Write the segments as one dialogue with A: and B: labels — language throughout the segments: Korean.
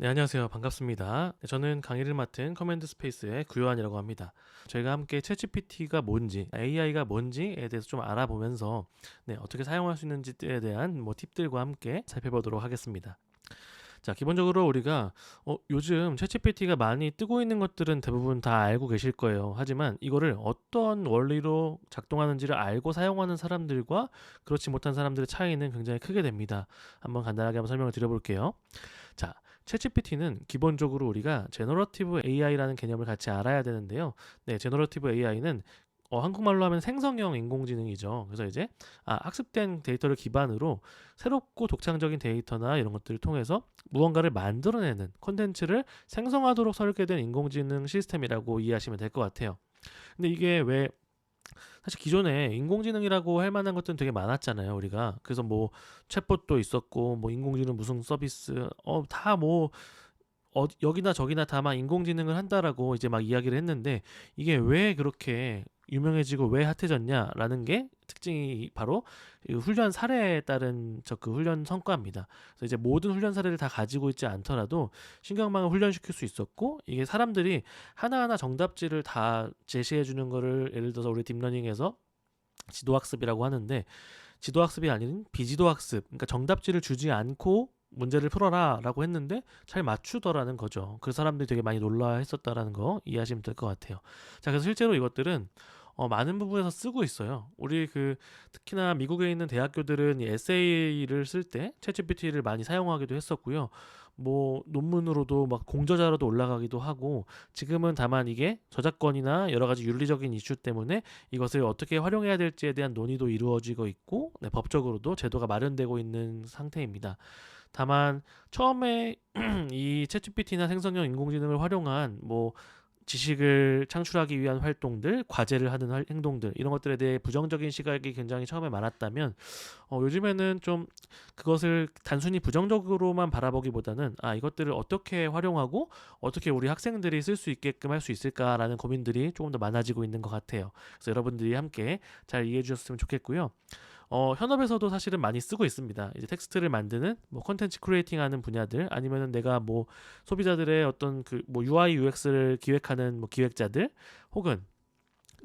A: 네, 안녕하세요. 반갑습니다. 네, 저는 강의를 맡은 커맨드 스페이스의 구요한이라고 합니다. 저희가 함께 챗GPT가 뭔지, AI가 뭔지에 대해서 좀 알아보면서 어떻게 사용할 수 있는지에 대한 팁들과 함께 살펴보도록 하겠습니다. 자, 기본적으로 우리가 요즘 챗GPT가 많이 뜨고 있는 것들은 대부분 다 알고 계실 거예요. 하지만 이거를 어떤 원리로 작동하는지를 알고 사용하는 사람들과 그렇지 못한 사람들의 차이는 굉장히 크게 됩니다. 한번 간단하게 한번 설명을 드려볼게요. 자, 챗GPT는 기본적으로 우리가 제너러티브 AI라는 개념을 같이 알아야 되는데요. 네, 제너러티브 AI는 한국말로 하면 생성형 인공지능이죠. 그래서 이제 학습된 데이터를 기반으로 새롭고 독창적인 데이터나 이런 것들을 통해서 무언가를 만들어내는 콘텐츠를 생성하도록 설계된 인공지능 시스템이라고 이해하시면 될 것 같아요. 근데 이게 왜 사실 기존에 인공지능이라고 할 만한 것들은 되게 많았잖아요, 우리가. 그래서 뭐 챗봇도 있었고 뭐 인공지능 무슨 서비스 다 뭐 여기나 저기나 다만 인공지능을 한다라고 이제 막 이야기를 했는데 이게 왜 그렇게 유명해지고 왜 핫해졌냐라는 게 특징이 바로 이 훈련 사례에 따른 그 훈련 성과입니다. 그래서 이제 모든 훈련 사례를 다 가지고 있지 않더라도 신경망을 훈련시킬 수 있었고 이게 사람들이 하나하나 정답지를 다 제시해 주는 거를 예를 들어서 우리 딥러닝에서 지도학습이라고 하는데 지도학습이 아닌 비지도학습, 그러니까 정답지를 주지 않고 문제를 풀어라라고 했는데 잘 맞추더라는 거죠. 그 사람들이 되게 많이 놀라했었다라는 거 이해하시면 될 것 같아요. 자, 그래서 실제로 이것들은 많은 부분에서 쓰고 있어요. 우리 특히나 미국에 있는 대학교들은 이 에세이를 쓸 때 챗GPT를 많이 사용하기도 했었고요. 뭐 논문으로도 막 공저자로도 올라가기도 하고 지금은 다만 이게 저작권이나 여러 가지 윤리적인 이슈 때문에 이것을 어떻게 활용해야 될지에 대한 논의도 이루어지고 있고 법적으로도 제도가 마련되고 있는 상태입니다. 다만 처음에 이 챗GPT나 생성형 인공지능을 활용한 지식을 창출하기 위한 활동들, 과제를 하는 행동들 이런 것들에 대해 부정적인 시각이 굉장히 처음에 많았다면 요즘에는 좀 그것을 단순히 부정적으로만 바라보기보다는 이것들을 어떻게 활용하고 어떻게 우리 학생들이 쓸 수 있게끔 할 수 있을까라는 고민들이 조금 더 많아지고 있는 것 같아요. 그래서 여러분들이 함께 잘 이해해 주셨으면 좋겠고요. 현업에서도 사실은 많이 쓰고 있습니다. 이제 텍스트를 만드는 콘텐츠 크리에이팅하는 분야들 아니면은 내가 소비자들의 어떤 UI UX를 기획하는 기획자들 혹은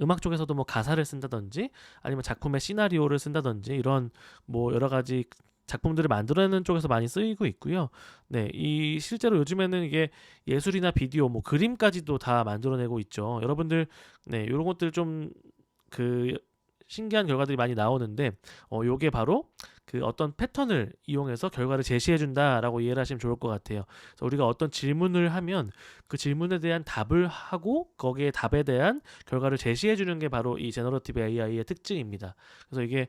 A: 음악 쪽에서도 가사를 쓴다든지 아니면 작품의 시나리오를 쓴다든지 이런 여러 가지 작품들을 만들어내는 쪽에서 많이 쓰이고 있고요. 네, 이 실제로 요즘에는 이게 예술이나 비디오, 그림까지도 다 만들어내고 있죠. 여러분들, 네, 이런 것들 좀그 신기한 결과들이 많이 나오는데 요게 바로 그 어떤 패턴을 이용해서 결과를 제시해 준다라고 이해를 하시면 좋을 것 같아요. 그래서 우리가 어떤 질문을 하면 그 질문에 대한 답을 하고 거기에 답에 대한 결과를 제시해 주는 게 바로 이 제너러티브 AI의 특징입니다. 그래서 이게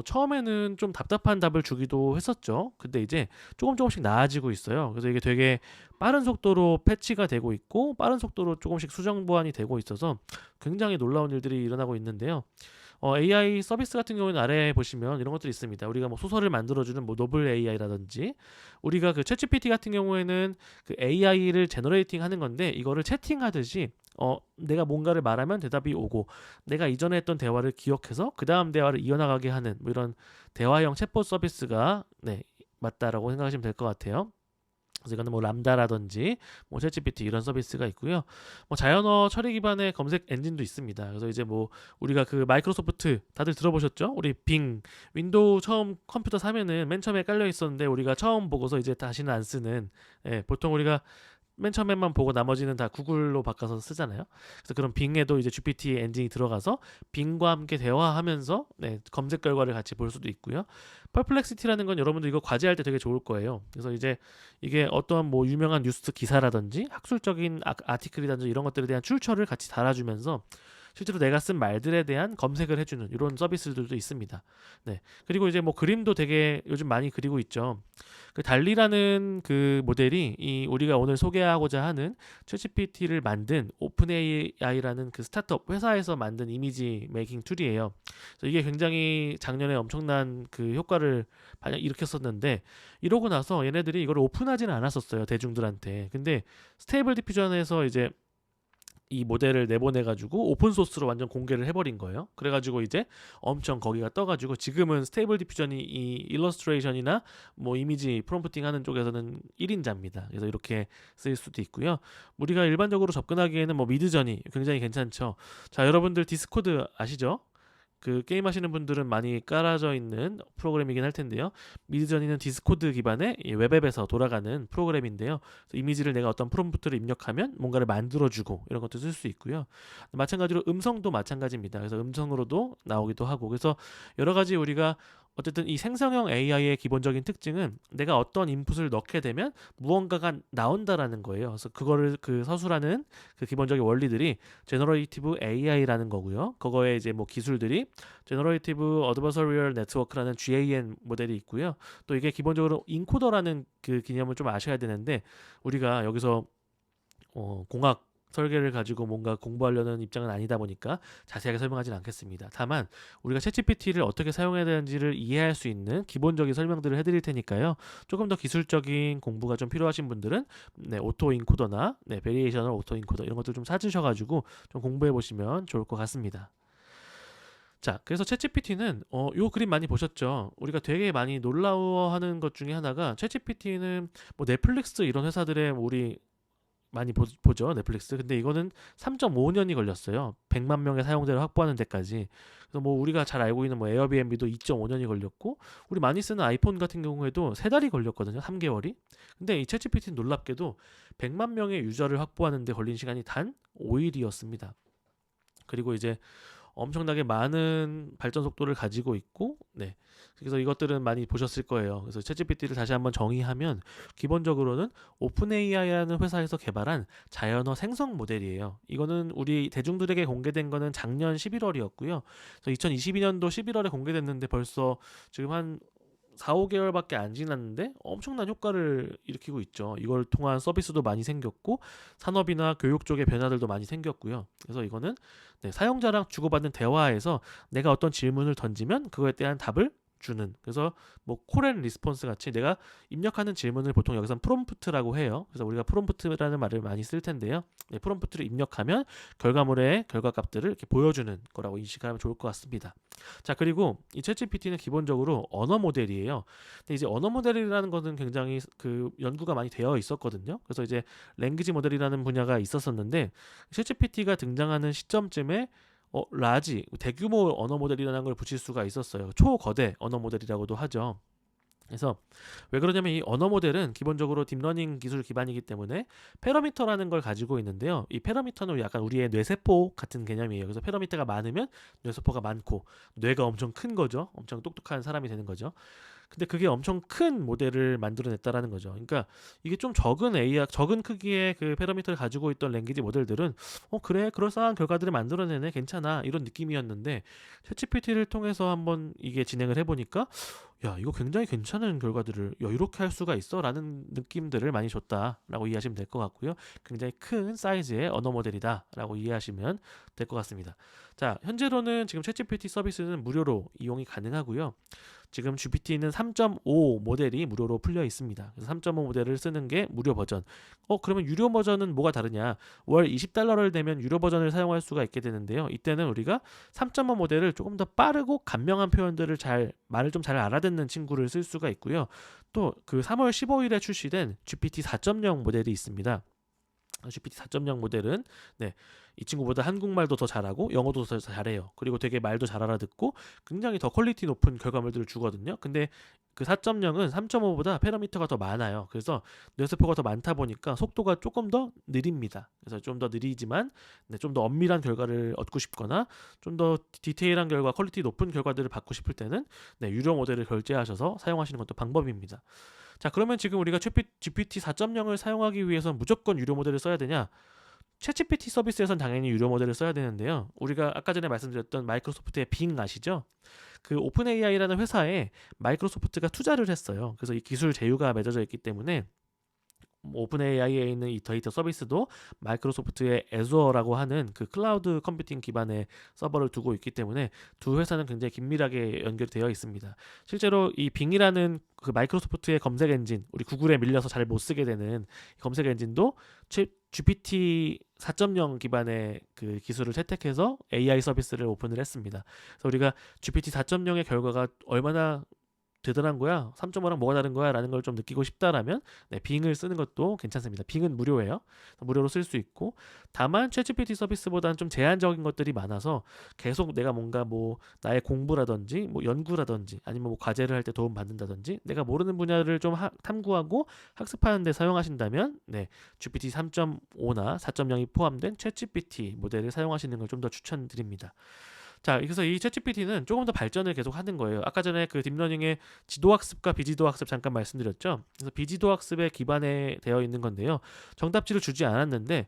A: 처음에는 좀 답답한 답을 주기도 했었죠. 근데 이제 조금씩 나아지고 있어요. 그래서 이게 되게 빠른 속도로 패치가 되고 있고 빠른 속도로 조금씩 수정 보완이 되고 있어서 굉장히 놀라운 일들이 일어나고 있는데요. AI 서비스 같은 경우는 아래에 보시면 이런 것들이 있습니다. 우리가 소설을 만들어주는 노블 AI라든지 우리가 그 챗GPT 같은 경우에는 그 AI를 제너레이팅 하는 건데 이거를 채팅하듯이 내가 뭔가를 말하면 대답이 오고 내가 이전에 했던 대화를 기억해서 그 다음 대화를 이어나가게 하는 이런 대화형 챗봇 서비스가 맞다라고 생각하시면 될 것 같아요. 그래서 이거는 람다라든지 챗GPT 이런 서비스가 있고요. 자연어 처리 기반의 검색 엔진도 있습니다. 그래서 이제 우리가 그 마이크로소프트 다들 들어보셨죠? 우리 빙 윈도우 처음 컴퓨터 사면은 맨 처음에 깔려 있었는데 우리가 처음 보고서 이제 다시는 안 쓰는 보통 우리가 맨 처음에만 보고 나머지는 다 구글로 바꿔서 쓰잖아요. 그래서 그런 빙에도 이제 GPT 엔진이 들어가서 빙과 함께 대화하면서 검색 결과를 같이 볼 수도 있고요. 퍼플렉시티라는 건 여러분들 이거 과제할 때 되게 좋을 거예요. 그래서 이제 이게 어떠한 유명한 뉴스 기사라든지 학술적인 아티클이라든지 이런 것들에 대한 출처를 같이 달아주면서 실제로 내가 쓴 말들에 대한 검색을 해주는 이런 서비스들도 있습니다. 네. 그리고 이제 그림도 되게 요즘 많이 그리고 있죠. 그 달리라는 그 모델이 이 우리가 오늘 소개하고자 하는 챗GPT를 만든 오픈 AI라는 그 스타트업 회사에서 만든 이미지 메이킹 툴이에요. 그래서 이게 굉장히 작년에 엄청난 그 효과를 일으켰었는데 이러고 나서 얘네들이 이걸 오픈하지는 않았었어요 대중들한테. 근데 스테이블 디퓨전에서 이제 이 모델을 내보내가지고 오픈 소스로 완전 공개를 해버린 거예요. 그래가지고 이제 엄청 거기가 떠가지고 지금은 스테이블 디퓨전이 이 일러스트레이션이나 뭐 이미지 프롬프팅 하는 쪽에서는 1인자입니다. 그래서 이렇게 쓰일 수도 있고요. 우리가 일반적으로 접근하기에는 뭐 미드전이 굉장히 괜찮죠. 자, 여러분들 디스코드 아시죠? 그 게임 하시는 분들은 많이 깔아져 있는 프로그램이긴 할 텐데요. 미드저니는 디스코드 기반의 웹앱에서 돌아가는 프로그램인데요. 이미지를 내가 어떤 프롬프트를 입력하면 뭔가를 만들어주고 이런 것도 쓸 수 있고요. 마찬가지로 음성도 마찬가지입니다. 그래서 음성으로도 나오기도 하고, 그래서 여러 가지 우리가 어쨌든 이 생성형 AI의 기본적인 특징은 내가 어떤 인풋을 넣게 되면 무언가가 나온다라는 거예요. 그래서 그거를 그 서술하는 그 기본적인 원리들이 제너레이티브 AI라는 거고요. 그거에 이제 뭐 기술들이 제너레이티브 어드버서리얼 네트워크라는 GAN 모델이 있고요. 또 이게 기본적으로 인코더라는 그 개념을 좀 아셔야 되는데, 우리가 여기서 공학 설계를 가지고 뭔가 공부하려는 입장은 아니다 보니까 자세하게 설명하지는 않겠습니다. 다만 우리가 챗GPT를 어떻게 사용해야 되는지를 이해할 수 있는 기본적인 설명들을 해드릴 테니까요. 조금 더 기술적인 공부가 좀 필요하신 분들은 오토 인코더나 베리에이셔널 오토 인코더 이런 것들 좀 찾으셔가지고 좀 공부해 보시면 좋을 것 같습니다. 자, 그래서 챗GPT는 요 그림 많이 보셨죠? 우리가 되게 많이 놀라워하는 것 중에 하나가, 챗GPT는 뭐 넷플릭스 이런 회사들의 우리 많이 보죠, 넷플릭스. 근데 이거는 3.5년이 걸렸어요. 100만 명의 사용자를 확보하는 데까지. 그래서 뭐 우리가 잘 알고 있는 뭐 에어비앤비도 2.5년이 걸렸고, 우리 많이 쓰는 아이폰 같은 경우에도 3달이 걸렸거든요. 3개월이. 근데 이 챗GPT는 놀랍게도 100만 명의 유저를 확보하는 데 걸린 시간이 단 5일이었습니다. 그리고 이제 엄청나게 많은 발전 속도를 가지고 있고, 그래서 이것들은 많이 보셨을 거예요. 그래서 챗GPT를 다시 한번 정의하면, 기본적으로는 오픈AI라는 회사에서 개발한 자연어 생성 모델이에요. 이거는 우리 대중들에게 공개된 거는 작년 11월이었고요. 그래서 2022년도 11월에 공개됐는데 벌써 지금 한 4, 5개월밖에 안 지났는데 엄청난 효과를 일으키고 있죠. 이걸 통한 서비스도 많이 생겼고, 산업이나 교육 쪽의 변화들도 많이 생겼고요. 그래서 이거는 사용자랑 주고받는 대화에서 내가 어떤 질문을 던지면 그거에 대한 답을 주는, 그래서 뭐 콜앤 리스폰스 같이 내가 입력하는 질문을 보통 여기선 프롬프트라고 해요. 그래서 우리가 프롬프트라는 말을 많이 쓸 텐데요. 프롬프트를 입력하면 결과물의 결과값들을 이렇게 보여주는 거라고 인식하면 좋을 것 같습니다. 자, 그리고 이 챗GPT는 기본적으로 언어 모델이에요. 근데 이제 언어 모델이라는 것은 굉장히 그 연구가 많이 되어 있었거든요. 그래서 이제 랭귀지 모델이라는 분야가 있었었는데, 챗GPT가 등장하는 시점쯤에 라지, 대규모 언어 모델이라는 걸 붙일 수가 있었어요. 초거대 언어 모델이라고도 하죠. 그래서 왜 그러냐면, 이 언어 모델은 기본적으로 딥러닝 기술 기반이기 때문에 패러미터라는 걸 가지고 있는데요. 이 패러미터는 약간 우리의 뇌세포 같은 개념이에요. 그래서 패러미터가 많으면 뇌세포가 많고, 뇌가 엄청 큰 거죠. 엄청 똑똑한 사람이 되는 거죠. 근데 그게 엄청 큰 모델을 만들어냈다라는 거죠. 그러니까 이게 좀 적은 AI, 적은 크기의 그 패러미터를 가지고 있던 랭귀지 모델들은 그래, 그럴싸한 결과들을 만들어내네, 괜찮아, 이런 느낌이었는데, 챗GPT를 통해서 한번 이게 진행을 해보니까 야, 이거 굉장히 괜찮은 결과들을 이렇게 할 수가 있어? 라는 느낌들을 많이 줬다라고 이해하시면 될 것 같고요. 굉장히 큰 사이즈의 언어 모델이다 라고 이해하시면 될 것 같습니다. 자, 현재로는 지금 챗GPT 서비스는 무료로 이용이 가능하고요. 지금 GPT는 3.5 모델이 무료로 풀려 있습니다. 그래서 3.5 모델을 쓰는 게 무료 버전. 그러면 유료 버전은 뭐가 다르냐? 월 $20를 내면 유료 버전을 사용할 수가 있게 되는데요. 이때는 우리가 3.5 모델을 조금 더 빠르고 간명한 표현들을 말을 좀 잘 알아듣는 친구를 쓸 수가 있고요. 또 그 3월 15일에 출시된 GPT 4.0 모델이 있습니다. GPT 4.0 모델은 이 친구보다 한국말도 더 잘하고 영어도 더 잘해요. 그리고 되게 말도 잘 알아듣고 굉장히 더 퀄리티 높은 결과물들을 주거든요. 근데 그 4.0은 3.5보다 패러미터가 더 많아요. 그래서 뇌세포가 더 많다 보니까 속도가 조금 더 느립니다. 그래서 좀 더 느리지만 좀 더 엄밀한 결과를 얻고 싶거나 좀 더 디테일한 결과, 퀄리티 높은 결과들을 받고 싶을 때는 유료 모델을 결제하셔서 사용하시는 것도 방법입니다. 자, 그러면 지금 우리가 GPT 4.0을 사용하기 위해서 무조건 유료 모델을 써야 되냐? 챗GPT 서비스에선 당연히 유료 모델을 써야 되는데요. 우리가 아까 전에 말씀드렸던 마이크로소프트의 빙 아시죠? 그 오픈AI라는 회사에 마이크로소프트가 투자를 했어요. 그래서 이 기술 제휴가 맺어져 있기 때문에 오픈AI에 있는 이 데이터 서비스도 마이크로소프트의 애주어라고 하는 그 클라우드 컴퓨팅 기반의 서버를 두고 있기 때문에 두 회사는 굉장히 긴밀하게 연결되어 있습니다. 실제로 이 빙이라는 그 마이크로소프트의 검색 엔진, 우리 구글에 밀려서 잘 못 쓰게 되는 검색 엔진도 GPT 4.0 기반의 그 기술을 채택해서 AI 서비스를 오픈을 했습니다. 그래서 우리가 GPT 4.0의 결과가 얼마나 대단한 거야, 3.5랑 뭐가 다른 거야 라는 걸 좀 느끼고 싶다라면 네, 빙을 쓰는 것도 괜찮습니다. 빙은 무료예요. 무료로 쓸 수 있고, 다만 챗GPT 서비스보다는 좀 제한적인 것들이 많아서 계속 내가 뭔가 뭐 나의 공부라든지 뭐 연구라든지 아니면 뭐 과제를 할 때 도움 받는다든지 내가 모르는 분야를 좀 탐구하고 학습하는 데 사용하신다면 네, GPT 3.5나 4.0이 포함된 챗GPT 모델을 사용하시는 걸 좀 더 추천드립니다. 자, 그래서 이 챗GPT는 조금 더 발전을 계속 하는 거예요. 아까 전에 그 딥러닝의 지도학습과 비지도학습 잠깐 말씀드렸죠. 그래서 비지도학습에 기반에 되어 있는 건데요. 정답지를 주지 않았는데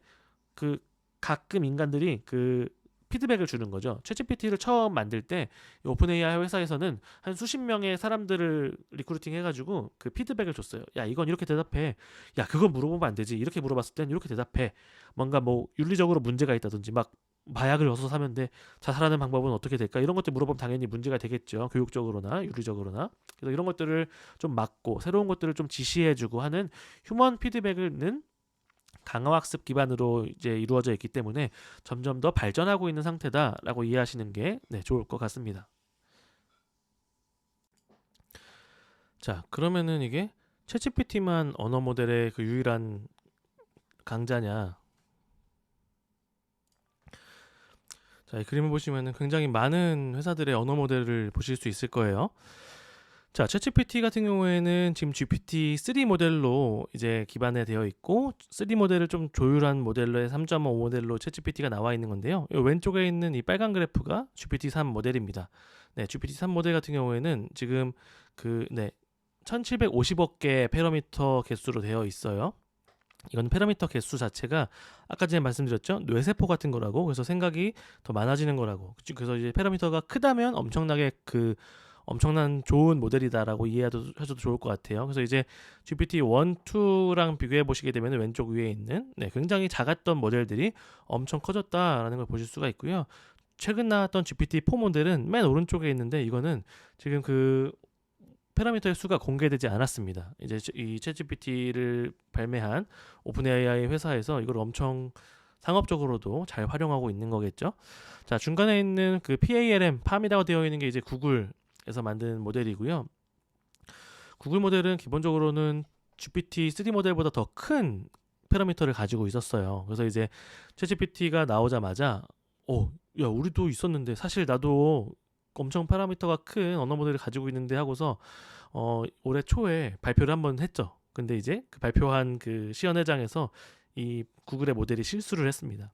A: 그 가끔 인간들이 그 피드백을 주는 거죠. 챗GPT를 처음 만들 때 오픈 AI 회사에서는 한 수십 명의 사람들을 리크루팅 해가지고 그 피드백을 줬어요. 야, 이건 이렇게 대답해. 야, 그건 물어보면 안 되지. 이렇게 물어봤을 땐 이렇게 대답해. 뭔가 뭐 윤리적으로 문제가 있다든지 막 마약을 어디서 사면 돼, 자살하는 방법은 어떻게 될까, 이런 것들 물어보면 당연히 문제가 되겠죠. 교육적으로나 윤리적으로나. 그래서 이런 것들을 좀 막고 새로운 것들을 좀 지시해주고 하는 휴먼 피드백은 강화학습 기반으로 이제 이루어져 있기 때문에 점점 더 발전하고 있는 상태다라고 이해하시는 게 네, 좋을 것 같습니다. 자, 그러면은 이게 챗GPT만 언어 모델의 그 유일한 강자냐? 자, 이 그림을 보시면은 굉장히 많은 회사들의 언어 모델을 보실 수 있을 거예요. 자, 챗GPT 같은 경우에는 지금 GPT-3 모델로 이제 기반에 되어 있고, 3 모델을 좀 조율한 모델로의 3.5 모델로 챗GPT가 나와 있는 건데요. 이 왼쪽에 있는 이 빨간 그래프가 GPT-3 모델입니다. 네, GPT-3 모델 같은 경우에는 지금 그 1750억 개의 패러미터 개수로 되어 있어요. 이건 패러미터 개수 자체가 아까 전에 말씀드렸죠, 뇌세포 같은 거라고. 그래서 생각이 더 많아지는 거라고. 그래서 이제 패러미터가 크다면 엄청난 좋은 모델이다라고 이해하셔도 좋을 것 같아요. 그래서 이제 GPT 1, 2랑 비교해 보시게 되면 왼쪽 위에 있는 굉장히 작았던 모델들이 엄청 커졌다라는 걸 보실 수가 있고요. 최근 나왔던 GPT-4 모델은 맨 오른쪽에 있는데 이거는 지금 그 패러미터의 수가 공개되지 않았습니다. 이제 이 챗GPT를 발매한 오픈 AI 회사에서 이걸 엄청 상업적으로도 잘 활용하고 있는 거겠죠. 자, 중간에 있는 그 PALM, 팜이라고 되어 있는 게 이제 구글에서 만든 모델이고요. 구글 모델은 기본적으로는 GPT-3 모델보다 더 큰 패러미터를 가지고 있었어요. 그래서 이제 챗GPT가 나오자마자 야, 우리도 있었는데 사실 나도 엄청 파라미터가 큰 언어 모델을 가지고 있는데 하고서 올해 초에 발표를 한번 했죠. 근데 이제 그 발표한 그 시연회장에서 이 구글의 모델이 실수를 했습니다.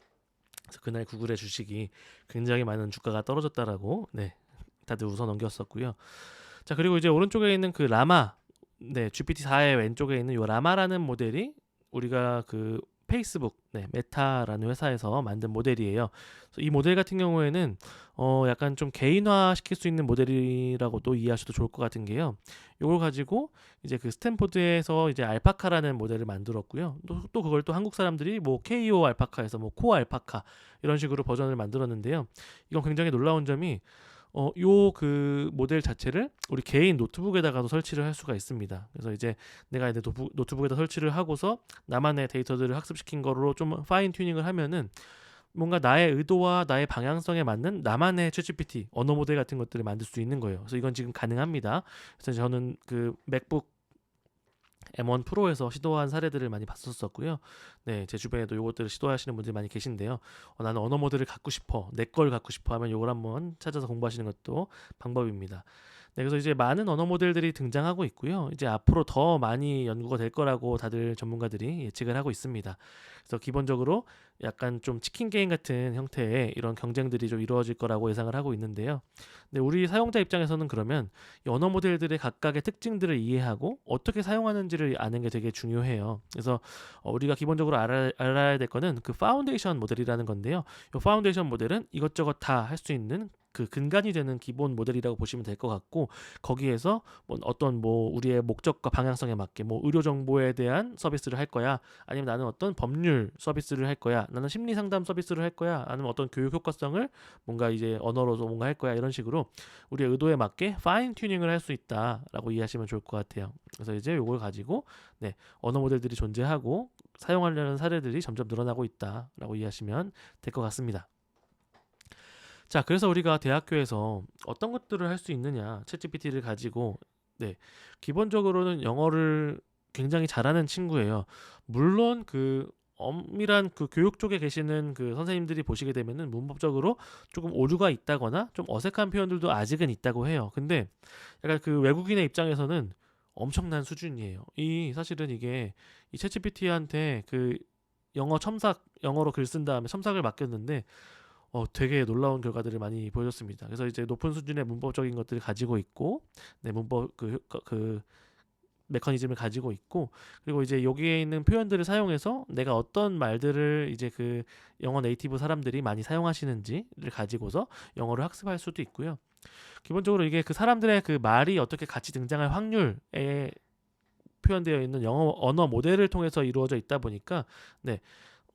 A: 그래서 그날 구글의 주식이 굉장히 많은 주가가 떨어졌다라고 다들 웃어 넘겼었고요. 자, 그리고 이제 오른쪽에 있는 그 라마, GPT-4의 왼쪽에 있는 이 라마라는 모델이 우리가 그 페이스북, 메타라는 회사에서 만든 모델이에요. 이 모델 같은 경우에는 약간 좀 개인화 시킬 수 있는 모델이라고도 이해하셔도 좋을 것 같은 게요. 이걸 가지고 이제 그 스탠포드에서 이제 알파카라는 모델을 만들었고요. 또 그걸 또 한국 사람들이 뭐 KO 알파카에서 뭐 코 알파카 이런 식으로 버전을 만들었는데요. 이건 굉장히 놀라운 점이 요 그 모델 자체를 우리 개인 노트북에다가도 설치를 할 수가 있습니다. 그래서 이제 내가 이제 노트북에다 설치를 하고서 나만의 데이터들을 학습시킨 거로 좀 파인 튜닝을 하면은 뭔가 나의 의도와 나의 방향성에 맞는 나만의 챗GPT 언어 모델 같은 것들을 만들 수 있는 거예요. 그래서 이건 지금 가능합니다. 그래서 저는 그 맥북 M1 프로에서 시도한 사례들을 많이 봤었고요. 제 주변에도 이것들을 시도하시는 분들이 많이 계신데요. 나는 언어 모델을 갖고 싶어, 내 걸 갖고 싶어 하면 이걸 한번 찾아서 공부하시는 것도 방법입니다. 그래서 이제 많은 언어 모델들이 등장하고 있고요. 이제 앞으로 더 많이 연구가 될 거라고 다들 전문가들이 예측을 하고 있습니다. 그래서 기본적으로 약간 좀 치킨 게임 같은 형태의 이런 경쟁들이 좀 이루어질 거라고 예상을 하고 있는데요. 우리 사용자 입장에서는 그러면 이 언어 모델들의 각각의 특징들을 이해하고 어떻게 사용하는지를 아는 게 되게 중요해요. 그래서 우리가 기본적으로 알아야 될 거는 그 파운데이션 모델이라는 건데요. 이 파운데이션 모델은 이것저것 다 할 수 있는 그 근간이 되는 기본 모델이라고 보시면 될 것 같고, 거기에서 어떤 우리의 목적과 방향성에 맞게 의료 정보에 대한 서비스를 할 거야, 아니면 나는 어떤 법률 서비스를 할 거야, 나는 심리 상담 서비스를 할 거야, 아니면 어떤 교육 효과성을 뭔가 이제 언어로도 뭔가 할 거야, 이런 식으로 우리의 의도에 맞게 파인 튜닝을 할 수 있다라고 이해하시면 좋을 것 같아요. 그래서 이제 이걸 가지고 언어 모델들이 존재하고 사용하려는 사례들이 점점 늘어나고 있다라고 이해하시면 될 것 같습니다. 자, 그래서 우리가 대학교에서 어떤 것들을 할 수 있느냐, 챗GPT를 가지고. 네, 기본적으로는 영어를 굉장히 잘하는 친구예요. 물론 그 엄밀한 그 교육 쪽에 계시는 그 선생님들이 보시게 되면은 문법적으로 조금 오류가 있다거나 좀 어색한 표현들도 아직은 있다고 해요. 근데 약간 그 외국인의 입장에서는 엄청난 수준이에요. 사실은 이게 이 챗GPT한테 그 영어로 글 쓴 다음에 첨삭을 맡겼는데 되게 놀라운 결과들을 많이 보여줬습니다. 그래서 이제 높은 수준의 문법적인 것들을 가지고 있고, 네, 문법 그 메커니즘을 가지고 있고, 그리고 이제 여기에 있는 표현들을 사용해서 내가 어떤 말들을 이제 그 영어 네이티브 사람들이 많이 사용하시는지를 가지고서 영어를 학습할 수도 있고요. 기본적으로 이게 그 사람들의 그 말이 어떻게 같이 등장할 확률에 표현되어 있는 영어 언어 모델을 통해서 이루어져 있다 보니까, 네,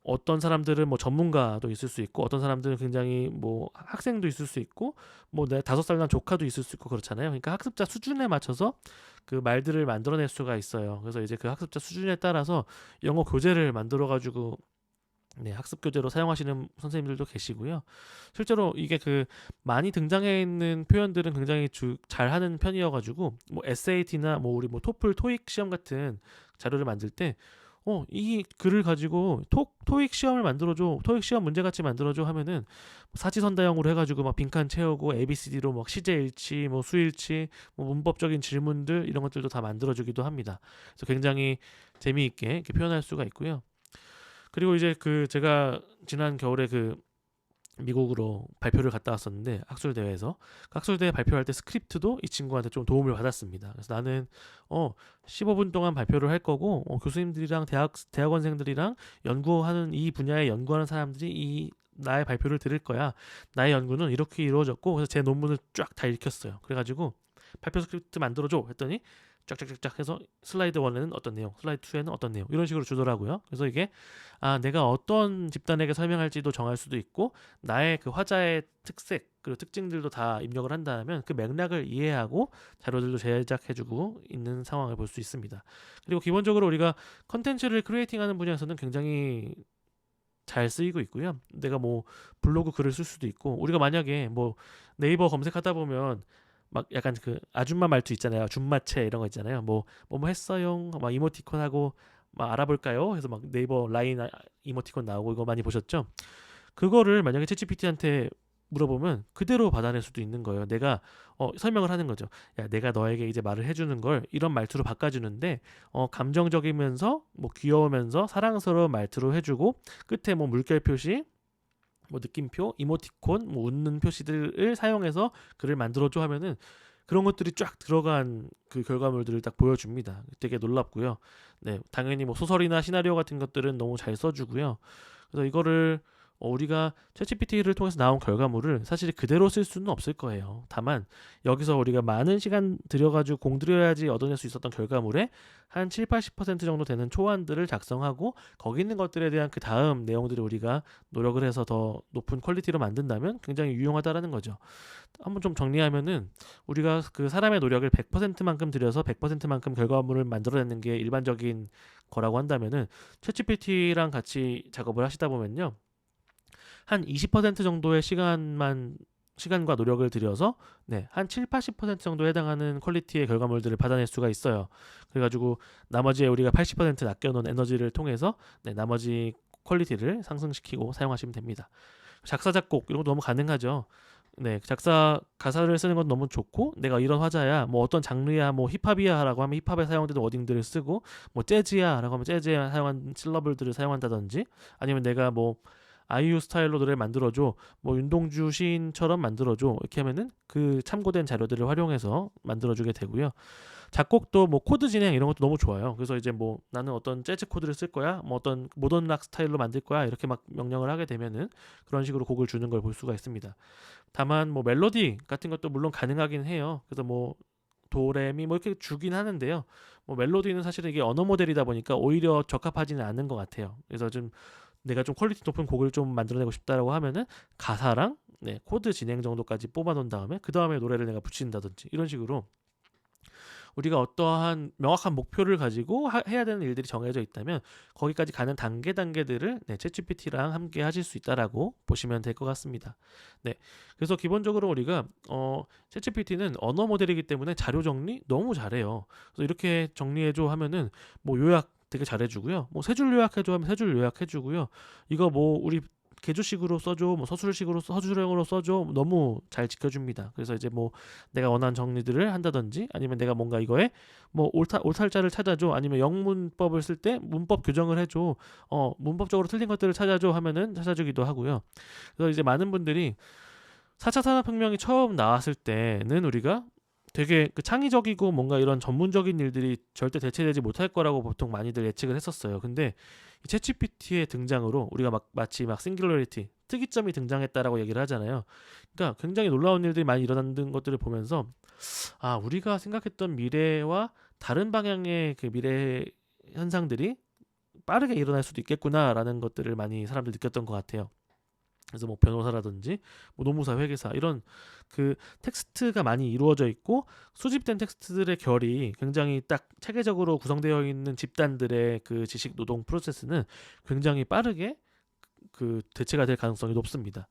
A: 어떤 사람들은 뭐 전문가도 있을 수 있고, 어떤 사람들은 굉장히 뭐 학생도 있을 수 있고, 뭐 내 5살 난 조카도 있을 수 있고 그렇잖아요. 그러니까 학습자 수준에 맞춰서 그 말들을 만들어낼 수가 있어요. 그래서 이제 그 학습자 수준에 따라서 영어 교재를 만들어 가지고, 네, 학습 교재로 사용하시는 선생님들도 계시고요. 실제로 이게 그 많이 등장해 있는 표현들은 굉장히 잘하는 편이어가지고, 뭐 SAT나 뭐 우리 뭐 토플, 토익 시험 같은 자료를 만들 때 이 글을 가지고 토익 시험을 만들어줘, 토익 시험 문제같이 만들어줘 하면은 사지선다형으로 해가지고 막 빈칸 채우고 ABCD로 막 시제일치, 뭐 수일치, 뭐 문법적인 질문들 이런 것들도 다 만들어주기도 합니다. 그래서 굉장히 재미있게 이렇게 표현할 수가 있고요. 그리고 이제 그 제가 지난 겨울에 그 미국으로 발표를 갔다 왔었는데, 학술 대회에서 그 학술 대회 발표할 때 스크립트도 이 친구한테 좀 도움을 받았습니다. 그래서 나는 15분 동안 발표를 할 거고, 교수님들이랑 대학원생들이랑 연구하는 이 분야에 연구하는 사람들이 이 나의 발표를 들을 거야. 나의 연구는 이렇게 이루어졌고, 그래서 제 논문을 쫙 다 읽혔어요. 그래가지고 발표 스크립트 만들어줘 했더니 쫙쫙쫙쫙 해서 슬라이드 1에는 어떤 내용, 슬라이드 2에는 어떤 내용, 이런 식으로 주더라고요. 그래서 이게 내가 어떤 집단에게 설명할지도 정할 수도 있고, 나의 그 화자의 특색 그리고 특징들도 다 입력을 한다면 그 맥락을 이해하고 자료들도 제작해주고 있는 상황을 볼 수 있습니다. 그리고 기본적으로 우리가 컨텐츠를 크리에이팅하는 분야에서는 굉장히 잘 쓰이고 있고요. 내가 뭐 블로그 글을 쓸 수도 있고, 우리가 만약에 뭐 네이버 검색하다 보면 막 약간 그 아줌마 말투 있잖아요. 준마체 이런 거 있잖아요. 뭐 했어요. 막 이모티콘하고 막 알아볼까요? 해서 막 네이버 라인 이모티콘 나오고, 이거 많이 보셨죠? 그거를 만약에 챗GPT한테 물어보면 그대로 받아낼 수도 있는 거예요. 내가 설명을 하는 거죠. 야, 내가 너에게 이제 말을 해주는 걸 이런 말투로 바꿔주는데, 감정적이면서 뭐 귀여우면서 사랑스러운 말투로 해주고, 끝에 뭐 물결 표시, 뭐 느낌표, 이모티콘, 뭐 웃는 표시들을 사용해서 글을 만들어줘 하면은 그런 것들이 쫙 들어간 그 결과물들을 딱 보여줍니다. 되게 놀랍고요. 네, 당연히 뭐 소설이나 시나리오 같은 것들은 너무 잘 써주고요. 그래서 이거를 우리가 챗GPT를 통해서 나온 결과물을 사실 그대로 쓸 수는 없을 거예요. 다만 여기서 우리가 많은 시간 들여가지고 공들여야지 얻어낼 수 있었던 결과물에 한 7, 80% 정도 되는 초안들을 작성하고, 거기 있는 것들에 대한 그 다음 내용들을 우리가 노력을 해서 더 높은 퀄리티로 만든다면 굉장히 유용하다라는 거죠. 한번 좀 정리하면은, 우리가 그 사람의 노력을 100%만큼 들여서 100%만큼 결과물을 만들어내는 게 일반적인 거라고 한다면은, 챗GPT랑 같이 작업을 하시다 보면요, 한 20% 정도의 시간과 노력을 들여서 한 7, 80% 정도에 해당하는 퀄리티의 결과물들을 받아낼 수가 있어요. 그래가지고 나머지 우리가 80% 낚여놓은 에너지를 통해서 나머지 퀄리티를 상승시키고 사용하시면 됩니다. 작사 작곡 이런 것도 너무 가능하죠. 네, 가사를 쓰는 건 너무 좋고, 내가 이런 화자야, 뭐 어떤 장르야, 뭐 힙합이야라고 하면 힙합에 사용되는 워딩들을 쓰고, 뭐 재즈야라고 하면 재즈에 사용한 실러블들을 사용한다든지, 아니면 내가 뭐 아이유 스타일로 노래를 만들어줘, 뭐 윤동주 시인처럼 만들어줘, 이렇게 하면은 그 참고된 자료들을 활용해서 만들어주게 되고요. 작곡도 뭐 코드 진행 이런 것도 너무 좋아요. 그래서 이제 뭐 나는 어떤 재즈 코드를 쓸 거야, 뭐 어떤 모던 락 스타일로 만들 거야, 이렇게 막 명령을 하게 되면은 그런 식으로 곡을 주는 걸 볼 수가 있습니다. 다만 뭐 멜로디 같은 것도 물론 가능하긴 해요. 그래서 뭐 도레미 뭐 이렇게 주긴 하는데요. 뭐 멜로디는 사실은 이게 언어 모델이다 보니까 오히려 적합하지는 않은 것 같아요. 그래서 좀 내가 좀 퀄리티 높은 곡을 좀 만들어내고 싶다라고 하면은 가사랑 코드 진행 정도까지 뽑아놓은 다음에 그 다음에 노래를 내가 붙인다든지, 이런 식으로 우리가 어떠한 명확한 목표를 가지고 해야 되는 일들이 정해져 있다면 거기까지 가는 단계들을 네, 챗GPT랑 함께 하실 수 있다라고 보시면 될 것 같습니다. 네, 그래서 기본적으로 우리가 챗GPT는 언어 모델이기 때문에 자료 정리 너무 잘해요. 그래서 이렇게 정리해줘 하면은 뭐 요약 되게 잘해주고요. 뭐 세 줄 요약해줘 하면 세 줄 요약해주고요. 이거 뭐 우리 개조식으로 써줘, 뭐 서술식으로 서술형으로 써줘, 너무 잘 지켜줍니다. 그래서 이제 뭐 내가 원하는 정리들을 한다든지, 아니면 내가 뭔가 이거에 뭐 오탈자를 찾아줘, 아니면 영문법을 쓸 때 문법 교정을 해줘, 문법적으로 틀린 것들을 찾아줘 하면은 찾아주기도 하고요. 그래서 이제 많은 분들이 4차 산업혁명이 처음 나왔을 때는 우리가 되게 그 창의적이고 뭔가 이런 전문적인 일들이 절대 대체되지 못할 거라고 보통 많이들 예측을 했었어요. 근데 이 챗GPT의 등장으로 우리가 마치 싱귤러리티, 특이점이 등장했다라고 얘기를 하잖아요. 그러니까 굉장히 놀라운 일들이 많이 일어나는 것들을 보면서 우리가 생각했던 미래와 다른 방향의 그 미래 현상들이 빠르게 일어날 수도 있겠구나라는 것들을 많이 사람들이 느꼈던 것 같아요. 그래서 뭐 변호사라든지 뭐 노무사, 회계사 이런 그 텍스트가 많이 이루어져 있고 수집된 텍스트들의 결이 굉장히 딱 체계적으로 구성되어 있는 집단들의 그 지식 노동 프로세스는 굉장히 빠르게 그 대체가 될 가능성이 높습니다.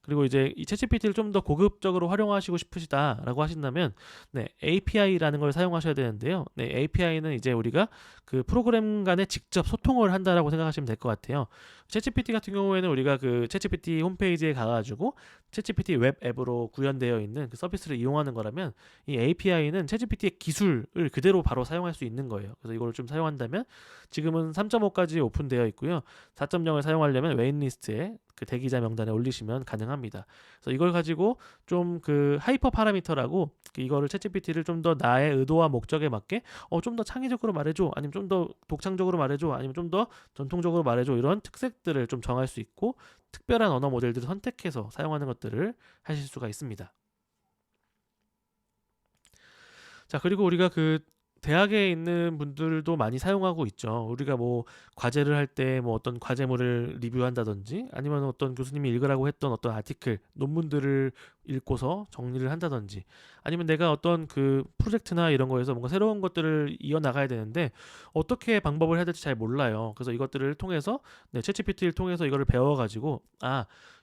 A: 그리고 이제 이 챗GPT를 좀 더 고급적으로 활용하시고 싶으시다라고 하신다면 네, API라는 걸 사용하셔야 되는데요. 네, API는 이제 우리가 그 프로그램 간에 직접 소통을 한다라고 생각하시면 될 것 같아요. 챗GPT 같은 경우에는 우리가 그 챗GPT 홈페이지에 가가지고 챗GPT 웹 앱으로 구현되어 있는 그 서비스를 이용하는 거라면 이 API는 챗GPT의 기술을 그대로 바로 사용할 수 있는 거예요. 그래서 이걸 좀 사용한다면 지금은 3.5까지 오픈되어 있고요. 4.0을 사용하려면 웨이트리스트에 그 대기자 명단에 올리시면 가능합니다. 그래서 이걸 가지고 좀 그 하이퍼 파라미터라고 이거를 챗GPT를 좀 더 나의 의도와 목적에 맞게 좀 더 창의적으로 말해줘, 아니면 좀 더 독창적으로 말해줘, 아니면 좀 더 전통적으로 말해줘, 이런 특색들을 좀 정할 수 있고 특별한 언어 모델들을 선택해서 사용하는 것들을 하실 수가 있습니다. 자, 그리고 우리가 그 대학에 있는 분들도 많이 사용하고 있죠. 우리가 뭐 과제를 할 때 뭐 어떤 과제물을 리뷰한다든지, 아니면 어떤 교수님이 읽으라고 했던 어떤 아티클, 논문들을 읽고서 정리를 한다든지, 아니면 내가 어떤 그 프로젝트나 이런 거에서 뭔가 새로운 것들을 이어나가야 되는데 어떻게 방법을 해야 될지 잘 몰라요. 그래서 이것들을 통해서 네, 챗GPT를 통해서 이거를 배워가지고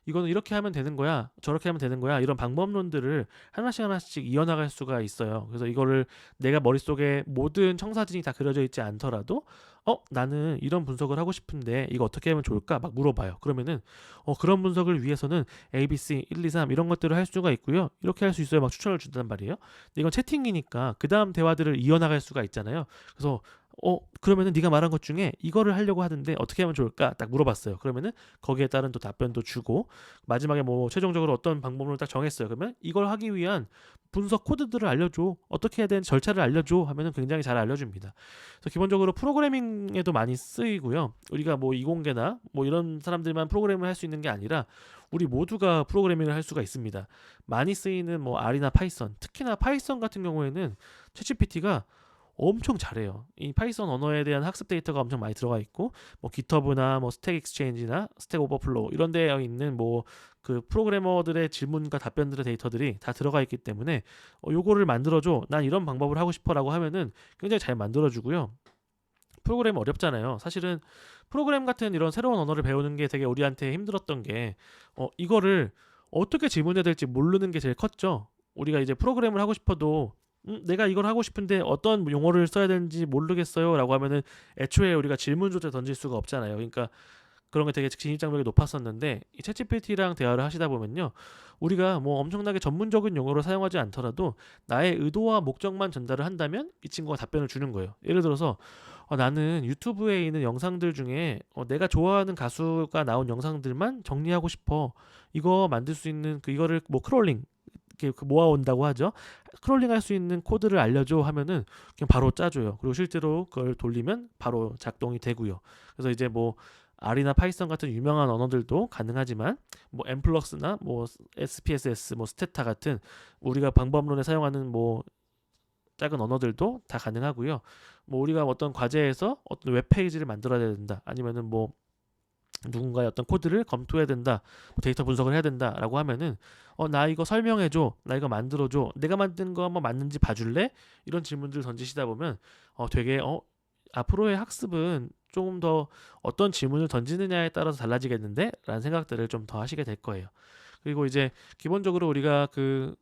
A: 이거는 이렇게 하면 되는 거야, 저렇게 하면 되는 거야, 이런 방법론들을 하나씩 이어나갈 수가 있어요. 그래서 이거를 내가 머릿속에 모든 청사진이 다 그려져 있지 않더라도 나는 이런 분석을 하고 싶은데 이거 어떻게 하면 좋을까 막 물어봐요. 그러면은 그런 분석을 위해서는 ABC 1, 2, 3 이런 것들을 할 수가 있고요, 이렇게 할 수 있어요 막 추천을 준단 말이에요. 근데 이건 채팅이니까 그 다음 대화들을 이어나갈 수가 있잖아요. 그래서 그러면은 네가 말한 것 중에 이거를 하려고 하는데 어떻게 하면 좋을까 딱 물어봤어요. 그러면은 거기에 따른 또 답변도 주고, 마지막에 뭐 최종적으로 어떤 방법을 딱 정했어요. 그러면 이걸 하기 위한 분석 코드들을 알려줘, 어떻게 해야 되는 절차를 알려줘 하면은 굉장히 잘 알려줍니다. 그래서 기본적으로 프로그래밍에도 많이 쓰이고요. 우리가 뭐 이공계나 뭐 이런 사람들만 프로그래밍을 할 수 있는 게 아니라 우리 모두가 프로그래밍을 할 수가 있습니다. 많이 쓰이는 뭐 R이나 파이썬, 특히나 파이썬 같은 경우에는 챗GPT가 엄청 잘해요. 이 파이썬 언어에 대한 학습 데이터가 엄청 많이 들어가 있고, 뭐 깃허브나 뭐 스택 익스체인지나 스택 오버플로우 이런 데에 있는 뭐 그 프로그래머들의 질문과 답변들의 데이터들이 다 들어가 있기 때문에 요거를 만들어줘, 난 이런 방법을 하고 싶어라고 하면은 굉장히 잘 만들어주고요. 프로그램 어렵잖아요. 사실은 프로그램 같은 이런 새로운 언어를 배우는 게 되게 우리한테 힘들었던 게 이거를 어떻게 질문해야 될지 모르는 게 제일 컸죠. 우리가 이제 프로그램을 하고 싶어도 내가 이걸 하고 싶은데 어떤 용어를 써야 되는지 모르겠어요 라고 하면은 애초에 우리가 질문조차 던질 수가 없잖아요. 그러니까 그런 게 되게 진입장벽이 높았었는데 이 챗GPT랑 대화를 하시다 보면요, 우리가 뭐 엄청나게 전문적인 용어를 사용하지 않더라도 나의 의도와 목적만 전달을 한다면 이 친구가 답변을 주는 거예요. 예를 들어서 나는 유튜브에 있는 영상들 중에 내가 좋아하는 가수가 나온 영상들만 정리하고 싶어, 이거 만들 수 있는 이거를 뭐 크롤링 이렇게 모아온다고 하죠. 크롤링 할 수 있는 코드를 알려줘 하면은 그냥 바로 짜줘요. 그리고 실제로 그걸 돌리면 바로 작동이 되고요. 그래서 이제 뭐 R이나 파이썬 같은 유명한 언어들도 가능하지만 뭐 엠플럭스나 뭐 SPSS, 뭐 스테타 같은 우리가 방법론에 사용하는 뭐 작은 언어들도 다 가능하고요. 뭐 우리가 어떤 과제에서 어떤 웹페이지를 만들어야 된다, 아니면은 뭐 누군가의 어떤 코드를 검토해야 된다, 뭐 데이터 분석을 해야 된다라고 하면은 나 이거 설명해줘, 나 이거 만들어줘, 내가 만든 거 한번 맞는지 봐줄래? 이런 질문들을 던지시다 보면 되게 앞으로의 학습은 조금 더 어떤 질문을 던지느냐에 따라서 달라지겠는데? 라는 생각들을 좀 더 하시게 될 거예요. 그리고 이제 기본적으로 우리가 그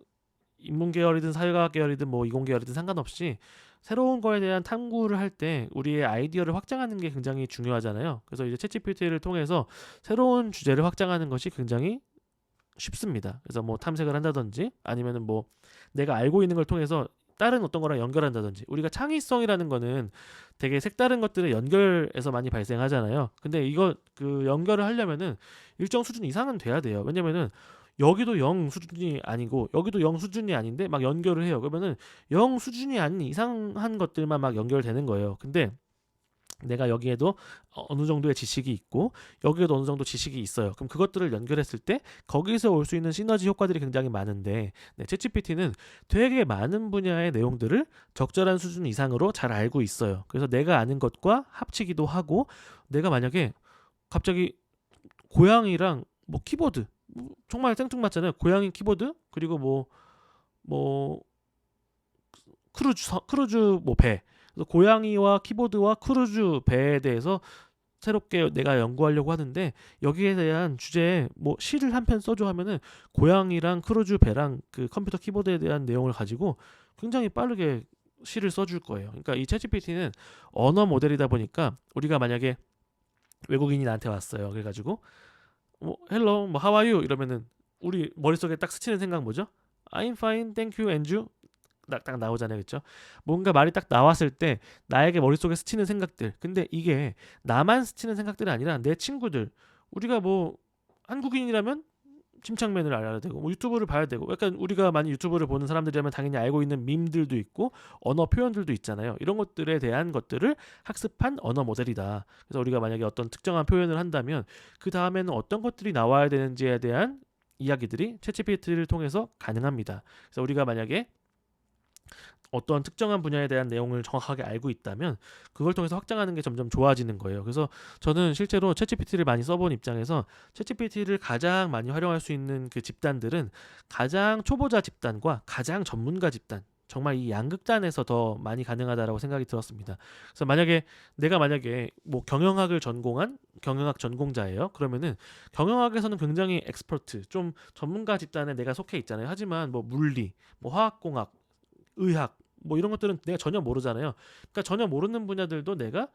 A: 인문 계열이든 사회과학 계열이든 뭐 이공 계열이든 상관없이 새로운 거에 대한 탐구를 할 때 우리의 아이디어를 확장하는 게 굉장히 중요하잖아요. 그래서 이제 챗GPT를 통해서 새로운 주제를 확장하는 것이 굉장히 쉽습니다. 그래서 뭐 탐색을 한다든지 아니면은 뭐 내가 알고 있는 걸 통해서 다른 어떤 거랑 연결한다든지, 우리가 창의성이라는 거는 되게 색다른 것들의 연결에서 많이 발생하잖아요. 근데 이거 그 연결을 하려면은 일정 수준 이상은 돼야 돼요. 왜냐면은 여기도 0 수준이 아니고 여기도 0 수준이 아닌데 막 연결을 해요. 그러면은 0 수준이 아닌 이상한 것들만 막 연결되는 거예요. 근데 내가 여기에도 어느 정도의 지식이 있고 여기에도 어느 정도 지식이 있어요. 그럼 그것들을 연결했을 때 거기서 올 수 있는 시너지 효과들이 굉장히 많은데, 챗GPT는 되게 많은 분야의 내용들을 적절한 수준 이상으로 잘 알고 있어요. 그래서 내가 아는 것과 합치기도 하고, 내가 만약에 갑자기 고양이랑 뭐 키보드, 정말 생뚱맞잖아요. 고양이 키보드, 그리고 뭐 크루즈 뭐 배. 그래서 고양이와 키보드와 크루즈 배에 대해서 새롭게 내가 연구하려고 하는데, 여기에 대한 주제에 뭐 시를 한 편 써줘 하면은 고양이랑 크루즈 배랑 그 컴퓨터 키보드에 대한 내용을 가지고 굉장히 빠르게 시를 써줄 거예요. 그러니까 이 챗GPT는 언어 모델이다 보니까 우리가 만약에 외국인이 나한테 왔어요. 그래가지고 뭐 hello, 뭐 how are you 이러면은 우리 머릿속에 딱 스치는 생각 뭐죠? I'm fine, thank you, and you. 딱 나오잖아요, 그렇죠? 뭔가 말이 딱 나왔을 때 나에게 머릿속에 스치는 생각들. 근데 이게 나만 스치는 생각들이 아니라 내 친구들. 우리가 뭐 한국인이라면 침착맨을 알아야 되고 뭐 유튜브를 봐야 되고, 약간 우리가 많이 유튜브를 보는 사람들이라면 당연히 알고 있는 밈들도 있고 언어 표현들도 있잖아요. 이런 것들에 대한 것들을 학습한 언어 모델이다. 그래서 우리가 만약에 어떤 특정한 표현을 한다면 그 다음에는 어떤 것들이 나와야 되는지에 대한 이야기들이 챗GPT를 통해서 가능합니다. 그래서 우리가 만약에 어떤 특정한 분야에 대한 내용을 정확하게 알고 있다면 그걸 통해서 확장하는 게 점점 좋아지는 거예요. 그래서 저는 실제로 챗GPT를 많이 써본 입장에서 챗GPT를 가장 많이 활용할 수 있는 그 집단들은 가장 초보자 집단과 가장 전문가 집단, 정말 이 양극단에서 더 많이 가능하다라고 생각이 들었습니다. 그래서 내가 만약에 뭐 경영학을 전공한 경영학 전공자예요. 그러면은 경영학에서는 굉장히 엑스퍼트, 좀 전문가 집단에 내가 속해 있잖아요. 하지만 뭐 물리, 뭐 화학공학, 의학 뭐 이런 것들은 내가 전혀 모르잖아요. 그러니까 전혀 모르는 분야들도 내가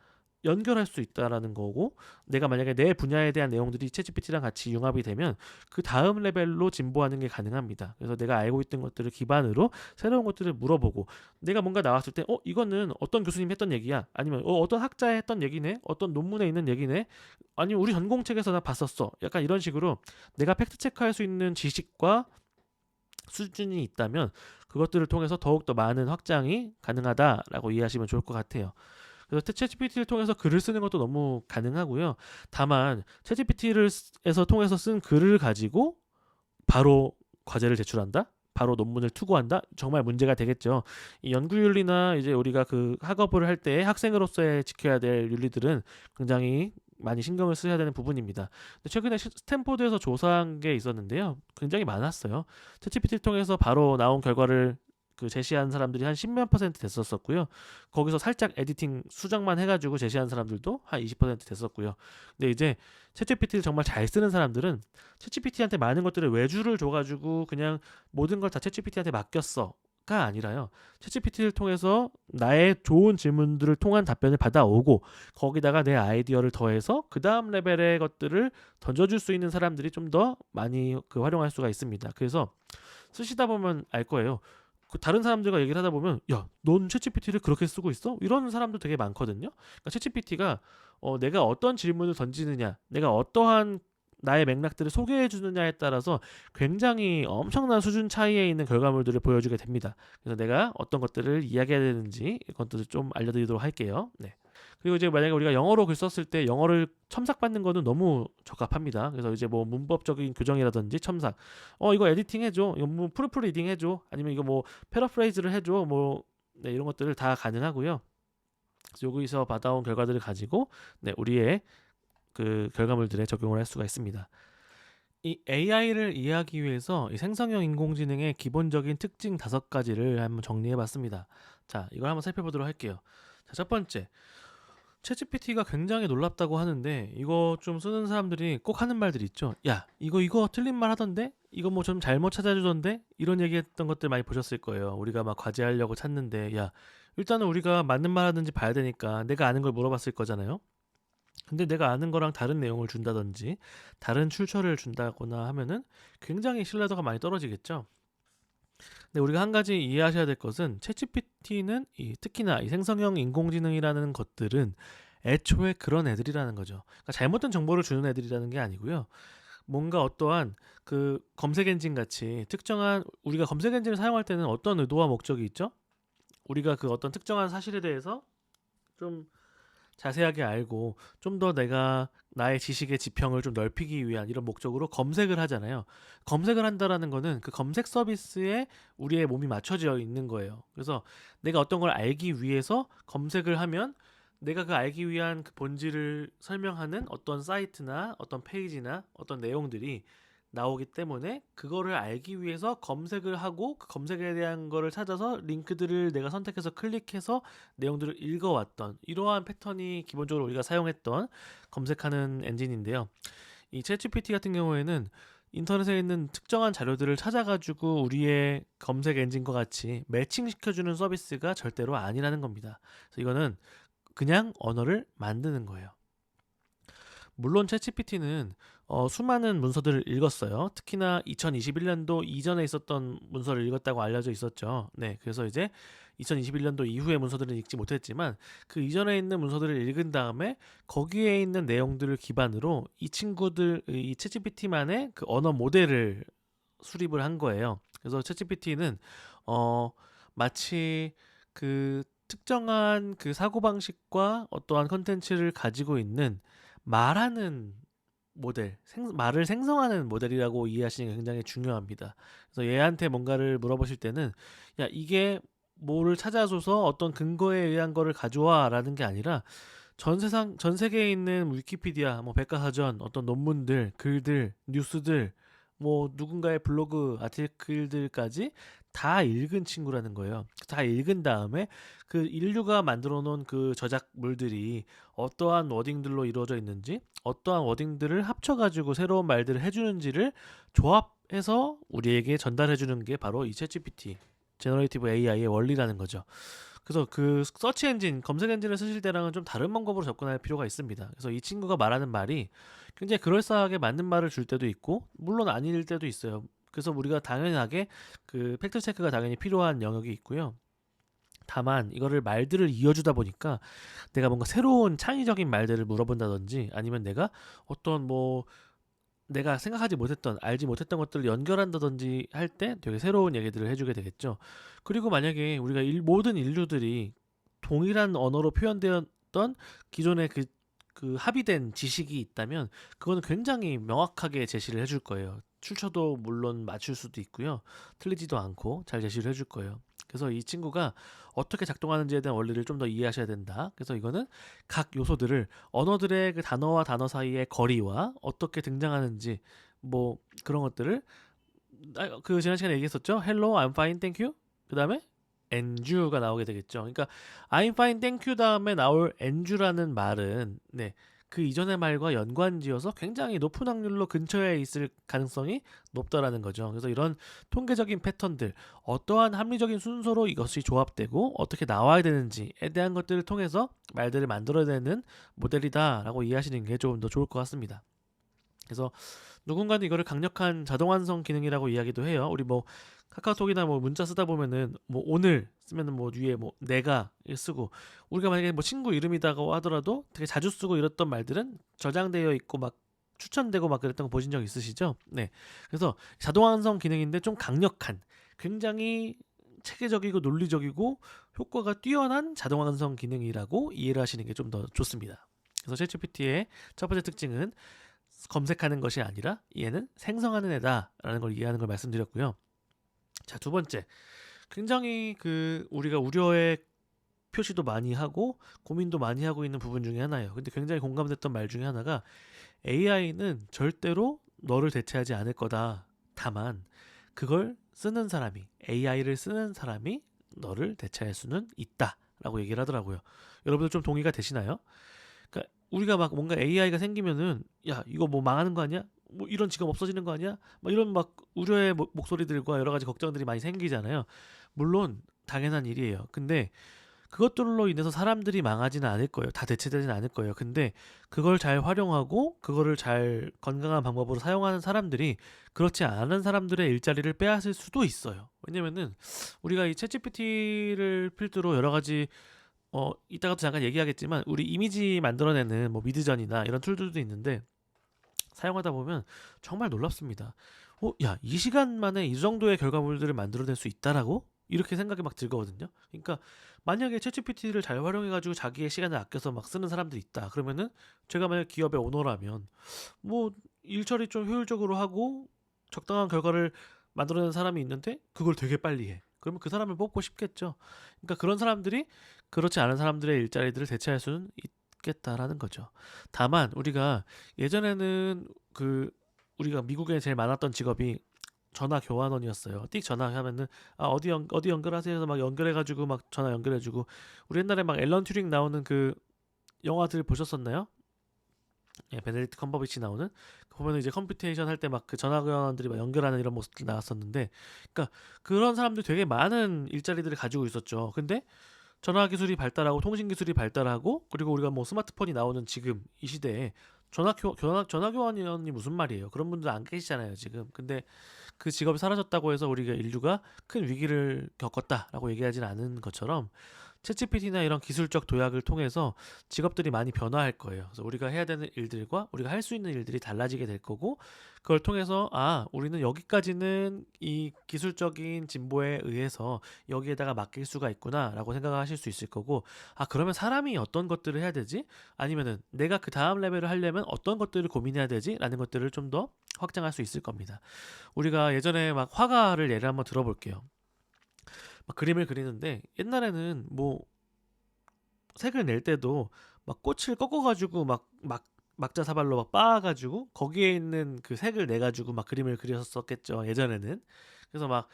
A: 연결할 수 있다라는 거고, 내가 만약에 내 분야에 대한 내용들이 챗GPT랑 같이 융합이 되면 그 다음 레벨로 진보하는 게 가능합니다. 그래서 내가 알고 있던 것들을 기반으로 새로운 것들을 물어보고, 내가 뭔가 나왔을 때 이거는 어떤 교수님이 했던 얘기야, 아니면 어떤 학자의 했던 얘기네, 어떤 논문에 있는 얘기네, 아니면 우리 전공책에서 나 봤었어, 약간 이런 식으로 내가 팩트 체크할 수 있는 지식과 수준이 있다면 그것들을 통해서 더욱더 많은 확장이 가능하다라고 이해하시면 좋을 것 같아요. 그래서 챗GPT를 통해서 글을 쓰는 것도 너무 가능하고요. 다만 챗GPT를 통해서 쓴 글을 가지고 바로 과제를 제출한다? 바로 논문을 투고한다? 정말 문제가 되겠죠. 이 연구윤리나 이제 우리가 그 학업을 할 때 학생으로서의 지켜야 될 윤리들은 굉장히 많이 신경을 써야 되는 부분입니다. 최근에 스탠포드에서 조사한 게 있었는데요. 굉장히 많았어요. 챗GPT를 통해서 바로 나온 결과를 그 제시한 사람들이 한 10몇 퍼센트 됐었고요. 거기서 살짝 에디팅 수정만 해가지고 제시한 사람들도 한 20% 됐었고요. 근데 이제 챗GPT를 정말 잘 쓰는 사람들은 챗GPT한테 많은 것들을 외주를 줘가지고 그냥 모든 걸 다 챗GPT한테 맡겼어 가 아니라요. 챗GPT를 통해서 나의 좋은 질문들을 통한 답변을 받아오고 거기다가 내 아이디어를 더해서 그 다음 레벨의 것들을 던져줄 수 있는 사람들이 좀 더 많이 활용할 수가 있습니다. 그래서 쓰시다 보면 알 거예요. 그 다른 사람들과 얘기를 하다 보면 야, 넌 챗GPT를 그렇게 쓰고 있어? 이런 사람도 되게 많거든요. 그러니까 챗GPT가 내가 어떤 질문을 던지느냐, 내가 어떠한 나의 맥락들을 소개해 주느냐에 따라서 굉장히 엄청난 수준 차이에 있는 결과물들을 보여주게 됩니다. 그래서 내가 어떤 것들을 이야기해야 되는지 이것들을 좀 알려드리도록 할게요. 네. 그리고 이제 만약에 우리가 영어로 글 썼을 때 영어를 첨삭받는 거는 너무 적합합니다. 그래서 이제 뭐 문법적인 교정이라든지 첨삭, 이거 에디팅 해줘, 이거 뭐 프루프 리딩 해줘, 아니면 이거 뭐 패러프레이즈를 해줘, 뭐 네, 이런 것들을 다 가능하고요. 그래서 여기서 받아온 결과들을 가지고 우리의 그 결과물들에 적용을 할 수가 있습니다. 이 AI를 이해하기 위해서 이 생성형 인공지능의 기본적인 특징 5가지를 한번 정리해 봤습니다. 자, 이걸 한번 살펴보도록 할게요. 자, 첫 번째. 챗GPT가 굉장히 놀랍다고 하는데 이거 좀 쓰는 사람들이 꼭 하는 말들이 있죠. 야, 이거 틀린 말 하던데? 이거 뭐 좀 잘못 찾아주던데? 이런 얘기했던 것들 많이 보셨을 거예요. 우리가 막 과제하려고 찾는데 야, 일단은 우리가 맞는 말 하든지 봐야 되니까 내가 아는 걸 물어봤을 거잖아요. 근데 내가 아는 거랑 다른 내용을 준다든지 다른 출처를 준다거나 하면은 굉장히 신뢰도가 많이 떨어지겠죠. 근데 우리가 한 가지 이해하셔야 될 것은 챗GPT는 특히나 이 생성형 인공지능이라는 것들은 애초에 그런 애들이라는 거죠. 그러니까 잘못된 정보를 주는 애들이라는 게 아니고요. 뭔가 어떠한 그 검색 엔진 같이 특정한 우리가 검색 엔진을 사용할 때는 어떤 의도와 목적이 있죠? 우리가 그 어떤 특정한 사실에 대해서 좀 자세하게 알고 좀 더 내가 나의 지식의 지평을 좀 넓히기 위한 이런 목적으로 검색을 하잖아요. 검색을 한다라는 거는 그 검색 서비스에 우리의 몸이 맞춰져 있는 거예요. 그래서 내가 어떤 걸 알기 위해서 검색을 하면 내가 그 알기 위한 그 본질을 설명하는 어떤 사이트나 어떤 페이지나 어떤 내용들이 나오기 때문에 그거를 알기 위해서 검색을 하고 그 검색에 대한 거를 찾아서 링크들을 내가 선택해서 클릭해서 내용들을 읽어왔던 이러한 패턴이 기본적으로 우리가 사용했던 검색하는 엔진인데요. 이 챗GPT 같은 경우에는 인터넷에 있는 특정한 자료들을 찾아가지고 우리의 검색 엔진과 같이 매칭시켜주는 서비스가 절대로 아니라는 겁니다. 그래서 이거는 그냥 언어를 만드는 거예요. 물론 챗GPT는 수많은 문서들을 읽었어요. 특히나 2021년도 이전에 있었던 문서를 읽었다고 알려져 있었죠. 네, 그래서 이제 2021년도 이후의 문서들은 읽지 못했지만 그 이전에 있는 문서들을 읽은 다음에 거기에 있는 내용들을 기반으로 이 챗GPT만의 그 언어 모델을 수립을 한 거예요. 그래서 챗GPT는 마치 그 특정한 그 사고방식과 어떠한 컨텐츠를 가지고 있는 말하는 모델, 말을 생성하는 모델이라고 이해하시는 게 굉장히 중요합니다. 그래서 얘한테 뭔가를 물어보실 때는 야, 이게 뭐를 찾아줘서 어떤 근거에 의한 거를 가져와라는 게 아니라 전 세계에 있는 위키피디아, 뭐 백과사전, 어떤 논문들, 글들, 뉴스들, 뭐 누군가의 블로그 아티클들까지 다 읽은 친구라는 거예요. 다 읽은 다음에 그 인류가 만들어 놓은 그 저작물들이 어떠한 워딩들로 이루어져 있는지, 어떠한 워딩들을 합쳐가지고 새로운 말들을 해주는지를 조합해서 우리에게 전달해 주는 게 바로 이 챗GPT, 제너레이티브 AI의 원리라는 거죠. 그래서 그 서치 엔진, 검색 엔진을 쓰실 때랑은 좀 다른 방법으로 접근할 필요가 있습니다. 그래서 이 친구가 말하는 말이 굉장히 그럴싸하게 맞는 말을 줄 때도 있고, 물론 아닐 때도 있어요. 그래서 우리가 당연하게 그 팩트 체크가 당연히 필요한 영역이 있고요. 다만 이거를 말들을 이어주다 보니까 내가 뭔가 새로운 창의적인 말들을 물어본다든지 아니면 내가 어떤 뭐 내가 생각하지 못했던 알지 못했던 것들을 연결한다든지 할 때 되게 새로운 얘기들을 해주게 되겠죠. 그리고 만약에 우리가 모든 인류들이 동일한 언어로 표현되었던 기존의 그 합의된 지식이 있다면 그거는 굉장히 명확하게 제시를 해줄 거예요. 출처도 물론 맞출 수도 있고요. 틀리지도 않고 잘 제시를 해줄 거예요. 그래서 이 친구가 어떻게 작동하는지에 대한 원리를 좀 더 이해하셔야 된다. 그래서 이거는 각 요소들을 언어들의 그 단어와 단어 사이의 거리와 어떻게 등장하는지 뭐 그런 것들을 그 지난 시간에 얘기했었죠. Hello, I'm fine, thank you. 그 다음에 and you가 나오게 되겠죠. 그러니까 I'm fine, thank you 다음에 나올 and you라는 말은 네, 그 이전의 말과 연관지어서 굉장히 높은 확률로 근처에 있을 가능성이 높다라는 거죠. 그래서 이런 통계적인 패턴들, 어떠한 합리적인 순서로 이것이 조합되고 어떻게 나와야 되는지에 대한 것들을 통해서 말들을 만들어내는 모델이다라고 이해하시는 게 조금 더 좋을 것 같습니다. 그래서 누군가는 이거를 강력한 자동 완성 기능이라고 이야기도 해요. 우리 뭐 카카오톡이나 뭐 문자 쓰다 보면은 뭐 오늘 쓰면은 뭐 위에 뭐 내가 쓰고 우리가 만약에 뭐 친구 이름이다고 하더라도 되게 자주 쓰고 이랬던 말들은 저장되어 있고 막 추천되고 막 그랬던 거 보신 적 있으시죠? 네. 그래서 자동 완성 기능인데 좀 강력한 굉장히 체계적이고 논리적이고 효과가 뛰어난 자동 완성 기능이라고 이해를 하시는 게 좀 더 좋습니다. 그래서 챗GPT의 첫 번째 특징은 검색하는 것이 아니라 얘는 생성하는 애다라는 걸 이해하는 걸 말씀드렸고요. 자, 두 번째. 굉장히 그 우리가 우려의 표시도 많이 하고 고민도 많이 하고 있는 부분 중에 하나예요. 근데 굉장히 공감됐던 말 중에 하나가 AI는 절대로 너를 대체하지 않을 거다. 다만 그걸 쓰는 사람이 AI를 쓰는 사람이 너를 대체할 수는 있다라고 얘기를 하더라고요. 여러분들 좀 동의가 되시나요? 그러니까 우리가 막 뭔가 AI가 생기면은 야 이거 뭐 망하는 거 아니야? 뭐 이런 직업 없어지는 거 아니야? 막 이런 막 우려의 목소리들과 여러 가지 걱정들이 많이 생기잖아요. 물론 당연한 일이에요. 근데 그것들로 인해서 사람들이 망하지는 않을 거예요. 다 대체되지는 않을 거예요. 근데 그걸 잘 활용하고 그거를 잘 건강한 방법으로 사용하는 사람들이 그렇지 않은 사람들의 일자리를 빼앗을 수도 있어요. 왜냐면은 우리가 이 챗GPT를 필두로 여러 가지 이따가도 잠깐 얘기하겠지만 우리 이미지 만들어내는 뭐 미드전이나 이런 툴들도 있는데 사용하다 보면 정말 놀랍습니다. 야, 이 시간 만에 이 정도의 결과물들을 만들어낼 수 있다라고? 이렇게 생각이 막 들거든요. 그러니까 만약에 챗GPT를 잘 활용해가지고 자기의 시간을 아껴서 막 쓰는 사람들이 있다. 그러면은 제가 만약 기업의 오너라면 뭐 일처리 좀 효율적으로 하고 적당한 결과를 만들어내는 사람이 있는데 그걸 되게 빨리 해. 그러면 그 사람을 뽑고 싶겠죠. 그러니까 그런 사람들이 그렇지 않은 사람들의 일자리들을 대체할 수는 있겠다라는 거죠. 다만 우리가 예전에는 우리가 미국에 제일 많았던 직업이 전화 교환원이었어요. 띡 전화하면은 어디 연결하세요 해서 막 연결해가지고 막 전화 연결해주고 우리 옛날에 막 앨런 튜링 나오는 그 영화들 보셨었나요? 예, 베네딕트 컴버비치 나오는 보면은 이제 컴퓨테이션 할 때 막 그 전화 교환원들이 막 연결하는 이런 모습들 나왔었는데, 그러니까 그런 사람들 되게 많은 일자리들을 가지고 있었죠. 근데 전화 기술이 발달하고 통신 기술이 발달하고 그리고 우리가 뭐 스마트폰이 나오는 지금 이 시대에 전화 교환이 무슨 말이에요? 그런 분들 안 계시잖아요, 지금. 근데 그 직업이 사라졌다고 해서 우리가 인류가 큰 위기를 겪었다라고 얘기하지는 않은 것처럼 챗GPT나 이런 기술적 도약을 통해서 직업들이 많이 변화할 거예요. 그래서 우리가 해야 되는 일들과 우리가 할 수 있는 일들이 달라지게 될 거고 그걸 통해서 우리는 여기까지는 이 기술적인 진보에 의해서 여기에다가 맡길 수가 있구나라고 생각하실 수 있을 거고 그러면 사람이 어떤 것들을 해야 되지? 아니면은 내가 그 다음 레벨을 하려면 어떤 것들을 고민해야 되지? 라는 것들을 좀 더 확장할 수 있을 겁니다. 우리가 예전에 막 화가를 예를 한번 들어볼게요. 막 그림을 그리는데 옛날에는 뭐 색을 낼 때도 막 꽃을 꺾어가지고 막 막자사발로 막 빻아가지고 거기에 있는 그 색을 내가지고 막 그림을 그렸었겠죠 예전에는. 그래서 막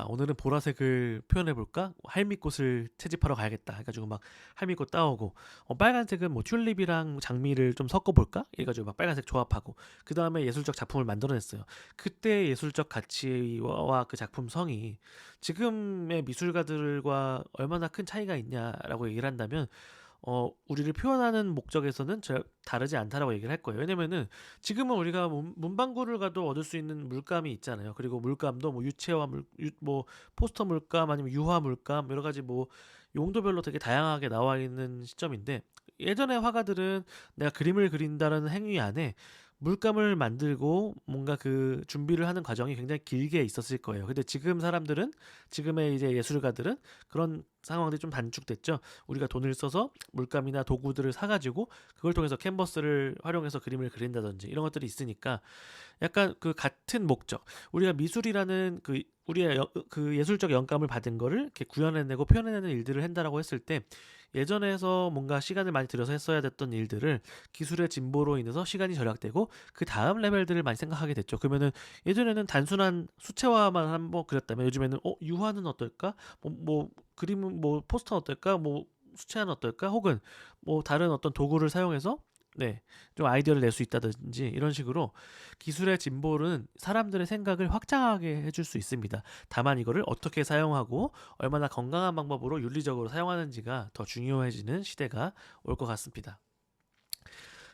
A: 오늘은 보라색을 표현해볼까? 할미꽃을 채집하러 가야겠다 해가지고 막 할미꽃 따오고 빨간색은 뭐 튤립이랑 장미를 좀 섞어볼까? 해가지고 막 빨간색 조합하고 그 다음에 예술적 작품을 만들어냈어요. 그때 예술적 가치와 그 작품성이 지금의 미술가들과 얼마나 큰 차이가 있냐라고 얘기를 한다면 우리를 표현하는 목적에서는 다르지 않다라고 얘기를 할 거예요. 왜냐면은 지금은 우리가 문방구를 가도 얻을 수 있는 물감이 있잖아요. 그리고 물감도 뭐 유채화 뭐 포스터 물감 아니면 유화 물감 여러 가지 뭐 용도별로 되게 다양하게 나와 있는 시점인데 예전의 화가들은 내가 그림을 그린다는 행위 안에 물감을 만들고 뭔가 그 준비를 하는 과정이 굉장히 길게 있었을 거예요. 근데 지금의 이제 예술가들은 그런 상황들이 좀 단축됐죠. 우리가 돈을 써서 물감이나 도구들을 사가지고 그걸 통해서 캔버스를 활용해서 그림을 그린다든지 이런 것들이 있으니까 약간 그 같은 목적, 우리가 미술이라는 우리의 그 예술적 영감을 받은 거를 이렇게 구현해내고 표현해내는 일들을 한다라고 했을 때 예전에서 뭔가 시간을 많이 들여서 했어야 됐던 일들을 기술의 진보로 인해서 시간이 절약되고 그 다음 레벨들을 많이 생각하게 됐죠. 그러면은 예전에는 단순한 수채화만 한번 그렸다면 요즘에는 유화는 어떨까? 뭐 그림은 뭐 포스터 어떨까? 뭐 수채화는 어떨까? 혹은 뭐 다른 어떤 도구를 사용해서 좀 아이디어를 낼 수 있다든지 이런 식으로 기술의 진보는 사람들의 생각을 확장하게 해줄 수 있습니다. 다만 이거를 어떻게 사용하고 얼마나 건강한 방법으로 윤리적으로 사용하는지가 더 중요해지는 시대가 올 것 같습니다.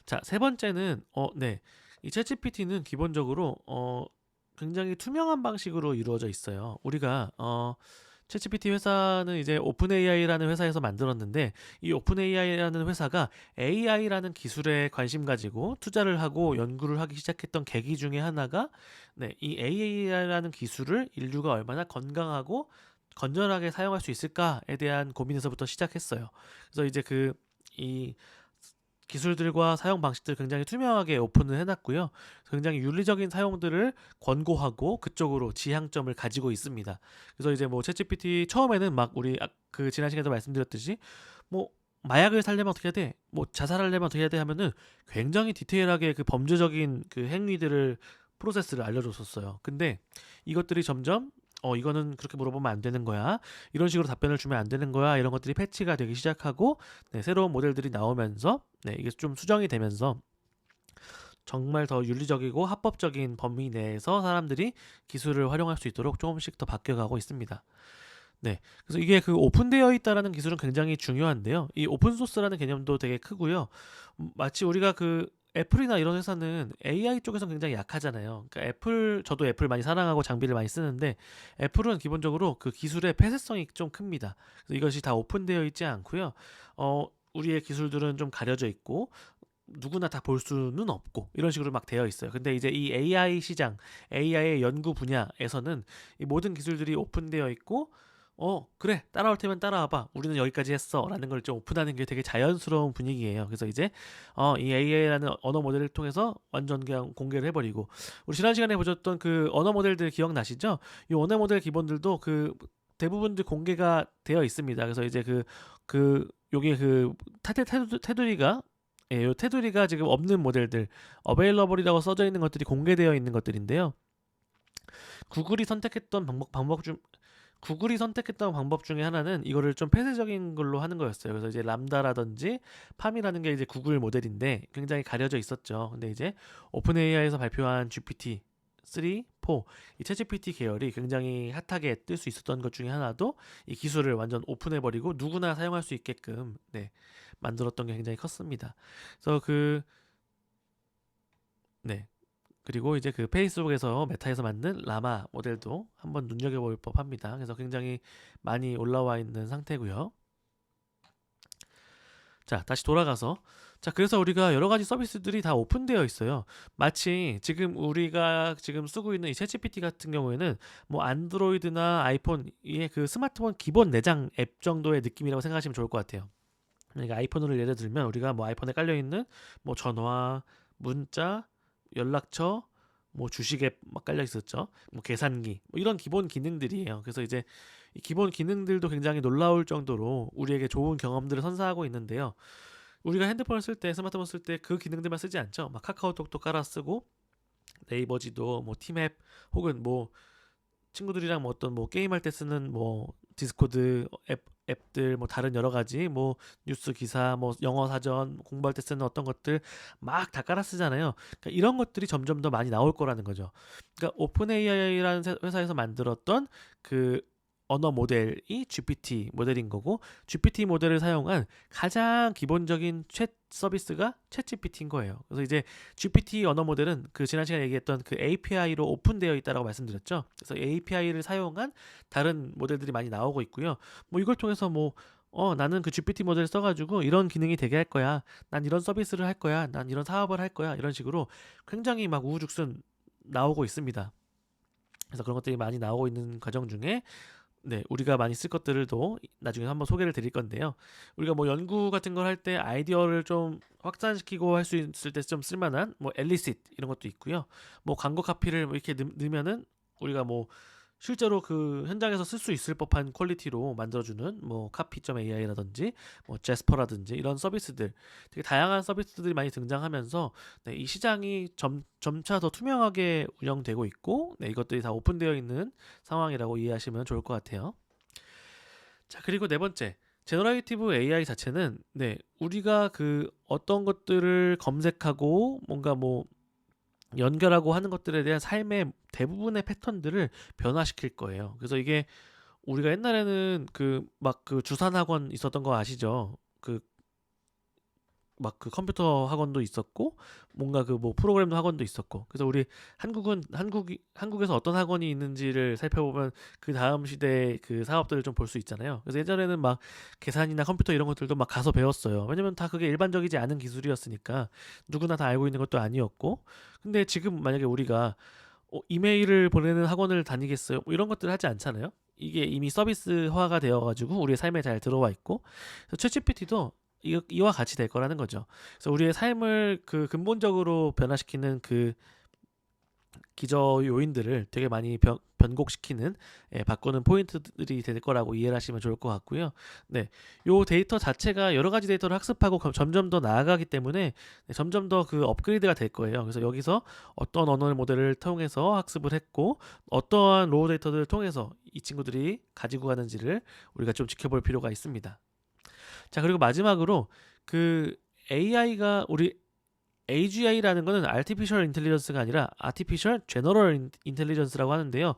A: 자, 세 번째는 이 챗GPT는 기본적으로 굉장히 투명한 방식으로 이루어져 있어요. 우리가 챗GPT 회사는 이제 오픈AI라는 회사에서 만들었는데 이 오픈AI라는 회사가 AI라는 기술에 관심 가지고 투자를 하고 연구를 하기 시작했던 계기 중에 하나가 이 AI라는 기술을 인류가 얼마나 건강하고 건전하게 사용할 수 있을까에 대한 고민에서부터 시작했어요. 그래서 이제 이 기술들과 사용 방식들을 굉장히 투명하게 오픈을 해놨고요. 굉장히 윤리적인 사용들을 권고하고 그쪽으로 지향점을 가지고 있습니다. 그래서 이제 뭐 챗GPT 처음에는 막 우리 그 지난 시간에도 말씀드렸듯이 뭐 마약을 살려면 어떻게 해야 돼? 뭐 자살하려면 어떻게 해야 돼? 하면은 굉장히 디테일하게 그 범죄적인 그 행위들을 프로세스를 알려줬었어요. 근데 이것들이 점점 이거는 그렇게 물어보면 안 되는 거야. 이런 식으로 답변을 주면 안 되는 거야. 이런 것들이 패치가 되기 시작하고 네, 새로운 모델들이 나오면서 네, 이게 좀 수정이 되면서 정말 더 윤리적이고 합법적인 범위 내에서 사람들이 기술을 활용할 수 있도록 조금씩 더 바뀌어가고 있습니다. 네. 그래서 이게 그 오픈되어 있다라는 기술은 굉장히 중요한데요. 이 오픈 소스라는 개념도 되게 크고요. 마치 우리가 그 애플이나 이런 회사는 AI 쪽에서 굉장히 약하잖아요. 그러니까 저도 애플 많이 사랑하고 장비를 많이 쓰는데 애플은 기본적으로 그 기술의 폐쇄성이 좀 큽니다. 그래서 이것이 다 오픈되어 있지 않고요. 우리의 기술들은 좀 가려져 있고 누구나 다 볼 수는 없고 이런 식으로 막 되어 있어요. 근데 이제 이 AI 시장, AI의 연구 분야에서는 이 모든 기술들이 오픈되어 있고 그래 따라올 테면 따라와봐 우리는 여기까지 했어 라는 걸 좀 오픈하는 게 되게 자연스러운 분위기예요. 그래서 이제 이 AI라는 언어 모델을 통해서 완전 그냥 공개를 해버리고 우리 지난 시간에 보셨던 그 언어 모델들 기억나시죠? 이 언어 모델 기본들도 그 대부분들 공개가 되어 있습니다. 그래서 이제 요게 그 테두리가 요 테두리가 지금 없는 모델들 어베일러블이라고 써져 있는 것들이 공개되어 있는 것들인데요. 구글이 선택했던 방법 중에 하나는 이거를 좀 폐쇄적인 걸로 하는 거였어요. 그래서 이제 람다라든지 팜이라는 게 이제 구글 모델인데 굉장히 가려져 있었죠. 근데 이제 오픈 AI에서 발표한 GPT 3, 4, 이 챗GPT 계열이 굉장히 핫하게 뜰 수 있었던 것 중에 하나도 이 기술을 완전 오픈해버리고 누구나 사용할 수 있게끔 네, 만들었던 게 굉장히 컸습니다. 그래서 네. 그리고 이제 그 페이스북에서 메타에서 만든 라마 모델도 한번 눈여겨볼 법합니다. 그래서 굉장히 많이 올라와 있는 상태고요. 자, 다시 돌아가서 그래서 우리가 여러 가지 서비스들이 다 오픈되어 있어요. 마치 지금 우리가 지금 쓰고 있는 이 챗GPT 같은 경우에는 뭐 안드로이드나 아이폰의 그 스마트폰 기본 내장 앱 정도의 느낌이라고 생각하시면 좋을 것 같아요. 그러니까 아이폰을 예를 들면 우리가 뭐 아이폰에 깔려 있는 뭐 전화, 문자, 연락처, 뭐 주식 앱 막 깔려 있었죠. 뭐 계산기 뭐 이런 기본 기능들이에요. 그래서 이제 이 기본 기능들도 굉장히 놀라울 정도로 우리에게 좋은 경험들을 선사하고 있는데요. 우리가 핸드폰을 쓸 때, 스마트폰 쓸 때 그 기능들만 쓰지 않죠. 막 카카오톡도 깔아 쓰고 네이버 지도, 뭐 팀앱 혹은 뭐 친구들이랑 뭐 어떤 뭐 게임할 때 쓰는 뭐 디스코드 앱들 뭐 다른 여러 가지 뭐 뉴스 기사 뭐 영어 사전 공부할 때 쓰는 어떤 것들 막 다 깔아 쓰잖아요. 그러니까 이런 것들이 점점 더 많이 나올 거라는 거죠. 그러니까 오픈 AI라는 회사에서 만들었던 그 언어 모델이 GPT 모델인 거고 GPT 모델을 사용한 가장 기본적인 챗 서비스가 챗GPT인 거예요. 그래서 이제 GPT 언어 모델은 그 지난 시간에 얘기했던 그 API로 오픈되어 있다라고 말씀드렸죠. 그래서 API를 사용한 다른 모델들이 많이 나오고 있고요. 뭐 이걸 통해서 뭐 나는 그 GPT 모델을 써가지고 이런 기능이 되게 할 거야. 난 이런 서비스를 할 거야. 난 이런 사업을 할 거야. 이런 식으로 굉장히 막 우후죽순 나오고 있습니다. 그래서 그런 것들이 많이 나오고 있는 과정 중에 네, 우리가 많이 쓸 것들도 나중에 한번 소개를 드릴 건데요. 우리가 뭐 연구 같은 걸 할 때 아이디어를 좀 확산시키고 할 수 있을 때 좀 쓸만한 뭐 엘리시트 이런 것도 있고요. 뭐 광고 카피를 뭐 이렇게 넣으면은 우리가 뭐 실제로 그 현장에서 쓸 수 있을 법한 퀄리티로 만들어주는 뭐 카피.ai라든지 뭐 제스퍼라든지 이런 서비스들 되게 다양한 서비스들이 많이 등장하면서 네, 이 시장이 점차 더 투명하게 운영되고 있고 네, 이것들이 다 오픈되어 있는 상황이라고 이해하시면 좋을 것 같아요. 자, 그리고 네 번째 제너레이티브 AI 자체는 네, 우리가 그 어떤 것들을 검색하고 뭔가 뭐 연결하고 하는 것들에 대한 삶의 대부분의 패턴들을 변화시킬 거예요. 그래서 이게 우리가 옛날에는 그 막 그 주산 학원 있었던 거 아시죠? 그 막 그 컴퓨터 학원도 있었고 뭔가 그 뭐 프로그램 학원도 있었고 그래서 우리 한국에서 어떤 학원이 있는지를 살펴보면 그 다음 시대의 그 사업들을 좀 볼 수 있잖아요. 그래서 예전에는 막 계산이나 컴퓨터 이런 것들도 막 가서 배웠어요. 왜냐면 다 그게 일반적이지 않은 기술이었으니까 누구나 다 알고 있는 것도 아니었고 근데 지금 만약에 우리가 이메일을 보내는 학원을 다니겠어요? 뭐 이런 것들을 하지 않잖아요. 이게 이미 서비스화가 되어가지고 우리의 삶에 잘 들어와 있고 그래서 챗GPT도 이와 같이 될 거라는 거죠. 그래서 우리의 삶을 그 근본적으로 변화시키는 그 기저 요인들을 되게 많이 변곡시키는 바꾸는 포인트들이 될 거라고 이해를 하시면 좋을 것 같고요. 네, 요 데이터 자체가 여러 가지 데이터를 학습하고 점점 더 나아가기 때문에 점점 더 그 업그레이드가 될 거예요. 그래서 여기서 어떤 언어 모델을 통해서 학습을 했고 어떠한 로우 데이터들을 통해서 이 친구들이 가지고 가는지를 우리가 좀 지켜볼 필요가 있습니다. 자, 그리고 마지막으로 그 AI가 우리 AGI라는 거는 Artificial Intelligence가 아니라 Artificial General Intelligence라고 하는데요.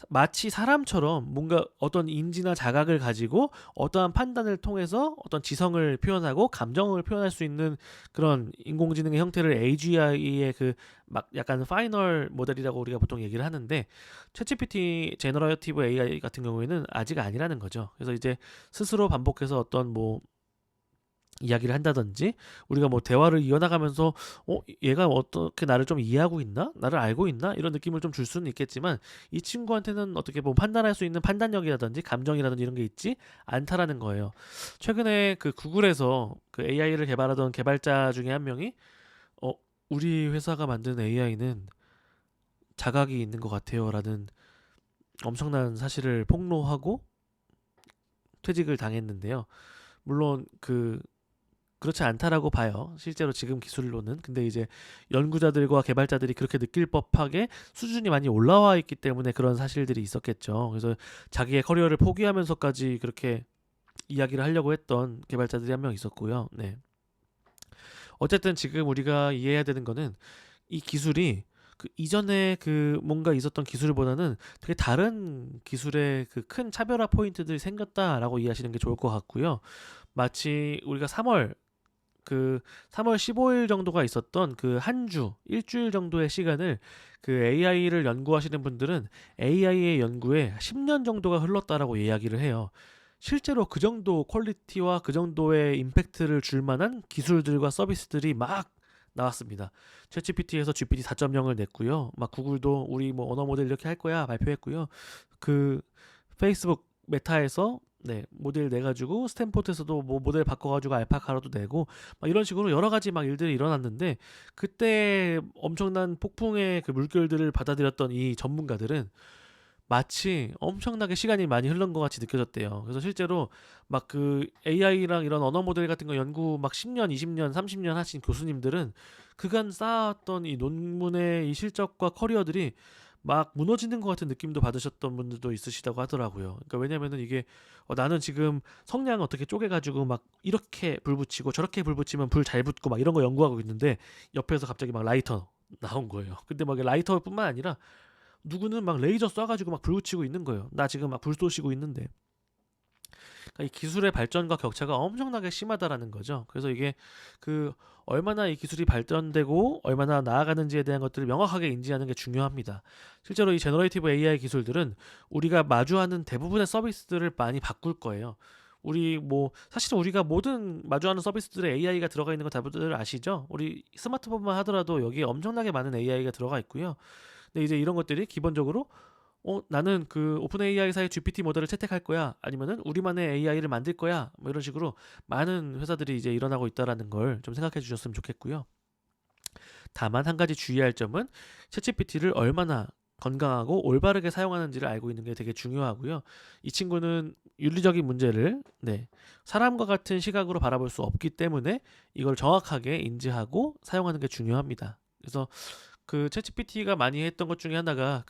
A: 마치 사람처럼 뭔가 어떤 인지나 자각을 가지고 어떠한 판단을 통해서 어떤 지성을 표현하고 감정을 표현할 수 있는 그런 인공지능의 형태를 AGI의 그 막 약간 파이널 모델이라고 우리가 보통 얘기를 하는데 챗GPT 제너러티브 AI 같은 경우에는 아직 아니라는 거죠. 그래서 이제 스스로 반복해서 어떤 뭐 이야기를 한다든지 우리가 뭐 대화를 이어나가면서 얘가 어떻게 나를 좀 이해하고 있나? 나를 알고 있나? 이런 느낌을 좀 줄 수는 있겠지만 이 친구한테는 어떻게 보면 판단할 수 있는 판단력이라든지 감정이라든지 이런 게 있지 않다라는 거예요. 최근에 그 구글에서 그 AI를 개발하던 개발자 중에 한 명이 어, 우리 회사가 만든 AI는 자각이 있는 것 같아요라는 엄청난 사실을 폭로하고 퇴직을 당했는데요. 물론 그렇지 않다라고 봐요. 실제로 지금 기술로는. 근데 이제 연구자들과 개발자들이 그렇게 느낄 법하게 수준이 많이 올라와 있기 때문에 그런 사실들이 있었겠죠. 그래서 자기의 커리어를 포기하면서까지 그렇게 이야기를 하려고 했던 개발자들이 한 명 있었고요. 네. 어쨌든 지금 우리가 이해해야 되는 거는 이 기술이 그 이전에 그 뭔가 있었던 기술보다는 되게 다른 기술의 그 큰 차별화 포인트들이 생겼다라고 이해하시는 게 좋을 것 같고요. 마치 우리가 3월 15일 정도가 있었던 그 한 주, 일주일 정도의 시간을 그 AI를 연구하시는 분들은 AI의 연구에 10년 정도가 흘렀다라고 이야기를 해요. 실제로 그 정도 퀄리티와 그 정도의 임팩트를 줄 만한 기술들과 서비스들이 막 나왔습니다. 챗GPT에서 GPT 4.0을 냈고요. 막 구글도 우리 뭐 언어 모델 이렇게 할 거야 발표했고요. 그 페이스북 메타에서 모델 내가지고 스탠포드에서도 뭐 모델 바꿔가지고 알파카로도 내고 막 이런 식으로 여러 가지 막 일들이 일어났는데 그때 엄청난 폭풍의 그 물결들을 받아들였던 이 전문가들은 마치 엄청나게 시간이 많이 흐른 것 같이 느껴졌대요. 그래서 실제로 막 그 AI랑 이런 언어 모델 같은 거 연구 막 10년, 20년, 30년 하신 교수님들은 그간 쌓았던 이 논문의 이 실적과 커리어들이 막 무너지는 것 같은 느낌도 받으셨던 분들도 있으시다고 하더라고요. 그러니까 왜냐면은 이게 나는 지금 성냥 어떻게 쪼개가지고 막 이렇게 불 붙이고 저렇게 불 붙이면 불 잘 붙고 막 이런 거 연구하고 있는데 옆에서 갑자기 막 라이터 나온 거예요. 근데 막 라이터뿐만 아니라 누구는 막 레이저 쏴가지고 막 불 붙이고 있는 거예요. 나 지금 막 불 쏘시고 있는데. 그러니까 이 기술의 발전과 격차가 엄청나게 심하다라는 거죠. 그래서 이게 그 얼마나 이 기술이 발전되고 얼마나 나아가는지에 대한 것들을 명확하게 인지하는 게 중요합니다. 실제로 이 제너레이티브 AI 기술들은 우리가 마주하는 대부분의 서비스들을 많이 바꿀 거예요. 우리 뭐 사실 우리가 모든 마주하는 서비스들에 AI가 들어가 있는 거 다들 아시죠? 우리 스마트폰만 하더라도 여기에 엄청나게 많은 AI가 들어가 있고요. 근데 이제 이런 것들이 기본적으로 나는 그 오픈 AI사의 GPT 모델을 채택할 거야. 아니면은 우리만의 AI를 만들 거야. 뭐 이런 식으로 많은 회사들이 이제 일어나고 있다라는 걸 좀 생각해 주셨으면 좋겠고요. 다만 한 가지 주의할 점은 챗GPT를 얼마나 건강하고 올바르게 사용하는지를 알고 있는 게 되게 중요하고요. 이 친구는 윤리적인 문제를 사람과 같은 시각으로 바라볼 수 없기 때문에 이걸 정확하게 인지하고 사용하는 게 중요합니다. 그래서 그 챗GPT가 많이 했던 것 중에 하나가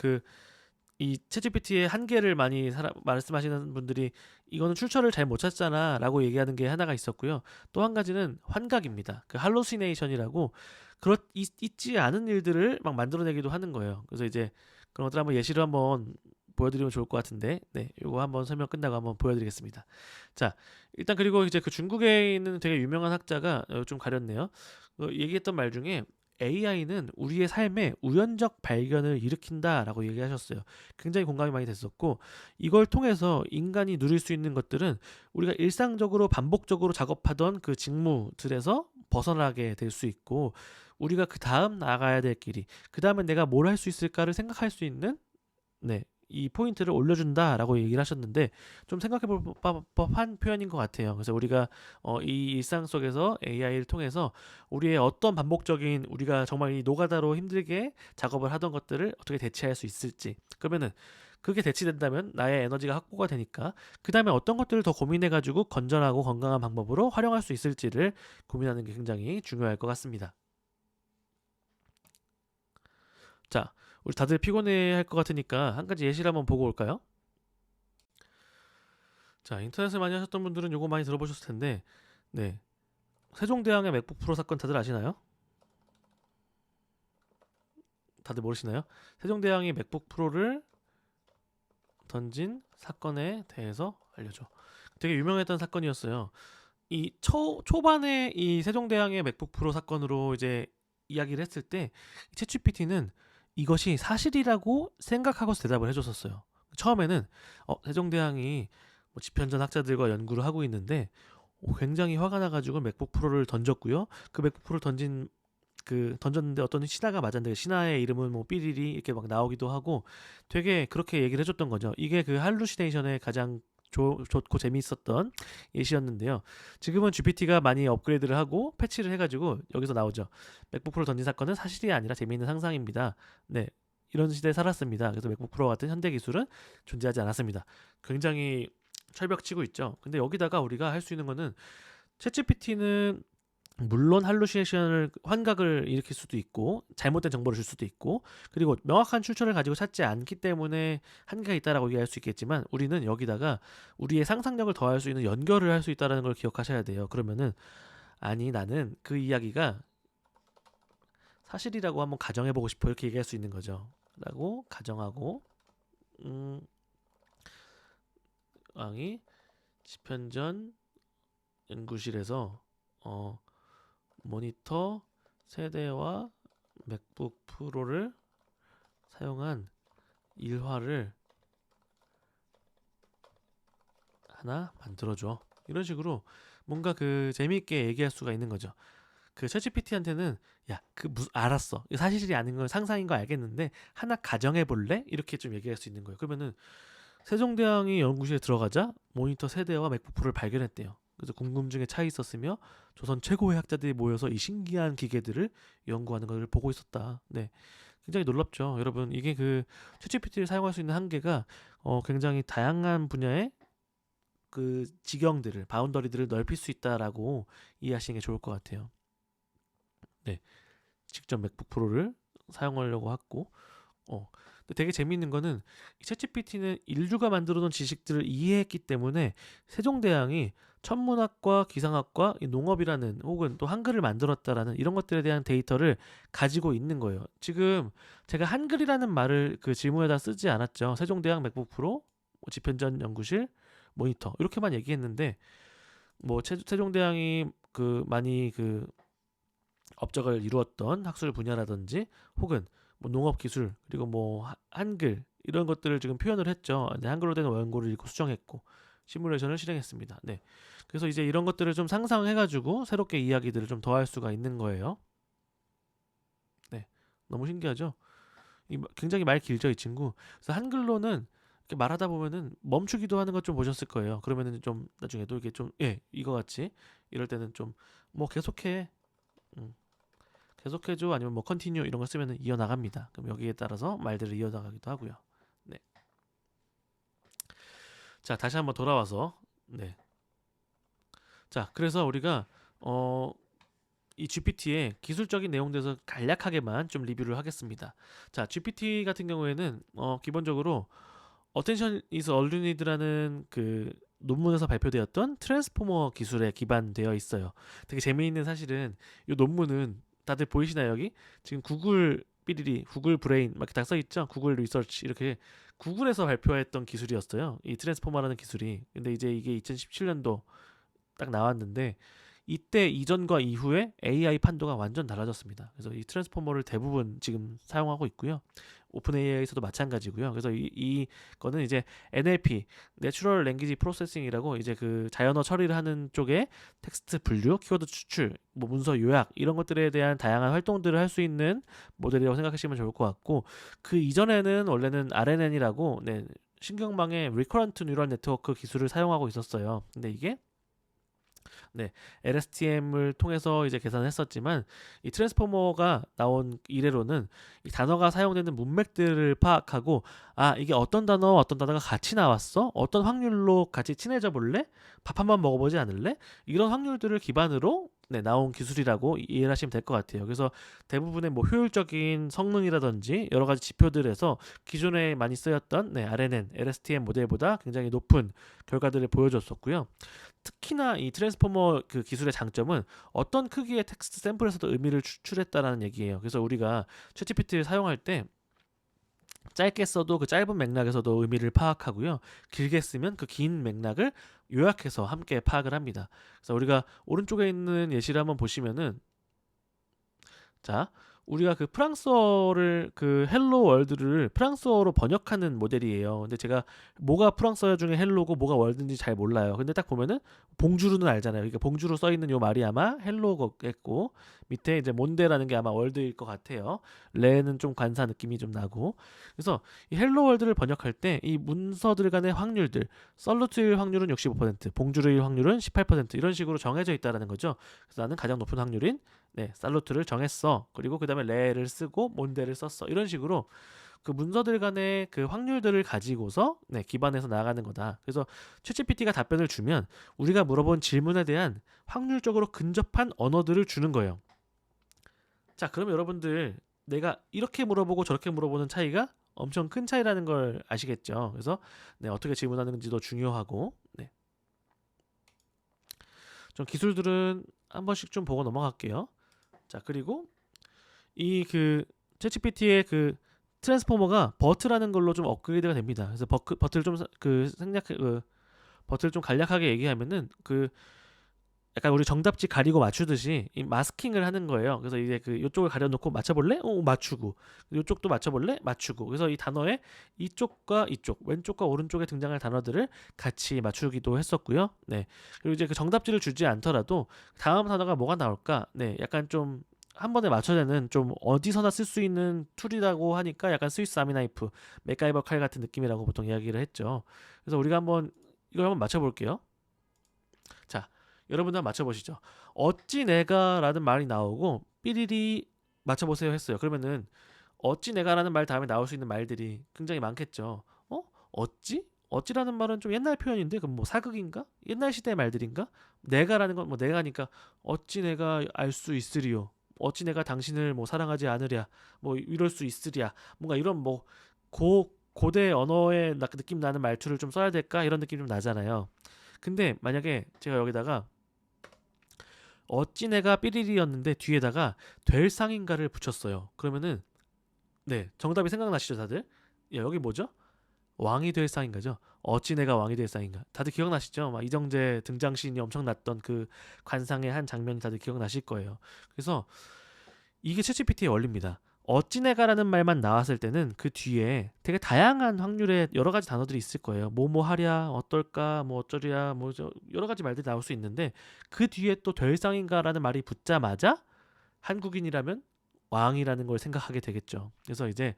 A: 이 챗GPT의 한계를 많이 말씀하시는 분들이 이거는 출처를 잘 못 찾잖아라고 얘기하는 게 하나가 있었고요. 또 한 가지는 환각입니다. 그 할로시네이션이라고 있지 않은 일들을 막 만들어내기도 하는 거예요. 그래서 이제 그런 것들 한번 예시로 한번 보여드리면 좋을 것 같은데, 이거 한번 설명 끝나고 한번 보여드리겠습니다. 자, 일단 그리고 이제 그 중국에 있는 되게 유명한 학자가 좀 가렸네요. 얘기했던 말 중에 AI는 우리의 삶에 우연적 발견을 일으킨다라고 얘기하셨어요. 굉장히 공감이 많이 됐었고 이걸 통해서 인간이 누릴 수 있는 것들은 우리가 일상적으로 반복적으로 작업하던 그 직무들에서 벗어나게 될 수 있고 우리가 그 다음 나아가야 될 길이 그 다음에 내가 뭘 할 수 있을까를 생각할 수 있는 이 포인트를 올려준다라고 얘기를 하셨는데 좀 생각해볼 법한 표현인 것 같아요. 그래서 우리가 이 일상 속에서 AI를 통해서 우리의 어떤 반복적인 우리가 정말 이 노가다로 힘들게 작업을 하던 것들을 어떻게 대체할 수 있을지, 그러면은 그게 대체된다면 나의 에너지가 확보가 되니까 그 다음에 어떤 것들을 더 고민해가지고 건전하고 건강한 방법으로 활용할 수 있을지를 고민하는 게 굉장히 중요할 것 같습니다. 자, 우리 다들 피곤해 할 것 같으니까 한 가지 예시를 한번 보고 올까요? 자, 인터넷을 많이 하셨던 분들은 요거 많이 들어보셨을 텐데, 네, 세종대왕의 맥북 프로 사건 다들 아시나요? 다들 모르시나요? 세종대왕이 맥북 프로를 던진 사건에 대해서 알려줘. 되게 유명했던 사건이었어요. 이 초반에 이 세종대왕의 맥북 프로 사건으로 이제 이야기를 했을 때 챗GPT는 이것이 사실이라고 생각하고서 대답을 해줬었어요. 처음에는 세종대왕이 뭐 집현전 학자들과 연구를 하고 있는데 굉장히 화가 나가지고 맥북 프로를 던졌고요. 그 맥북 프로를 던졌는데 어떤 신하가 맞았는데 신하의 이름은 뭐 삐리리 이렇게 막 나오기도 하고 되게 그렇게 얘기를 해줬던 거죠. 이게 그 할루시네이션의 가장 좋고 재미있었던 예시였는데요. 지금은 GPT가 많이 업그레이드를 하고 패치를 해가지고 여기서 나오죠. 맥북 프로 던진 사건은 사실이 아니라 재미있는 상상입니다. 네, 이런 시대에 살았습니다. 그래서 맥북 프로 같은 현대 기술은 존재하지 않았습니다. 굉장히 철벽치고 있죠. 근데 여기다가 우리가 할 수 있는 거는 챗GPT는 물론 할루시네이션을 환각을 일으킬 수도 있고 잘못된 정보를 줄 수도 있고 그리고 명확한 출처를 가지고 찾지 않기 때문에 한계가 있다라고 얘기할 수 있겠지만 우리는 여기다가 우리의 상상력을 더할 수 있는 연결을 할 수 있다는 걸 기억하셔야 돼요. 그러면은 아니 나는 그 이야기가 사실이라고 한번 가정해보고 싶어 이렇게 얘기할 수 있는 거죠. 라고 가정하고 왕이 집현전 연구실에서 모니터 세대와 맥북 프로를 사용한 일화를 하나 만들어줘. 이런 식으로 뭔가 그 재미있게 얘기할 수가 있는 거죠. 그 챗GPT한테는 야, 알았어. 사실이 아닌 건 상상인 거 알겠는데 하나 가정해 볼래? 이렇게 좀 얘기할 수 있는 거예요. 그러면은 세종대왕이 연구실에 들어가자 모니터 세대와 맥북 프로를 발견했대요. 그래서 궁금증에 차 있었으며 조선 최고의 학자들이 모여서 이 신기한 기계들을 연구하는 것을 보고 있었다. 네, 굉장히 놀랍죠, 여러분. 이게 그 챗GPT를 사용할 수 있는 한계가 굉장히 다양한 분야의 그 지경들을 바운더리들을 넓힐 수 있다라고 이해하시는 게 좋을 것 같아요. 네, 직접 맥북 프로를 사용하려고 했고, 근데 되게 재미있는 거는 이 챗GPT는 인류가 만들어놓은 지식들을 이해했기 때문에 세종대왕이 천문학과 기상학과 농업이라는 혹은 또 한글을 만들었다라는 이런 것들에 대한 데이터를 가지고 있는 거예요. 지금 제가 한글이라는 말을 그 질문에다 쓰지 않았죠. 세종대왕 맥북 프로, 집현전 연구실, 모니터 이렇게만 얘기했는데 뭐 세종대왕이 그 많이 그 업적을 이루었던 학술 분야라든지 혹은 뭐 농업 기술 그리고 뭐 한글 이런 것들을 지금 표현을 했죠. 한글로 된 원고를 읽고 수정했고 시뮬레이션을 실행했습니다. 네, 그래서 이제 이런 것들을 좀 상상해가지고 새롭게 이야기들을 좀 더할 수가 있는 거예요. 네, 너무 신기하죠. 굉장히 말 길죠, 이 친구. 그래서 한글로는 이렇게 말하다 보면은 멈추기도 하는 것 좀 보셨을 거예요. 그러면은 좀 나중에도 이게 좀 이거 같이 이럴 때는 좀 뭐 계속해 음, 계속해줘 아니면 뭐 컨티뉴 이런 거 쓰면은 이어나갑니다. 그럼 여기에 따라서 말들을 이어나가기도 하고요. 네. 자, 다시 한번 돌아와서 네. 자, 그래서 우리가 이 GPT의 기술적인 내용에 대해서 간략하게만 좀 리뷰를 하겠습니다. 자, GPT 같은 경우에는 기본적으로 Attention is all you need라는 그 논문에서 발표되었던 트랜스포머 기술에 기반되어 있어요. 되게 재미있는 사실은 이 논문은 다들 보이시나요, 여기? 지금 구글 삐리리, 구글 브레인 막 이렇게 다 써있죠? 구글 리서치 이렇게 구글에서 발표했던 기술이었어요. 이 트랜스포머라는 기술이. 근데 이제 이게 2017년도 딱 나왔는데 이때 이전과 이후에 AI 판도가 완전 달라졌습니다. 그래서 이 트랜스포머를 대부분 지금 사용하고 있고요. 오픈 AI에서도 마찬가지고요. 그래서 이거는 이제 NLP, Natural Language Processing이라고 이제 그 자연어 처리를 하는 쪽에 텍스트 분류, 키워드 추출, 뭐 문서 요약 이런 것들에 대한 다양한 활동들을 할 수 있는 모델이라고 생각하시면 좋을 것 같고, 그 이전에는 원래는 RNN이라고 신경망의 Recurrent Neural Network 기술을 사용하고 있었어요. 근데 이게 LSTM을 통해서 이제 계산했었지만, 이 트랜스포머가 나온 이래로는 이 단어가 사용되는 문맥들을 파악하고, 이게 어떤 단어가 같이 나왔어? 어떤 확률로 같이 친해져 볼래? 밥 한번 먹어보지 않을래? 이런 확률들을 기반으로 나온 기술이라고 이해를 하시면 될 것 같아요. 그래서 대부분의 뭐 효율적인 성능이라든지 여러 가지 지표들에서 기존에 많이 쓰였던 RNN, LSTM 모델보다 굉장히 높은 결과들을 보여줬었고요. 특히나 이 트랜스포머 그 기술의 장점은 어떤 크기의 텍스트 샘플에서도 의미를 추출했다라는 얘기예요. 그래서 우리가 챗GPT를 사용할 때 짧게 써도 그 짧은 맥락에서도 의미를 파악하고요. 길게 쓰면 그 긴 맥락을 요약해서 함께 파악을 합니다. 그래서 우리가 오른쪽에 있는 예시를 한번 보시면은, 자, 우리가 그 프랑스어를 그 헬로 월드를 프랑스어로 번역하는 모델이에요. 근데 제가 뭐가 프랑스어 중에 헬로고 뭐가 월드인지 잘 몰라요. 근데 딱 보면은 봉주르는 알잖아요. 그러니까 봉주르 써 있는 요 말이 아마 헬로겠고, 밑에 이제 몬데라는 게 아마 월드일 것 같아요. 레는 좀 관사 느낌이 좀 나고. 그래서 이 헬로 월드를 번역할 때 이 문서들 간의 확률들, 썰루트일 확률은 65%, 봉주르일 확률은 18% 이런 식으로 정해져 있다라는 거죠. 그래서 나는 가장 높은 확률인 살루트를 정했어. 그리고 그 다음에 레를 쓰고 몬데를 썼어. 이런 식으로 그 문서들 간의 그 확률들을 가지고서 기반해서 나아가는 거다. 그래서 챗GPT가 답변을 주면 우리가 물어본 질문에 대한 확률적으로 근접한 언어들을 주는 거예요. 자, 그럼 여러분들 내가 이렇게 물어보고 저렇게 물어보는 차이가 엄청 큰 차이라는 걸 아시겠죠? 그래서 어떻게 질문하는지도 중요하고, 좀 기술들은 한 번씩 좀 보고 넘어갈게요. 자, 그리고 이 그 챗GPT의 그 트랜스포머가 버트라는 걸로 좀 업그레이드가 됩니다. 그래서 버트를 좀 버트를 좀 간략하게 얘기하면은 그 약간 우리 정답지 가리고 맞추듯이 이 마스킹을 하는 거예요. 그래서 이제 그 이쪽을 가려놓고 맞춰볼래? 맞추고, 이쪽도 맞춰볼래? 맞추고. 그래서 이 단어에 이쪽과 이쪽, 왼쪽과 오른쪽에 등장할 단어들을 같이 맞추기도 했었고요. 그리고 이제 그 정답지를 주지 않더라도 다음 단어가 뭐가 나올까? 약간 좀 한 번에 맞춰야 되는, 좀 어디서나 쓸 수 있는 툴이라고 하니까 약간 스위스 아미나이프, 맥가이버 칼 같은 느낌이라고 보통 이야기를 했죠. 그래서 우리가 이걸 한번 맞춰볼게요. 자, 여러분들 한번 맞춰보시죠. 어찌 내가라는 말이 나오고 삐리리 맞춰보세요 했어요. 그러면은 어찌 내가라는 말 다음에 나올 수 있는 말들이 굉장히 많겠죠. 어찌? 어찌라는 말은 좀 옛날 표현인데, 그럼 뭐 사극인가? 옛날 시대의 말들인가? 내가라는 건 뭐 내가니까 어찌 내가 알 수 있으리요. 어찌 내가 당신을 뭐 사랑하지 않으랴. 뭐 이럴 수 있으랴. 뭔가 이런 뭐 고대 언어의 느낌 나는 말투를 좀 써야 될까? 이런 느낌 좀 나잖아요. 근데 만약에 제가 여기다가 어찌 내가 삐리리였는데 뒤에다가 될 상인가를 붙였어요. 그러면은 정답이 생각나시죠, 다들? 여기 뭐죠? 왕이 될 상인가죠. 어찌 내가 왕이 될 상인가. 다들 기억나시죠? 막 이정재 등장신이 엄청 났던 그 관상의 한 장면이 다들 기억나실 거예요. 그래서 이게 챗GPT의 원리입니다. 어찌 내가라는 말만 나왔을 때는 그 뒤에 되게 다양한 확률의 여러 가지 단어들이 있을 거예요. 뭐뭐 하랴, 어떨까, 뭐 어쩌랴, 뭐 여러 가지 말들이 나올 수 있는데, 그 뒤에 또 될 상인가라는 말이 붙자마자 한국인이라면 왕이라는 걸 생각하게 되겠죠. 그래서 이제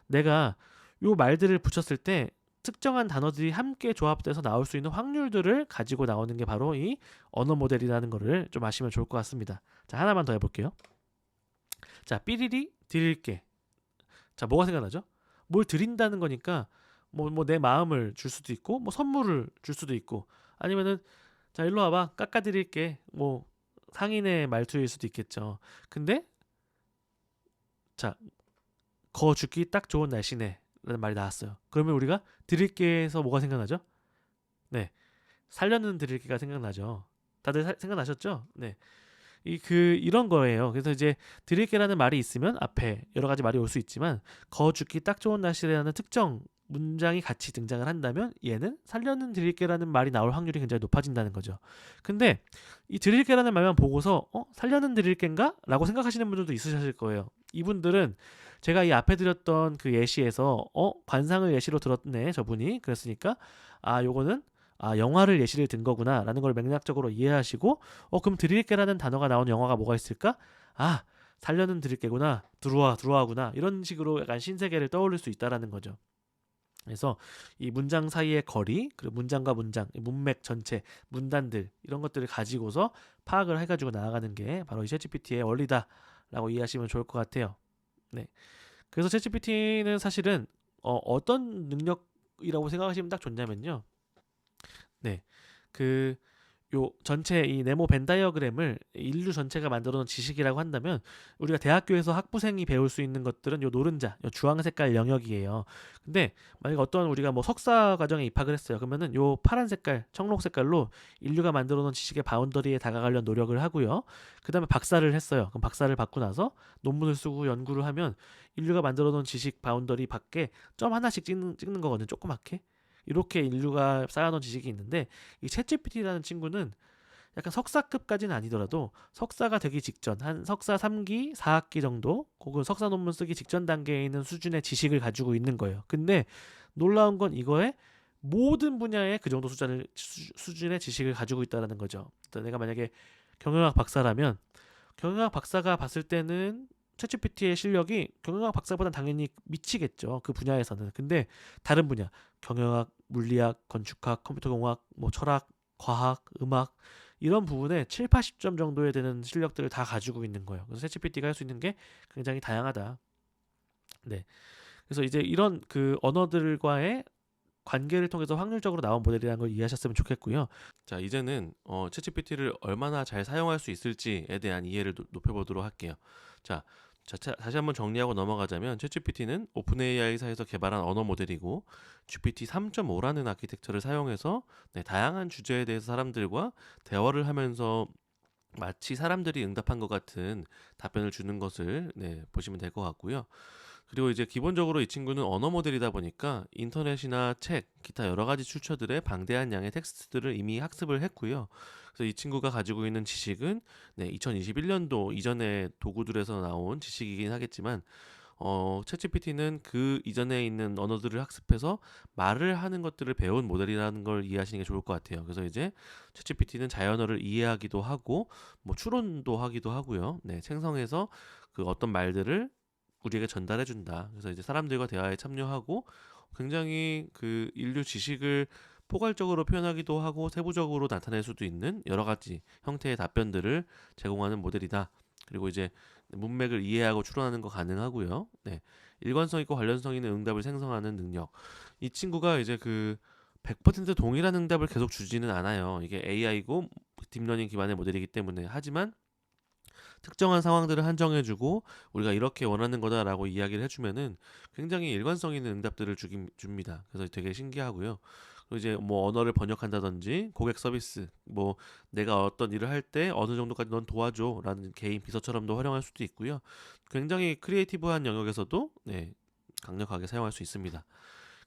A: 내가 요 말들을 붙였을 때 특정한 단어들이 함께 조합돼서 나올 수 있는 확률들을 가지고 나오는 게 바로 이 언어 모델이라는 거를 좀 아시면 좋을 것 같습니다. 자, 하나만 더 해볼게요. 자, 삐리리 드릴게. 자, 뭐가 생각나죠? 뭘 드린다는 거니까 뭐 내 마음을 줄 수도 있고, 뭐 선물을 줄 수도 있고, 아니면은 자, 일로 와봐, 깎아드릴게, 뭐 상인의 말투일 수도 있겠죠. 근데 자, 거 죽기 딱 좋은 날씨네 라는 말이 나왔어요. 그러면 우리가 드릴게에서 뭐가 생각나죠? 살려는 드릴게가 생각나죠. 다들 생각나셨죠? 이런 거예요. 그래서 이제 드릴게라는 말이 있으면 앞에 여러 가지 말이 올 수 있지만, 거 죽기 딱 좋은 날씨라는 특정 문장이 같이 등장을 한다면 얘는 살려는 드릴게라는 말이 나올 확률이 굉장히 높아진다는 거죠. 근데 이 드릴게라는 말만 보고서 살려는 드릴게인가? 라고 생각하시는 분들도 있으실 거예요. 이분들은 제가 이 앞에 드렸던 그 예시에서 관상을 예시로 들었네 저분이 그랬으니까 요거는 영화를 예시를 든 거구나 라는 걸 맥락적으로 이해하시고 그럼 드릴게라는 단어가 나온 영화가 뭐가 있을까? 살려는 드릴게구나, 들어와구나 이런 식으로 약간 신세계를 떠올릴 수 있다라는 거죠. 그래서 이 문장 사이의 거리, 그리고 문장과 문장, 문맥 전체, 문단들 이런 것들을 가지고서 파악을 해가지고 나아가는 게 바로 이 챗GPT의 원리다라고 이해하시면 좋을 것 같아요. 네. 그래서 챗GPT는 사실은 어떤 능력이라고 생각하시면 딱 좋냐면요. 네. 그 요 전체 이 네모 벤 다이어그램을 인류 전체가 만들어 놓은 지식이라고 한다면 우리가 대학교에서 학부생이 배울 수 있는 것들은 요 노른자, 요 주황 색깔 영역이에요. 근데 만약에 어떤 우리가 뭐 석사 과정에 입학을 했어요. 그러면은 요 파란 색깔, 청록 색깔로 인류가 만들어 놓은 지식의 바운더리에 다가가려는 노력을 하고요. 그다음에 박사를 했어요. 그럼 박사를 받고 나서 논문을 쓰고 연구를 하면 인류가 만들어 놓은 지식 바운더리 밖에 점 하나씩 찍는 거거든요. 조그맣게. 이렇게 인류가 쌓아놓은 지식이 있는데 이 챗GPT라는 친구는 약간 석사급까지는 아니더라도 석사가 되기 직전 한 석사 3기, 4학기 정도 혹은 석사 논문 쓰기 직전 단계에 있는 수준의 지식을 가지고 있는 거예요. 근데 놀라운 건 이거에 모든 분야의 그 정도 수준의 지식을 가지고 있다는 거죠. 내가 만약에 경영학 박사라면 경영학 박사가 봤을 때는 챗GPT의 실력이 경영학 박사보다는 당연히 미치겠죠. 그 분야에서는. 근데 다른 분야, 경영학, 물리학, 건축학, 컴퓨터공학, 뭐 철학, 과학, 음악 이런 부분에 7, 80점 정도에 되는 실력들을 다 가지고 있는 거예요. 그래서 챗GPT가 할 수 있는 게 굉장히 다양하다. 네. 그래서 이제 이런 그 언어들과의 관계를 통해서 확률적으로 나온 모델이라는 걸 이해하셨으면 좋겠고요. 자, 이제는 챗GPT를 얼마나 잘 사용할 수 있을지에 대한 이해를 높여보도록 할게요. 자, 다시 한번 정리하고 넘어가자면 챗GPT는 오픈AI사에서 개발한 언어 모델이고 GPT 3.5라는 아키텍처를 사용해서 다양한 주제에 대해서 사람들과 대화를 하면서 마치 사람들이 응답한 것 같은 답변을 주는 것을 보시면 될 것 같고요. 그리고 이제 기본적으로 이 친구는 언어 모델이다 보니까 인터넷이나 책, 기타 여러 가지 출처들의 방대한 양의 텍스트들을 이미 학습을 했고요. 그래서 이 친구가 가지고 있는 지식은 2021년도 이전의 도구들에서 나온 지식이긴 하겠지만 챗GPT는 그 이전에 있는 언어들을 학습해서 말을 하는 것들을 배운 모델이라는 걸 이해하시는 게 좋을 것 같아요. 그래서 이제 챗GPT는 자연어를 이해하기도 하고 뭐 추론도 하기도 하고요. 생성해서 그 어떤 말들을 우리에게 전달해 준다. 그래서 이제 사람들과 대화에 참여하고 굉장히 그 인류 지식을 포괄적으로 표현하기도 하고 세부적으로 나타낼 수도 있는 여러 가지 형태의 답변들을 제공하는 모델이다. 그리고 이제 문맥을 이해하고 추론하는 거 가능하고요. 일관성 있고 관련성 있는 응답을 생성하는 능력. 이 친구가 이제 그 100% 동일한 응답을 계속 주지는 않아요. 이게 AI고 딥러닝 기반의 모델이기 때문에. 하지만 특정한 상황들을 한정해주고 우리가 이렇게 원하는 거다라고 이야기를 해주면은 굉장히 일관성 있는 응답들을 줍니다. 그래서 되게 신기하고요. 그리고 이제 뭐 언어를 번역한다든지 고객 서비스, 뭐 내가 어떤 일을 할 때 어느 정도까지 넌 도와줘라는 개인 비서처럼도 활용할 수도 있고요. 굉장히 크리에이티브한 영역에서도 강력하게 사용할 수 있습니다.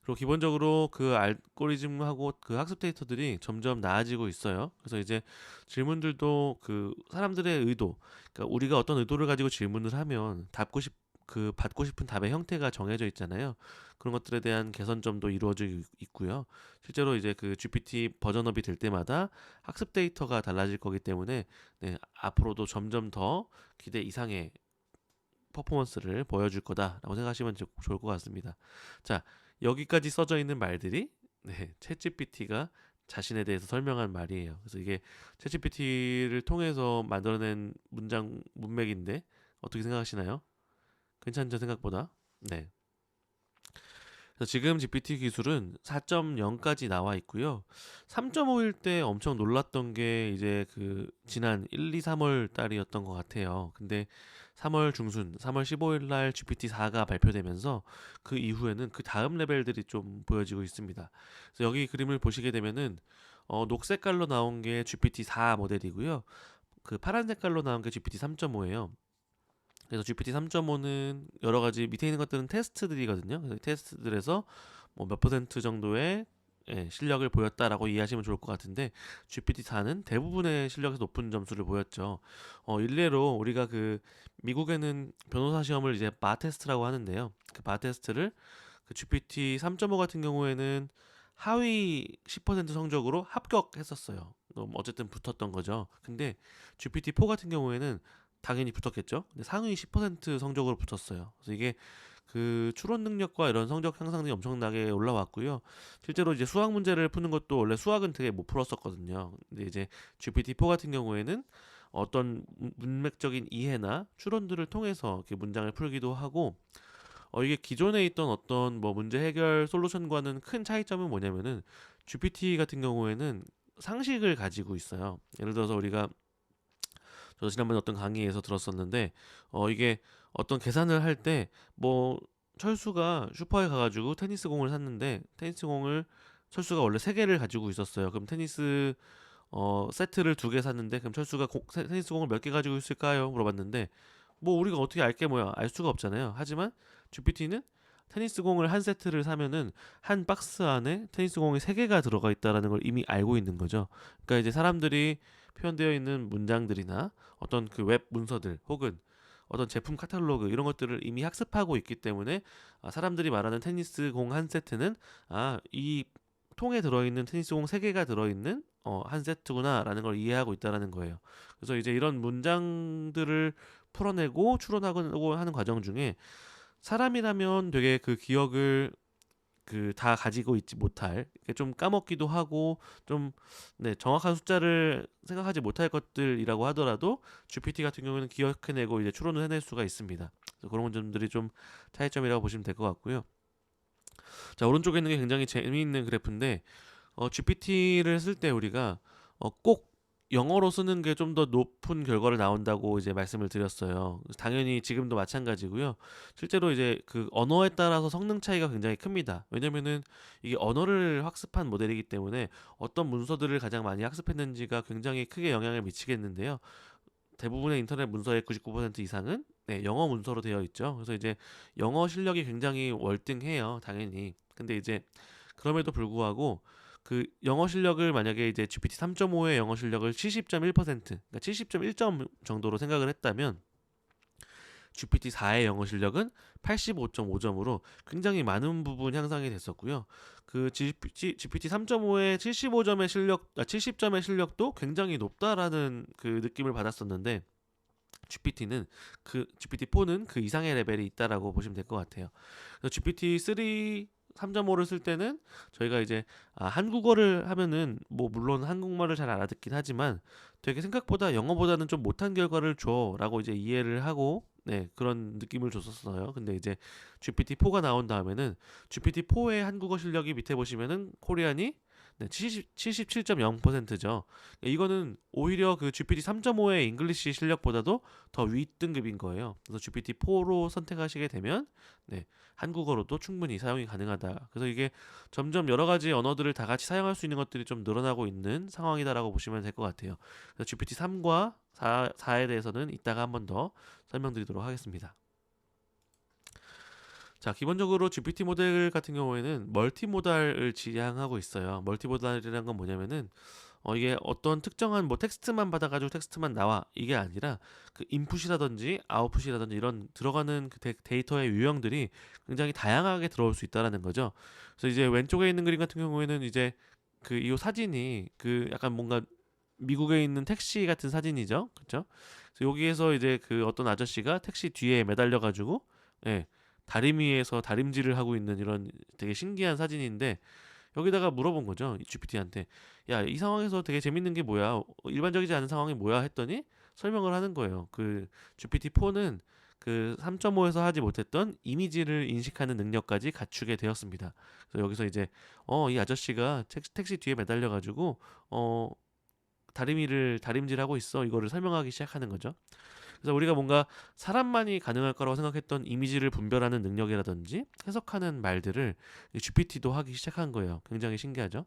A: 그리고 기본적으로 그 알고리즘하고 그 학습 데이터들이 점점 나아지고 있어요. 그래서 이제 질문들도 그 사람들의 의도, 그러니까 우리가 어떤 의도를 가지고 질문을 하면 받고 싶은 답의 형태가 정해져 있잖아요. 그런 것들에 대한 개선점도 이루어져 있고요. 실제로 이제 그 GPT 버전업이 될 때마다 학습 데이터가 달라질 거기 때문에 앞으로도 점점 더 기대 이상의 퍼포먼스를 보여줄 거다라고 생각하시면 좋을 것 같습니다. 자, 여기까지 써져 있는 말들이 챗GPT가 자신에 대해서 설명한 말이에요. 그래서 이게 챗GPT를 통해서 만들어낸 문맥인데 어떻게 생각하시나요? 괜찮죠, 생각보다? 네. 그래서 지금 GPT 기술은 4.0까지 나와 있고요. 3.5일 때 엄청 놀랐던 게 이제 그 지난 1, 2, 3월 달이었던 것 같아요. 근데 3월 중순, 3월 15일 날 GPT-4가 발표되면서 그 이후에는 그 다음 레벨들이 좀 보여지고 있습니다. 그래서 여기 그림을 보시게 되면은 녹색 깔로 나온 게 GPT-4 모델이고요. 그 파란 색깔로 나온 게 GPT 3.5예요. 그래서 GPT 3.5는 여러 가지 밑에 있는 것들은 테스트들이거든요. 그래서 테스트들에서 뭐 몇 퍼센트 정도의 실력을 보였다라고 이해하시면 좋을 것 같은데 GPT-4는 대부분의 실력에서 높은 점수를 보였죠. 일례로 우리가 그 미국에는 변호사 시험을 이제 바 테스트라고 하는데요. 그 바 테스트를 그 GPT 3.5 같은 경우에는 하위 10% 성적으로 합격했었어요. 어쨌든 붙었던 거죠. 근데 GPT-4 같은 경우에는 당연히 붙었겠죠. 근데 상위 10% 성적으로 붙었어요. 그래서 이게 그 추론 능력과 이런 성적 향상이 엄청나게 올라왔고요. 실제로 이제 수학 문제를 푸는 것도 원래 수학은 되게 못 풀었었거든요. 근데 이제 GPT-4 같은 경우에는 어떤 문맥적인 이해나 추론들을 통해서 이렇게 문장을 풀기도 하고 이게 기존에 있던 어떤 뭐 문제 해결 솔루션과는 큰 차이점은 뭐냐면은 GPT 같은 경우에는 상식을 가지고 있어요. 예를 들어서 우리가 저 지난번에 어떤 강의에서 들었었는데 이게 어떤 계산을 할 때 뭐 철수가 슈퍼에 가가지고 테니스 공을 샀는데 테니스 공을 철수가 원래 3개를 가지고 있었어요. 그럼 테니스 세트를 2개 샀는데 그럼 철수가 테니스 공을 몇 개 가지고 있을까요? 물어봤는데 뭐 우리가 어떻게 알게 뭐야 알 수가 없잖아요. 하지만 GPT는 테니스 공을 한 세트를 사면은 한 박스 안에 테니스 공이 3개가 들어가 있다라는 걸 이미 알고 있는 거죠. 그러니까 이제 사람들이 표현되어 있는 문장들이나 어떤 그 웹 문서들 혹은 어떤 제품 카탈로그 이런 것들을 이미 학습하고 있기 때문에 사람들이 말하는 테니스 공 한 세트는 이 통에 들어있는 테니스 공 3개가 들어있는 한 세트구나라는 걸 이해하고 있다라는 거예요. 그래서 이제 이런 문장들을 풀어내고 추론하고 하는 과정 중에 사람이라면 되게 그 기억을 그 다 가지고 있지 못할 좀 까먹기도 하고 좀 정확한 숫자를 생각하지 못할 것들이라고 하더라도 GPT 같은 경우는 기억해내고 이제 추론을 해낼 수가 있습니다. 그래서 그런 점들이 좀 차이점이라고 보시면 될 것 같고요. 자, 오른쪽에 있는 게 굉장히 재미있는 그래프인데 GPT를 쓸 때 우리가 꼭 영어로 쓰는 게 좀 더 높은 결과를 나온다고 이제 말씀을 드렸어요. 당연히 지금도 마찬가지고요. 실제로 이제 그 언어에 따라서 성능 차이가 굉장히 큽니다. 왜냐면은 이게 언어를 학습한 모델이기 때문에 어떤 문서들을 가장 많이 학습했는지가 굉장히 크게 영향을 미치겠는데요. 대부분의 인터넷 문서의 99% 이상은 영어 문서로 되어 있죠. 그래서 이제 영어 실력이 굉장히 월등해요, 당연히. 근데 이제 그럼에도 불구하고 그 영어 실력을 만약에 이제 GPT 3.5의 영어 실력을 70.1%, 그러니까 70.1점 정도로 생각을 했다면 GPT-4의 영어 실력은 85.5점으로 굉장히 많은 부분 향상이 됐었고요. 그 GPT 3.5의 75점의 실력, 70점의 실력도 굉장히 높다라는 그 느낌을 받았었는데 GPT-4는 그 이상의 레벨이 있다라고 보시면 될 것 같아요. 그래서 GPT-3 3.5를 쓸 때는 저희가 이제 한국어를 하면은 뭐 물론 한국말을 잘 알아듣긴 하지만 되게 생각보다 영어보다는 좀 못한 결과를 줘라고 이제 이해를 하고 그런 느낌을 줬었어요. 근데 이제 GPT-4가 나온 다음에는 GPT-4의 한국어 실력이 밑에 보시면은 코리안이 77.0%죠. 이거는 오히려 그 GPT 3.5의 잉글리시 실력보다도 더 윗등급인 거예요. 그래서 GPT-4로 선택하시게 되면 한국어로도 충분히 사용이 가능하다. 그래서 이게 점점 여러 가지 언어들을 다 같이 사용할 수 있는 것들이 좀 늘어나고 있는 상황이다라고 보시면 될 것 같아요. 그래서 GPT-3과 4에 대해서는 이따가 한 번 더 설명드리도록 하겠습니다. 자, 기본적으로 GPT 모델 같은 경우에는 멀티모달을 지향하고 있어요. 멀티모달이라는 건 뭐냐면은 이게 어떤 특정한 뭐 텍스트만 받아가지고 텍스트만 나와 이게 아니라 그 인풋이라든지 아웃풋이라든지 이런 들어가는 그 데이터의 유형들이 굉장히 다양하게 들어올 수 있다라는 거죠. 그래서 이제 왼쪽에 있는 그림 같은 경우에는 이제 그 이 사진이 그 약간 뭔가 미국에 있는 택시 같은 사진이죠, 그렇죠? 그래서 여기에서 이제 그 어떤 아저씨가 택시 뒤에 매달려가지고 다림 위에서 다림질을 하고 있는 이런 되게 신기한 사진인데 여기다가 물어본 거죠. GPT한테. 야, 이 상황에서 되게 재밌는 게 뭐야? 일반적이지 않은 상황이 뭐야? 했더니 설명을 하는 거예요. 그 GPT-4는 그 3.5에서 하지 못했던 이미지를 인식하는 능력까지 갖추게 되었습니다. 그래서 여기서 이제 이 아저씨가 택시 뒤에 매달려 가지고 다림질하고 있어. 이거를 설명하기 시작하는 거죠. 그래서 우리가 뭔가 사람만이 가능할 거라고 생각했던 이미지를 분별하는 능력이라든지 해석하는 말들을 GPT도 하기 시작한 거예요. 굉장히 신기하죠?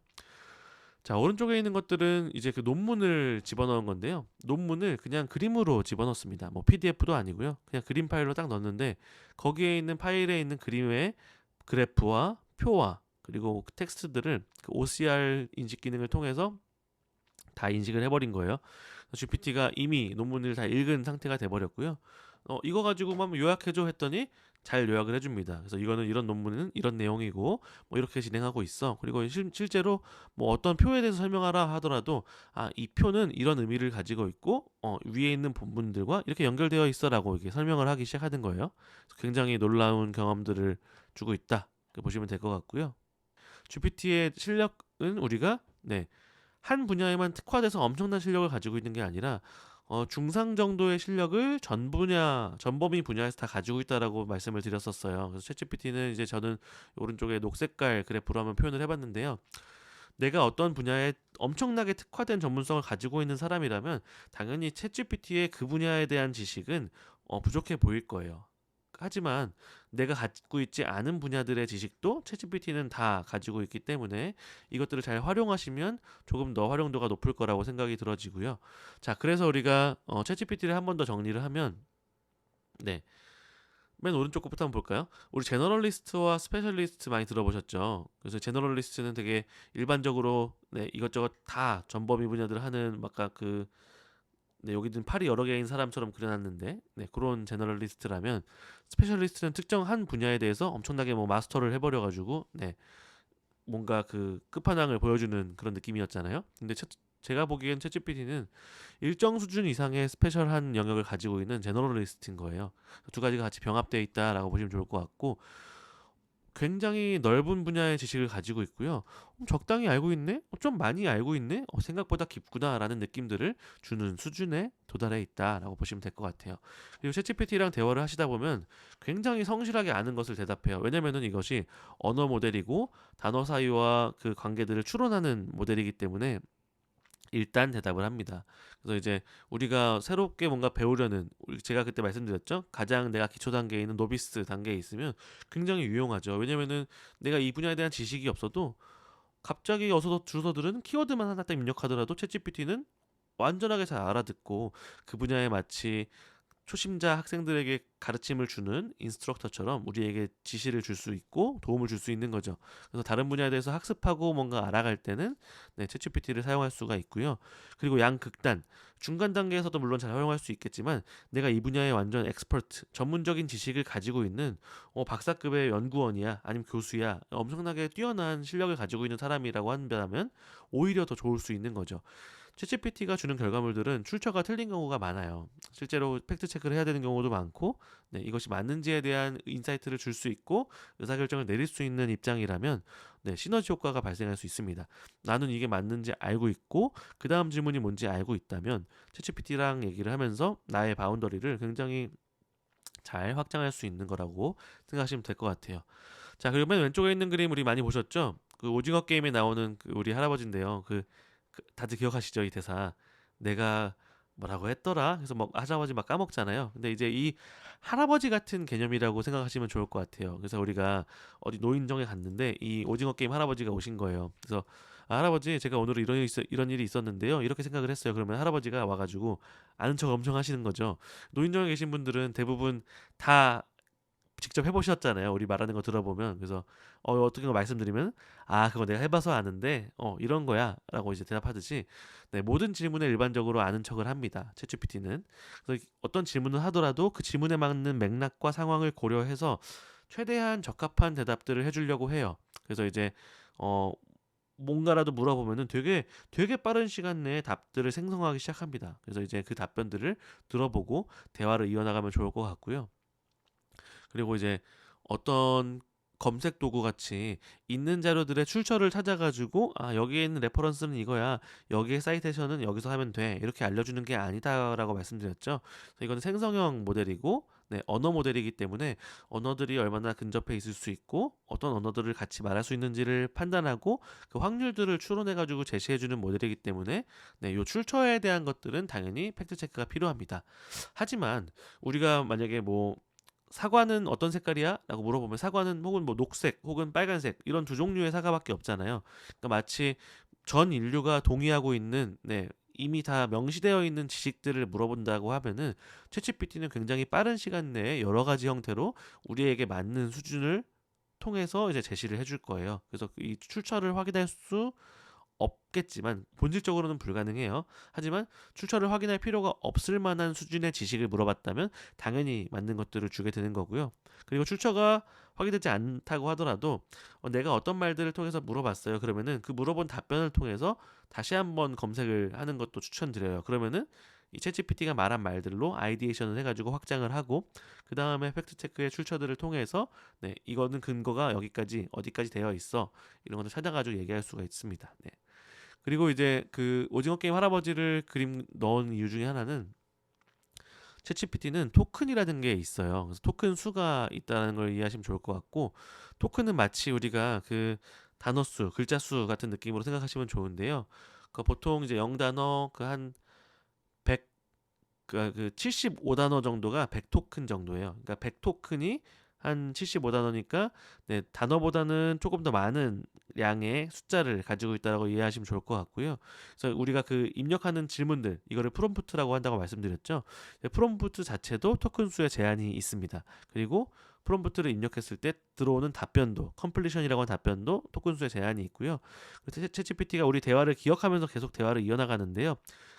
A: 자, 오른쪽에 있는 것들은 이제 그 논문을 집어넣은 건데요. 논문을 그냥 그림으로 집어넣습니다. 뭐 PDF도 아니고요. 그냥 그림 파일로 딱 넣었는데 거기에 있는 파일에 있는 그림의 그래프와 표와 그리고 그 텍스트들을 그 OCR 인식 기능을 통해서 다 인식을 해버린 거예요. GPT가 이미 논문을 다 읽은 상태가 돼버렸고요. 이거 가지고 한번 요약해줘 했더니 잘 요약을 해줍니다. 그래서 이거는 이런 논문은 이런 내용이고 뭐 이렇게 진행하고 있어. 그리고 실제로 뭐 어떤 표에 대해서 설명하라 하더라도 이 표는 이런 의미를 가지고 있고 위에 있는 본문들과 이렇게 연결되어 있어라고 이렇게 설명을 하기 시작하는 거예요. 그래서 굉장히 놀라운 경험들을 주고 있다. 이렇게 보시면 될 것 같고요. GPT의 실력은 우리가 한 분야에만 특화돼서 엄청난 실력을 가지고 있는 게 아니라 중상 정도의 실력을 전 분야, 전 범위 분야에서 다 가지고 있다라고 말씀을 드렸었어요. 그래서 챗GPT는 이제 저는 오른쪽에 녹색깔 그래프로 한번 표현을 해봤는데요. 내가 어떤 분야에 엄청나게 특화된 전문성을 가지고 있는 사람이라면 당연히 챗GPT의 그 분야에 대한 지식은 부족해 보일 거예요. 하지만 내가 갖고 있지 않은 분야들의 지식도 챗GPT는 다 가지고 있기 때문에 이것들을 잘 활용하시면 조금 더 활용도가 높을 거라고 생각이 들어지고요. 자, 그래서 우리가 챗GPT를 한 번 더 정리를 하면 네. 맨 오른쪽 것부터 한번 볼까요? 우리 제너럴리스트와 스페셜리스트 많이 들어보셨죠? 그래서 제너럴리스트는 되게 일반적으로 이것저것 다 전범위 분야들 하는 아까 여기는 팔이 여러 개인 사람처럼 그려놨는데 그런 제너럴리스트라면 스페셜리스트는 특정 한 분야에 대해서 엄청나게 뭐 마스터를 해버려가지고 뭔가 그 끝판왕을 보여주는 그런 느낌이었잖아요. 근데 제가 보기엔 챗GPT는 일정 수준 이상의 스페셜한 영역을 가지고 있는 제너럴리스트인 거예요. 두 가지가 같이 병합되어 있다라고 보시면 좋을 것 같고 굉장히 넓은 분야의 지식을 가지고 있고요. 적당히 알고 있네? 좀 많이 알고 있네? 생각보다 깊구나라는 느낌들을 주는 수준에 도달해 있다라고 보시면 될 것 같아요. 그리고 챗GPT랑 대화를 하시다 보면 굉장히 성실하게 아는 것을 대답해요. 왜냐면은 이것이 언어 모델이고 단어 사이와 그 관계들을 추론하는 모델이기 때문에 일단 대답을 합니다. 그래서 이제 우리가 새롭게 뭔가 배우려는 제가 그때 말씀드렸죠. 가장 내가 기초 단계에 있는 노비스 단계에 있으면 굉장히 유용하죠. 왜냐면은 내가 이 분야에 대한 지식이 없어도 갑자기 주소들은 키워드만 하나 딱 입력하더라도 챗GPT는 완전하게 잘 알아듣고 그 분야에 마치 초심자 학생들에게 가르침을 주는 인스트럭터처럼 우리에게 지시를 줄 수 있고 도움을 줄 수 있는 거죠. 그래서 다른 분야에 대해서 학습하고 뭔가 알아갈 때는 챗GPT를 사용할 수가 있고요. 그리고 양극단, 중간 단계에서도 물론 잘 활용할 수 있겠지만 내가 이 분야의 완전 엑스퍼트, 전문적인 지식을 가지고 있는 박사급의 연구원이야, 아니면 교수야, 엄청나게 뛰어난 실력을 가지고 있는 사람이라고 한다면 오히려 더 좋을 수 있는 거죠. 챗GPT가 주는 결과물들은 출처가 틀린 경우가 많아요. 실제로 팩트 체크를 해야 되는 경우도 많고, 이것이 맞는지에 대한 인사이트를 줄 수 있고 의사결정을 내릴 수 있는 입장이라면 시너지 효과가 발생할 수 있습니다. 나는 이게 맞는지 알고 있고 그 다음 질문이 뭔지 알고 있다면 챗GPT랑 얘기를 하면서 나의 바운더리를 굉장히 잘 확장할 수 있는 거라고 생각하시면 될 것 같아요. 자, 그리고 맨 왼쪽에 있는 그림 우리 많이 보셨죠? 그 오징어 게임에 나오는 그 우리 할아버지인데요. 다들 기억하시죠? 이 대사. 내가 뭐라고 했더라? 그래서 막 할아버지 막 까먹잖아요. 근데 이제 이 할아버지 같은 개념이라고 생각하시면 좋을 것 같아요. 그래서 우리가 어디 노인정에 갔는데 이 오징어 게임 할아버지가 오신 거예요. 그래서 할아버지 제가 오늘 이런 일이 있었는데요. 이렇게 생각을 했어요. 그러면 할아버지가 와가지고 아는 척 엄청 하시는 거죠. 노인정에 계신 분들은 대부분 다 직접 해보셨잖아요. 우리 말하는 거 들어보면. 그래서 어떻게 말씀드리면 그거 내가 해봐서 아는데 이런 거야 라고 이제 대답하듯이 모든 질문에 일반적으로 아는 척을 합니다. 챗GPT는. 그래서 어떤 질문을 하더라도 그 질문에 맞는 맥락과 상황을 고려해서 최대한 적합한 대답들을 해주려고 해요. 그래서 이제 뭔가라도 물어보면은 되게 빠른 시간 내에 답들을 생성하기 시작합니다. 그래서 이제 그 답변들을 들어보고 대화를 이어나가면 좋을 것 같고요. 그리고 이제 어떤 검색 도구 같이 있는 자료들의 출처를 찾아가지고 여기에 있는 레퍼런스는 이거야, 여기에 사이테이션은 여기서 하면 돼, 이렇게 알려주는 게 아니다라고 말씀드렸죠. 그래서 이거는 생성형 모델이고 언어 모델이기 때문에 언어들이 얼마나 근접해 있을 수 있고 어떤 언어들을 같이 말할 수 있는지를 판단하고 그 확률들을 추론해가지고 제시해주는 모델이기 때문에 이 출처에 대한 것들은 당연히 팩트 체크가 필요합니다. 하지만 우리가 만약에 뭐 사과는 어떤 색깔이야? 라고 물어보면 사과는 혹은 뭐 녹색 혹은 빨간색 이런 두 종류의 사과밖에 없잖아요. 그러니까 마치 전 인류가 동의하고 있는 이미 다 명시되어 있는 지식들을 물어본다고 하면은 챗GPT는 굉장히 빠른 시간 내에 여러 가지 형태로 우리에게 맞는 수준을 통해서 이제 제시를 해줄 거예요. 그래서 이 출처를 확인할 수 없겠지만 본질적으로는 불가능해요. 하지만 출처를 확인할 필요가 없을 만한 수준의 지식을 물어봤다면 당연히 맞는 것들을 주게 되는 거고요. 그리고 출처가 확인되지 않다고 하더라도 내가 어떤 말들을 통해서 물어봤어요. 그러면은 그 물어본 답변을 통해서 다시 한번 검색을 하는 것도 추천드려요. 그러면은 이 챗GPT가 말한 말들로 아이디에이션을 해가지고 확장을 하고 그 다음에 팩트 체크의 출처들을 통해서 네 이거는 근거가 여기까지 어디까지 되어 있어 이런 것을 찾아가지고 얘기할 수가 있습니다. 네. 그리고 이제 그 오징어 게임 할아버지를 그림 넣은 이유 중에 하나는 챗GPT는 토큰이라는 게 있어요. 그래서 토큰 수가 있다는 걸 이해하시면 좋을 것 같고 토큰은 마치 우리가 그 단어 수, 글자 수 같은 느낌으로 생각하시면 좋은데요. 그 보통 이제 0단어 그 한 100, 그 75단어 정도가 100토큰 정도예요. 그러니까 100토큰이 한 75단어니까 네, 단어보다는 조금 더 많은 양의 숫자를 가지고 있다라고 이해하시면 좋을 것 같고요. 그래서 우리가 그 입력하는 질문들 이거를 프롬프트라고 한다고 말씀드렸죠. 네, 프롬프트 자체도 토큰 수에 제한이 있습니다. 그리고 프롬프트를 입력했을 때 들어오는 답변도 컴플리션이라고 하는 답변도 토큰 수에 제한이 있고요. 그래서 챗GPT가 우리 대화를 기억하면서 계속 대화를 이어나가는데요.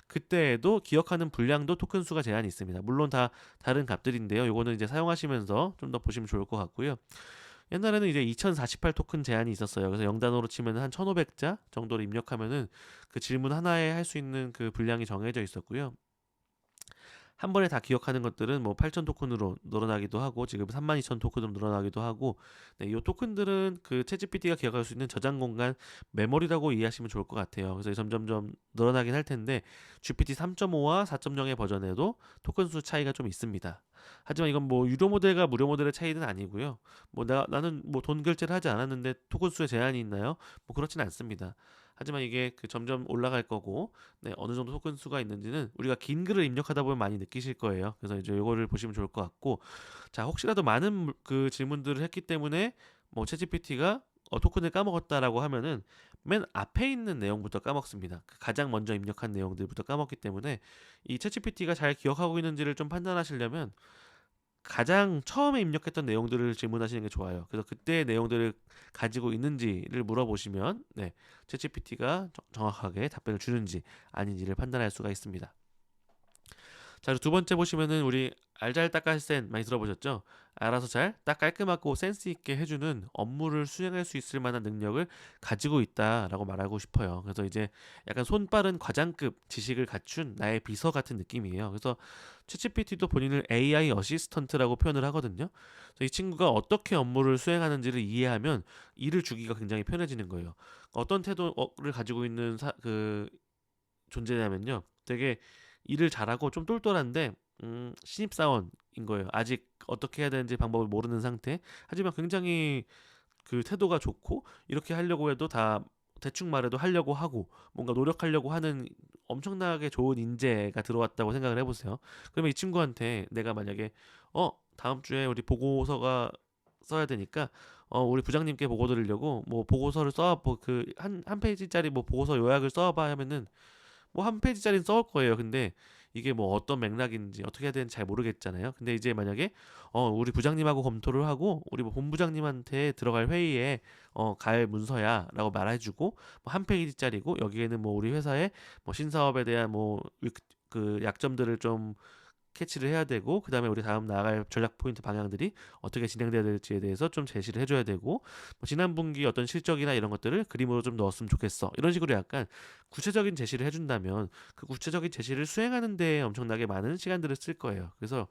A: 그때에도 기억하는 분량도 토큰 수가 제한이 있습니다. 물론 다 다른 값들인데요. 요거는 이제 사용하시면서 좀 더 보시면 좋을 것 같고요. 옛날에는 이제 2048 토큰 제한이 있었어요. 그래서 0단어로 치면 한 1500자 정도를 입력하면은 그 질문 하나에 할 수 있는 그 분량이 정해져 있었고요. 한 번에 다 기억하는 것들은 뭐 8,000 토큰으로 늘어나기도 하고 지금 32,000 토큰으로 늘어나기도 하고 네, 이 토큰들은 그 챗GPT가 기억할 수 있는 저장 공간 메모리라고 이해하시면 좋을 것 같아요. 그래서 점점점 늘어나긴 할 텐데 GPT 3.5와 4.0의 버전에도 토큰 수 차이가 좀 있습니다. 하지만 이건 뭐 유료 모델과 무료 모델의 차이는 아니고요. 뭐 나는 뭐 돈 결제를 하지 않았는데 토큰 수에 제한이 있나요? 뭐 그렇진 않습니다. 하지만 이게 그 점점 올라갈 거고 네, 어느 정도 토큰 수가 있는지는 우리가 긴 글을 입력하다 보면 많이 느끼실 거예요. 그래서 이제 이거를 보시면 좋을 것 같고 자 혹시라도 많은 그 질문들을 했기 때문에 뭐 챗GPT가 토큰을 까먹었다라고 하면은 맨 앞에 있는 내용부터 까먹습니다. 그 가장 먼저 입력한 내용들부터 까먹기 때문에 이 챗GPT가 잘 기억하고 있는지를 좀 판단하시려면 가장 처음에 입력했던 내용들을 질문하시는 게 좋아요. 그래서 그때의 내용들을 가지고 있는지를 물어보시면 네, 챗GPT가 정확하게 답변을 주는지 아닌지를 판단할 수가 있습니다. 자, 그리고 두 번째 보시면은 우리 알잘 딱깔센 많이 들어보셨죠? 알아서 잘 딱 깔끔하고 센스 있게 해주는 업무를 수행할 수 있을 만한 능력을 가지고 있다라고 말하고 싶어요. 그래서 이제 약간 손빠른 과장급 지식을 갖춘 나의 비서 같은 느낌이에요. 그래서 챗GPT도 본인을 AI 어시스턴트라고 표현을 하거든요. 그래서 이 친구가 어떻게 업무를 수행하는지를 이해하면 일을 주기가 굉장히 편해지는 거예요. 어떤 태도를 가지고 있는 그 존재냐면요. 되게 일을 잘하고 좀 똘똘한데 신입사원인 거예요. 아직 어떻게 해야 되는지 방법을 모르는 상태. 하지만 굉장히 그 태도가 좋고 이렇게 하려고 해도 다 대충 말해도 하려고 하고 뭔가 노력하려고 하는 엄청나게 좋은 인재가 들어왔다고 생각을 해보세요. 그러면 이 친구한테 내가 만약에 다음 주에 우리 보고서가 써야 되니까 우리 부장님께 보고 드리려고 뭐 보고서를 써와 그한 페이지짜리 뭐 보고서 요약을 써봐 하면은 뭐 한 페이지짜리는 써올 거예요. 근데 이게 뭐 어떤 맥락인지 어떻게 해야 되는지 잘 모르겠잖아요. 근데 이제 만약에 우리 부장님하고 검토를 하고 우리 뭐 본부장님한테 들어갈 회의에 갈 문서야라고 말해주고 뭐 한 페이지짜리고 여기에는 뭐 우리 회사의 뭐 신사업에 대한 뭐 그 약점들을 좀 캐치를 해야 되고 그다음에 우리 다음 나아갈 전략 포인트 방향들이 어떻게 진행돼야 될지에 대해서 좀 제시를 해줘야 되고 뭐 지난 분기 어떤 실적이나 이런 것들을 그림으로 좀 넣었으면 좋겠어 이런 식으로 약간 구체적인 제시를 해준다면 그 구체적인 제시를 수행하는 데 엄청나게 많은 시간들을 쓸 거예요. 그래서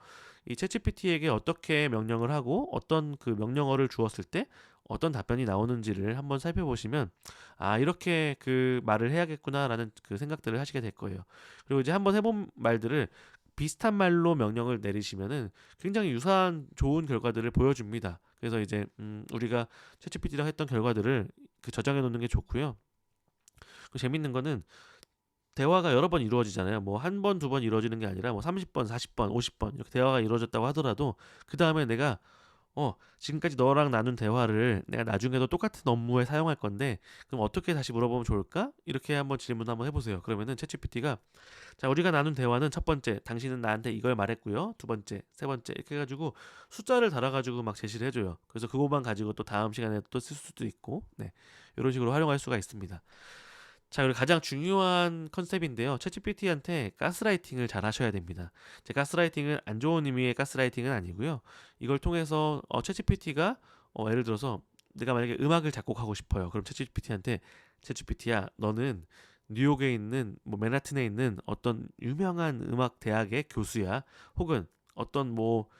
A: 이 챗GPT에게 어떻게 명령을 하고 어떤 그 명령어를 주었을 때 어떤 답변이 나오는지를 한번 살펴보시면 아 이렇게 그 말을 해야겠구나라는 그 생각들을 하시게 될 거예요. 그리고 이제 한번 해본 말들을 비슷한 말로 명령을 내리시면은 굉장히 유사한 좋은 결과들을 보여줍니다. 그래서 이제 우리가 챗GPT랑 했던 결과들을 그 저장해 놓는 게 좋고요. 그 재밌는 거는 대화가 여러 번 이루어지잖아요. 뭐 한 번, 두 번 이루어지는 게 아니라 뭐 30번, 40번, 50번 이렇게 대화가 이루어졌다고 하더라도 그 다음에 내가 지금까지 너랑 나눈 대화를 내가 나중에도 똑같은 업무에 사용할 건데 그럼 어떻게 다시 물어보면 좋을까? 이렇게 한번 질문 한번 해보세요. 그러면은 챗GPT가 자, 우리가 나눈 대화는 첫 번째, 당신은 나한테 이걸 말했고요. 두 번째, 세 번째 이렇게 해가지고 숫자를 달아가지고 막 제시를 해줘요. 그래서 그거만 가지고 또 다음 시간에 또 쓸 수도 있고, 네, 이런 식으로 활용할 수가 있습니다. 자, 그리고 가장 중요한 컨셉인데요. 챗GPT한테 가스라이팅을 잘 하셔야 됩니다. 제 가스라이팅은 안 좋은 의미의 가스라이팅은 아니고요. 이걸 통해서 챗GPT가 예를 들어서 내가 만약에 음악을 작곡하고 싶어요. 그럼 챗GPT한테 챗GPT야, 너는 뉴욕에 있는 뭐 맨하튼에 있는 어떤 유명한 음악 대학의 교수야. 혹은 어떤 뭐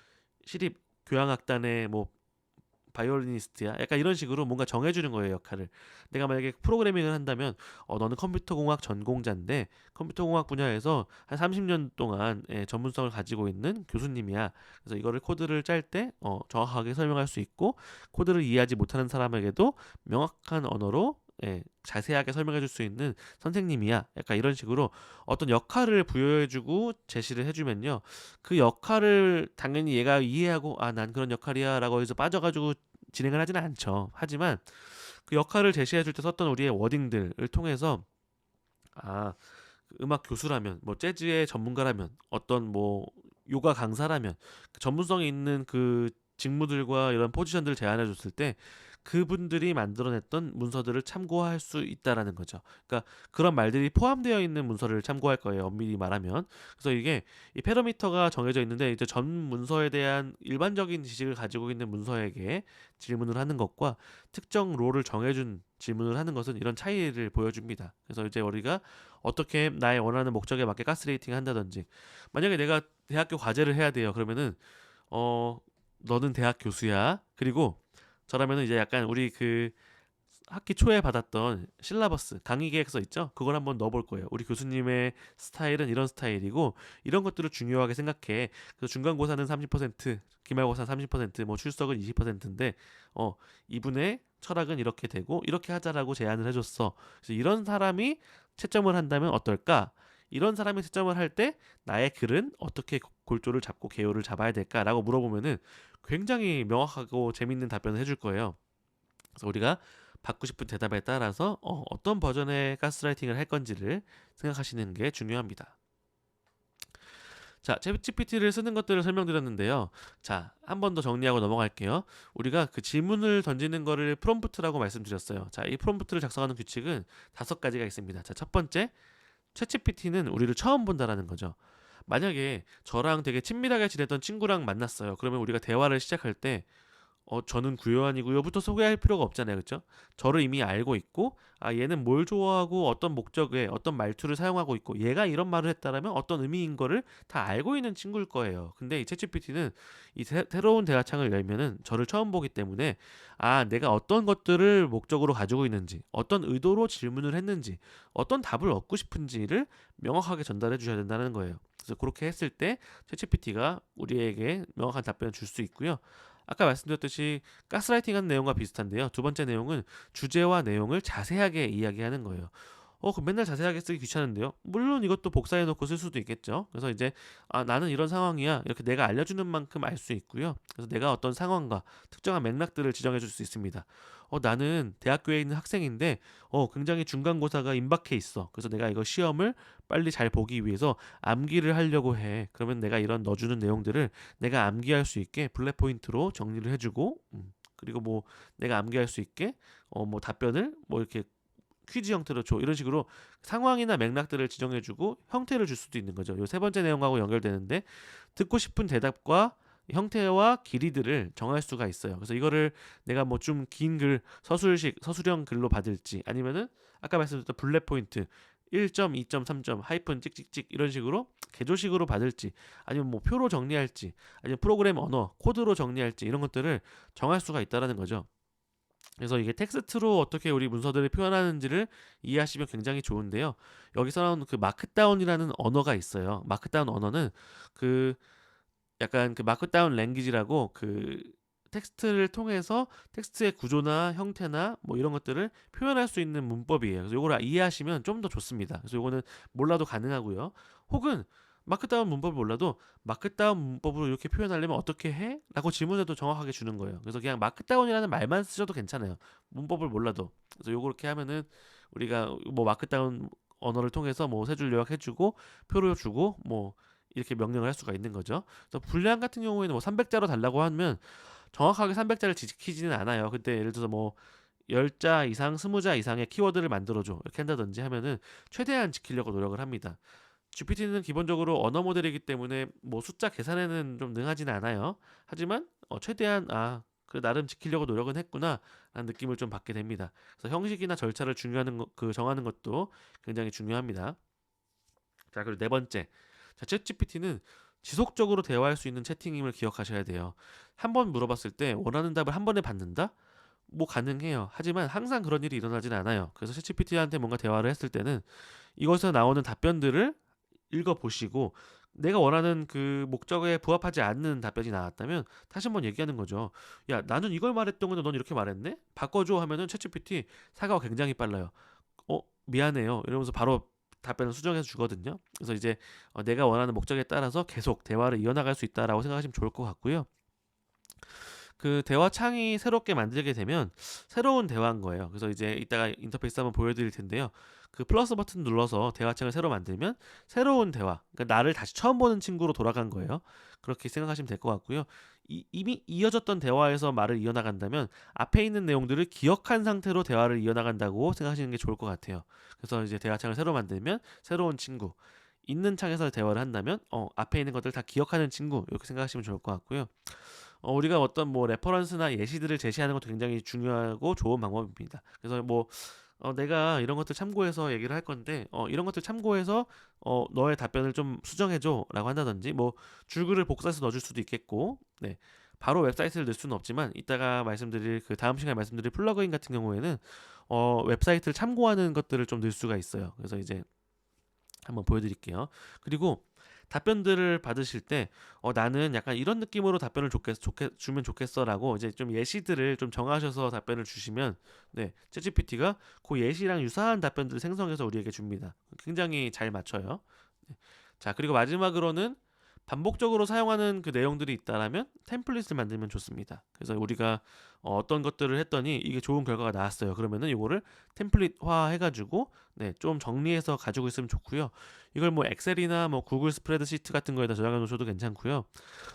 A: 시립 교향악단의 뭐 바이올리니스트야. 약간 이런 식으로 뭔가 정해주는 거예요, 역할을. 내가 만약에 프로그래밍을 한다면, 너는 컴퓨터공학 전공자인데, 컴퓨터공학 분야에서 한 30년 동안 전문성을 가지고 있는 교수님이야. 그래서 이거를 코드를 짤 때, 정확하게 설명할 수 있고, 코드를 이해하지 못하는 사람에게도 명확한 언어로 자세하게 설명해 줄 수 있는 선생님이야. 약간 이런 식으로 어떤 역할을 부여해주고 제시를 해주면요. 그 역할을 당연히 얘가 이해하고 난 그런 역할이야라고 해서 빠져가지고 진행을 하지는 않죠. 하지만 그 역할을 제시해 줄 때 썼던 우리의 워딩들을 통해서 아, 그 음악 교수라면 뭐 재즈의 전문가라면 어떤 뭐 요가 강사라면 그 전문성이 있는 그 직무들과 이런 포지션들을 제안해 줬을 때 그분들이 만들어냈던 문서들을 참고할 수 있다라는 거죠. 그러니까 그런 말들이 포함되어 있는 문서를 참고할 거예요. 엄밀히 말하면. 그래서 이게 이 패러미터가 정해져 있는데 이제 전 문서에 대한 일반적인 지식을 가지고 있는 문서에게 질문을 하는 것과 특정 롤을 정해준 질문을 하는 것은 이런 차이를 보여줍니다. 그래서 이제 우리가 어떻게 나의 원하는 목적에 맞게 가스레이팅을 한다든지 만약에 내가 대학교 과제를 해야 돼요. 그러면은 어 너는 대학 교수야. 그리고 저라면은 이제 약간 우리 그 학기 초에 받았던 실라버스 강의 계획서 있죠? 그걸 한번 넣어볼 거예요. 우리 교수님의 스타일은 이런 스타일이고 이런 것들을 중요하게 생각해. 그래서 중간고사는 30%, 기말고사 30%, 뭐 출석은 20%인데 이분의 철학은 이렇게 되고 이렇게 하자라고 제안을 해줬어. 그래서 이런 사람이 채점을 한다면 어떨까? 이런 사람이 채점을 할 때 나의 글은 어떻게 골조를 잡고 개요를 잡아야 될까라고 물어보면은 굉장히 명확하고 재밌는 답변을 해줄 거예요. 그래서 우리가 받고 싶은 대답에 따라서 떤 버전의 가스라이팅을 할 건지를 생각하시는 게 중요합니다. 자, 챗GPT를 쓰는 것들을 설명드렸는데요. 자, 한 번 더 정리하고 넘어갈게요. 우리가 그 질문을 던지는 거를 프롬프트라고 말씀드렸어요. 자, 이 프롬프트를 작성하는 규칙은 5가지가 있습니다. 자, 첫 번째, 챗GPT는 우리를 처음 본다라는 거죠. 만약에 저랑 되게 친밀하게 지냈던 친구랑 만났어요. 그러면 우리가 대화를 시작할 때 저는 구요한이고요부터 소개할 필요가 없잖아요. 그렇죠? 저를 이미 알고 있고 얘는 뭘 좋아하고 어떤 목적에 어떤 말투를 사용하고 있고 얘가 이런 말을 했다라면 어떤 의미인 거를 다 알고 있는 친구일 거예요. 근데 이 챗GPT는 이 새로운 대화창을 열면은 저를 처음 보기 때문에 내가 어떤 것들을 목적으로 가지고 있는지 어떤 의도로 질문을 했는지 어떤 답을 얻고 싶은지를 명확하게 전달해 주셔야 된다는 거예요. 그래서 그렇게 했을 때 챗GPT가 우리에게 명확한 답변을 줄 수 있고요. 아까 말씀드렸듯이 가스라이팅하는 내용과 비슷한데요. 두 번째 내용은 주제와 내용을 자세하게 이야기하는 거예요. 그럼 맨날 자세하게 쓰기 귀찮은데요. 물론 이것도 복사해 놓고 쓸 수도 있겠죠. 그래서 이제 나는 이런 상황이야. 이렇게 내가 알려주는 만큼 알 수 있고요. 그래서 내가 어떤 상황과 특정한 맥락들을 지정해 줄 수 있습니다. 나는 대학교에 있는 학생인데 굉장히 중간고사가 임박해 있어. 그래서 내가 이거 시험을 빨리 잘 보기 위해서 암기를 하려고 해. 그러면 내가 이런 넣어주는 내용들을 내가 암기할 수 있게 블랙 포인트로 정리를 해주고 그리고 뭐 내가 암기할 수 있게 뭐 답변을 뭐 이렇게 퀴즈 형태로 줘. 이런 식으로 상황이나 맥락들을 지정해주고 형태를 줄 수도 있는 거죠. 요 세 번째 내용하고 연결되는데 듣고 싶은 대답과 형태와 길이들을 정할 수가 있어요. 그래서 이거를 내가 뭐 좀 긴 글, 서술형 글로 받을지 아니면은 아까 말씀드렸던 블랙 포인트 1점, 2점, 3점, 하이픈 찍찍찍 이런 식으로 개조식으로 받을지 아니면 뭐 표로 정리할지 아니면 프로그램 언어, 코드로 정리할지 이런 것들을 정할 수가 있다라는 거죠. 그래서 이게 텍스트로 어떻게 우리 문서들을 표현하는지를 이해하시면 굉장히 좋은데요. 여기서 나오는 그 마크다운이라는 언어가 있어요. 마크다운 언어는 그 약간 그 마크다운 랭귀지라고 그 텍스트를 통해서 텍스트의 구조나 형태나 뭐 이런 것들을 표현할 수 있는 문법이에요. 그래서 이걸 이해하시면 좀 더 좋습니다. 그래서 이거는 몰라도 가능하고요. 혹은 마크다운 문법을 몰라도 마크다운 문법으로 이렇게 표현하려면 어떻게 해? 라고 질문해도 정확하게 주는 거예요. 그래서 그냥 마크다운이라는 말만 쓰셔도 괜찮아요. 문법을 몰라도. 그래서 요렇게 하면은 우리가 뭐 마크다운 언어를 통해서 뭐 세 줄 요약해주고 표를 주고 뭐 이렇게 명령을 할 수가 있는 거죠. 그래서 분량 같은 경우에는 뭐 300자로 달라고 하면 정확하게 300자를 지키지는 않아요. 근데 예를 들어서 뭐 10자 이상, 20자 이상의 키워드를 만들어줘 이렇게 한다든지 하면은 최대한 지키려고 노력을 합니다. GPT는 기본적으로 언어 모델이기 때문에 뭐 숫자 계산에는 좀 능하지는 않아요. 하지만 최대한 그 나름 지키려고 노력은 했구나 라는 느낌을 좀 받게 됩니다. 그래서 형식이나 절차를 정하는 것도 굉장히 중요합니다. 자, 그리고 네 번째. 자, 챗GPT는 지속적으로 대화할 수 있는 채팅임을 기억하셔야 돼요. 한 번 물어봤을 때 원하는 답을 한 번에 받는다? 뭐 가능해요. 하지만 항상 그런 일이 일어나진 않아요. 그래서 챗GPT한테 뭔가 대화를 했을 때는 이것에서 나오는 답변들을 읽어보시고 내가 원하는 그 목적에 부합하지 않는 답변이 나왔다면 다시 한번 얘기하는 거죠. 야, 나는 이걸 말했던 건데 넌 이렇게 말했네? 바꿔줘 하면은 챗GPT 사과가 굉장히 빨라요. 미안해요. 이러면서 바로 답변을 수정해서 주거든요. 그래서 이제 내가 원하는 목적에 따라서 계속 대화를 이어나갈 수 있다라고 생각하시면 좋을 것 같고요. 그 대화 창이 새롭게 만들게 되면 새로운 대화인 거예요. 그래서 이제 이따가 인터페이스 한번 보여드릴 텐데요. 그 플러스 버튼 눌러서 대화 창을 새로 만들면 새로운 대화, 그러니까 나를 다시 처음 보는 친구로 돌아간 거예요. 그렇게 생각하시면 될 것 같고요. 이미 이어졌던 대화에서 말을 이어나간다면 앞에 있는 내용들을 기억한 상태로 대화를 이어나간다고 생각하시는 게 좋을 것 같아요. 그래서 이제 대화 창을 새로 만들면 새로운 친구, 있는 창에서 대화를 한다면 앞에 있는 것들 다 기억하는 친구 이렇게 생각하시면 좋을 것 같고요. 우리가 어떤 뭐 레퍼런스나 예시들을 제시하는 것도 굉장히 중요하고 좋은 방법입니다. 그래서 뭐 내가 이런 것들 참고해서 얘기를 할 건데 이런 것들 참고해서 너의 답변을 좀 수정해줘라고 한다든지 뭐 줄글을 복사해서 넣어줄 수도 있겠고 네. 바로 웹사이트를 넣을 수는 없지만 이따가 말씀드릴 그 다음 시간에 말씀드릴 플러그인 같은 경우에는 웹사이트를 참고하는 것들을 좀 넣을 수가 있어요. 그래서 이제 한번 보여드릴게요. 그리고 답변들을 받으실 때 나는 약간 이런 느낌으로 답변을 주면 좋겠어라고 이제 좀 예시들을 좀 정하셔서 답변을 주시면 네, 챗GPT가 그 예시랑 유사한 답변들을 생성해서 우리에게 줍니다. 굉장히 잘 맞춰요. 네. 자, 그리고 마지막으로는 반복적으로 사용하는 그 내용들이 있다라면 템플릿을 만들면 좋습니다. 그래서 우리가 어떤 것들을 했더니 이게 좋은 결과가 나왔어요. 그러면은 이거를 템플릿화 해가지고 네, 좀 정리해서 가지고 있으면 좋고요. 이걸 뭐 엑셀이나 뭐 구글 스프레드시트 같은 거에다 저장해 놓으셔도 괜찮고요.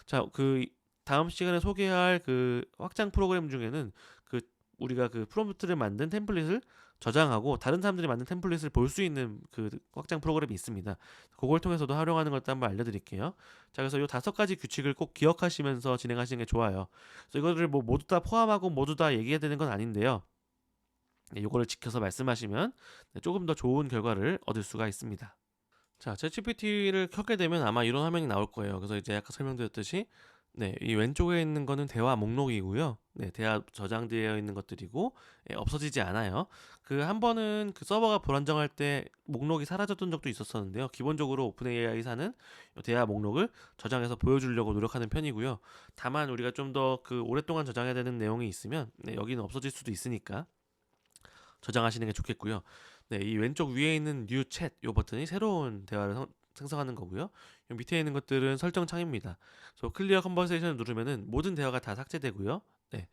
A: 자, 그 다음 시간에 소개할 그 확장 프로그램 중에는 그 우리가 그 프롬프트를 만든 템플릿을 저장하고 다른 사람들이 만든 템플릿을 볼 수 있는 그 확장 프로그램이 있습니다. 그걸 통해서도 활용하는 것도 한번 알려드릴게요. 자, 그래서 이 5가지 규칙을 꼭 기억하시면서 진행하시는 게 좋아요. 그래서 이거를 뭐 모두 다 포함하고 모두 다 얘기해야 되는 건 아닌데요. 네, 요거를 지켜서 말씀하시면 네, 조금 더 좋은 결과를 얻을 수가 있습니다. 자, 챗GPT를 켜게 되면 아마 이런 화면이 나올 거예요. 그래서 이제 아까 설명드렸듯이 네, 이 왼쪽에 있는 거는 대화 목록이고요. 네, 대화 저장되어 있는 것들이고 없어지지 않아요. 그 한 번은 그 서버가 불안정할 때 목록이 사라졌던 적도 있었었는데요. 기본적으로 오픈 AI사는 대화 목록을 저장해서 보여주려고 노력하는 편이고요. 다만 우리가 좀 더 그 오랫동안 저장해야 되는 내용이 있으면 네, 여기는 없어질 수도 있으니까 저장하시는 게 좋겠고요. 네, 이 왼쪽 위에 있는 New Chat 요 버튼이 새로운 대화를 생성하는 거고요. 요 밑에 있는 것들은 설정 창입니다. 그래서 클리어 컨버세이션을 누르면은 모든 대화가 다 삭제되고요. 네,